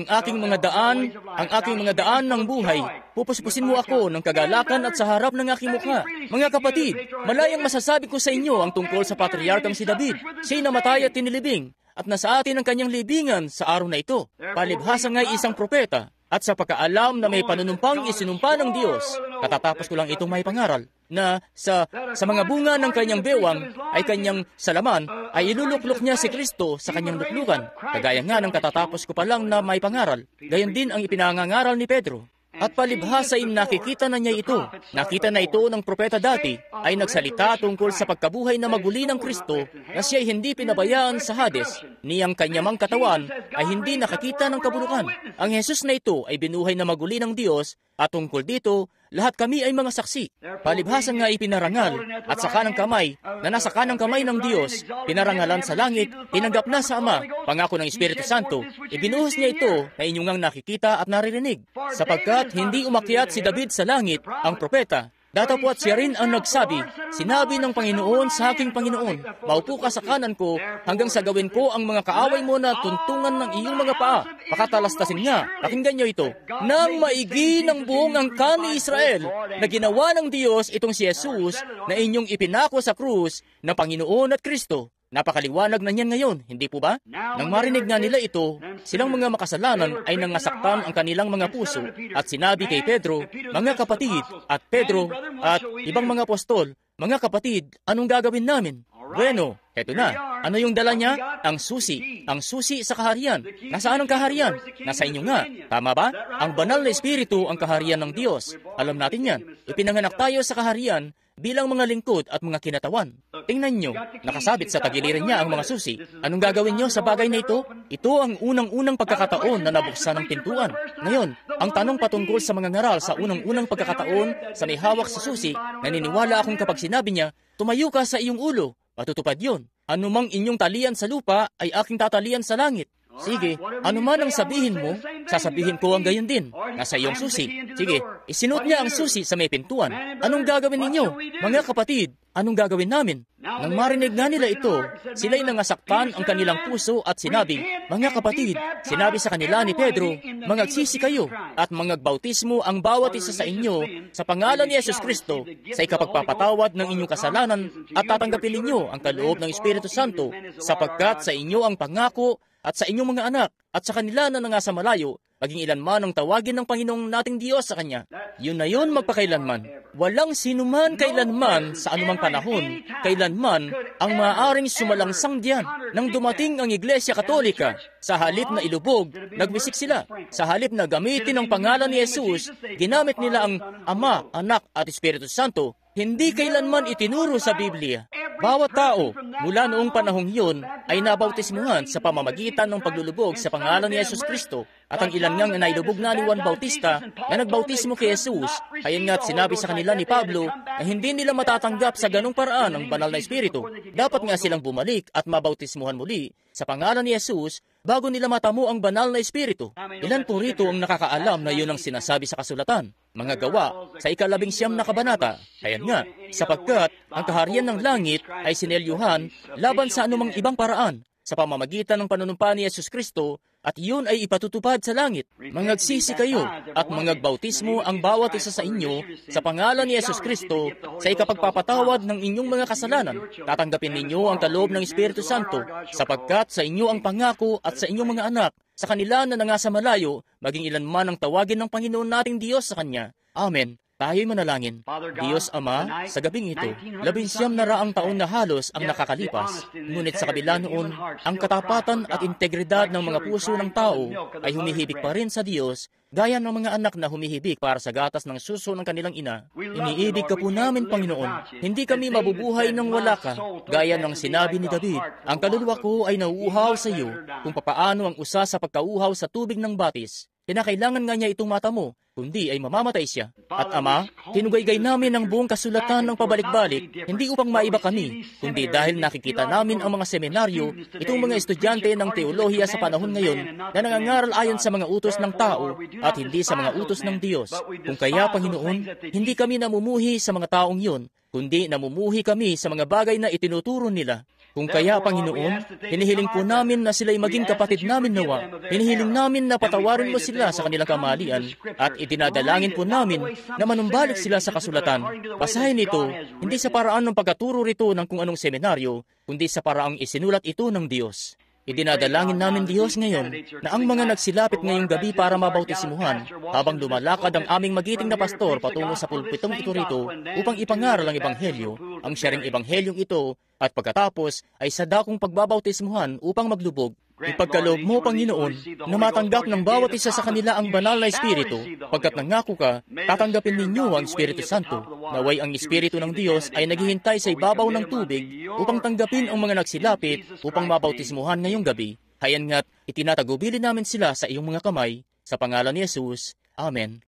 aking mga daan ng buhay. Pupuspusin mo ako ng kagalakan at sa harap ng aking mukha. Mga kapatid, malayang masasabi ko sa inyo ang tungkol sa patriarkang si David. Siya'y namatay at tinilibing, at nasa atin ang kanyang libingan sa araw na ito. Palibhasa nga'y isang propeta, at sa pagkaalam na may panunumpang isinumpa ng Diyos, katatapos ko lang itong may pangaral, na sa mga bunga ng kanyang bewang ay kanyang salaman, ay iluluklok niya si Kristo sa kanyang luklukan. Kagaya nga ng katatapos ko pa lang na may pangaral, gayon din ang ipinangangaral ni Pedro. At palibhasa nakikita na niya ito. Nakita na ito ng propeta dati ay nagsalita tungkol sa pagkabuhay na maguli ng Kristo na siya'y hindi pinabayaan sa Hades, niyang kanyamang katawan ay hindi nakakita ng kabulukan. Ang Jesus na ito ay binuhay na maguli ng Diyos at tungkol dito, lahat kami ay mga saksi. Palibhasa nga ipinarangal at sa kanang kamay na nasa kanang kamay ng Diyos, pinarangalan sa langit, tinanggap na sa Ama, pangako ng Espiritu Santo, ibinuhos niya ito na inyong ngang nakikita at naririnig. Sapagkat hindi umakyat si David sa langit, ang propeta, datapwat siya rin ang nagsabi, sinabi ng Panginoon sa aking Panginoon, maupo ka sa kanan ko hanggang sa gawin ko ang mga kaaway mo na tuntungan ng iyong mga paa. Pakatalastasin nga, pakinggan niyo ito, nang maigi ng buong angkan ni Israel na ginawa ng Diyos itong si Jesus na inyong ipinako sa krus na Panginoon at Kristo. Napakaliwanag na niyan ngayon, hindi po ba? Nang marinig nga nila ito, silang mga makasalanan ay nangasaktan ang kanilang mga puso at sinabi kay Pedro, mga kapatid, at Pedro at ibang mga apostol, mga kapatid, anong gagawin namin? Bueno, heto na. Ano yung dala niya? Ang susi sa kaharian. Nasaan ang kaharian? Nasa inyo nga. Tama ba? Ang banal na espiritu ang kaharian ng Diyos. Alam natin yan. Ipinanganak tayo sa kaharian bilang mga lingkod at mga kinatawan. Tingnan nyo, nakasabit sa tagiliran niya ang mga susi. Anong gagawin nyo sa bagay na ito? Ito ang unang-unang pagkakataon na nabuksan ng pintuan. Ngayon, ang tanong patungkol sa mga ngaral sa unang-unang pagkakataon sa may hawak sa susi, naniniwala akong kapag sinabi niya, tumayo ka sa iyong ulo, matutupad yon. Anumang inyong talian sa lupa ay aking tatalian sa langit. Sige, ano man ang sabihin mo, sasabihin ko ang gayon din. Nasa iyong susi. Sige, isinuot niya ang susi sa may pintuan. Anong gagawin ninyo? Mga kapatid, anong gagawin namin? Nang marinig nga nila ito, sila'y nangasaktan ang kanilang puso at sinabi, mga kapatid, sinabi sa kanila ni Pedro, mangagsisi kayo at mangagbautismo ang bawat isa sa inyo sa pangalan ni Yesus Kristo sa ikapagpapatawad ng inyong kasalanan at tatanggapin ninyo ang kaloob ng Espiritu Santo sapagkat sa inyo ang pangako at sa inyong mga anak at sa kanila na nangasa malayo, maging ilan man ang tawagin ng Panginoong nating Diyos sa Kanya. Yun na yun magpakailanman. Walang sinuman kailanman sa anumang panahon, kailanman ang maaaring sumalangsang diyan. Nang dumating ang Iglesia Katolika, sa halip na ilubog, nagbisik sila. Sa halip na gamitin ang pangalan ni Jesus, ginamit nila ang Ama, Anak at Espiritu Santo. Hindi kailanman itinuro sa Biblia. Bawat tao mula noong panahong yun ay nabautismuhan sa pamamagitan ng paglulubog sa pangalan ni Yesus Kristo. At ang ilan ngang nailubog na ni Juan Bautista na nagbautismo kay Jesus, kaya nga't sinabi sa kanila ni Pablo na hindi nila matatanggap sa ganong paraan ang banal na Espiritu. Dapat nga silang bumalik at mabautismuhan muli sa pangalan ni Jesus bago nila matamo ang banal na Espiritu. Ilan po rito ang nakakaalam na yun ang sinasabi sa kasulatan? Mga Gawa sa 19 na kabanata. Ayan nga, sapagkat ang kaharian ng langit ay sinelyuhan laban sa anumang ibang paraan sa pamamagitan ng panunumpa ni Yesus Kristo at iyon ay ipatutupad sa langit. Mangagsisi kayo at mangagbautismo ang bawat isa sa inyo sa pangalan ni Yesus Kristo sa ikapagpapatawad ng inyong mga kasalanan. Tatanggapin ninyo ang kaloob ng Espiritu Santo sapagkat sa inyo ang pangako at sa inyong mga anak sa kanila na nangasa malayo, maging ilan man ang tawagin ng Panginoon nating Diyos sa Kanya. Amen. Tayo'y manalangin. Diyos Ama, sa gabing ito, 19 na raang taon na halos ang nakakalipas. Ngunit sa kabila noon, ang katapatan at integridad ng mga puso ng tao ay humihibik pa rin sa Diyos, gaya ng mga anak na humihibik para sa gatas ng suso ng kanilang ina. Iniibig ka po namin, Panginoon. Hindi kami mabubuhay nang wala ka. Gaya ng sinabi ni David, ang kaluluwa ko ay nauuhaw sa iyo, kung papaano ang usa sa pagkauhaw sa tubig ng batis. Kinakailangan nga niya itong mata mo, kundi ay mamamatay siya. At Ama, tinugaygay namin ang buong kasulatan ng pabalik-balik, hindi upang maiba kami, kundi dahil nakikita namin ang mga seminaryo, itong mga estudyante ng teolohiya sa panahon ngayon na nangangaral ayon sa mga utos ng tao at hindi sa mga utos ng Diyos. Kung kaya, Panginoon, hindi kami namumuhi sa mga taong yun, kundi namumuhi kami sa mga bagay na itinuturo nila. Kung kaya, Panginoon, hinihiling po namin na sila'y maging kapatid namin nawa. Hinihiling namin na patawarin mo sila sa kanilang kamalian at itinadalangin po namin na manumbalik sila sa kasulatan. Basahin ito, hindi sa paraan ng pagkaturo rito ng kung anong seminaryo, kundi sa paraang isinulat ito ng Diyos. Idinadalangin namin, Diyos, ngayon na ang mga nagsilapit ngayong gabi para mabautismuhan habang lumalakad ang aming magiting na pastor patungo sa pulpitong ito rito upang ipangaral ang Ebanghelyo, ang siya ring Ebanghelyong ito, at pagkatapos ay sa dakong pagbabautismuhan upang maglubog. Ipagkaloob mo, Panginoon, na matanggap ng bawat isa sa kanila ang banal na Espiritu, pagkat nangako ka, tatanggapin ninyo ang Espiritu Santo. Naway ang Espiritu ng Diyos ay naghihintay sa ibabaw ng tubig upang tanggapin ang mga nagsilapit upang mabautismuhan ngayong gabi. Hayan nga't itinatagubilin namin sila sa iyong mga kamay, sa pangalan ni Jesus. Amen.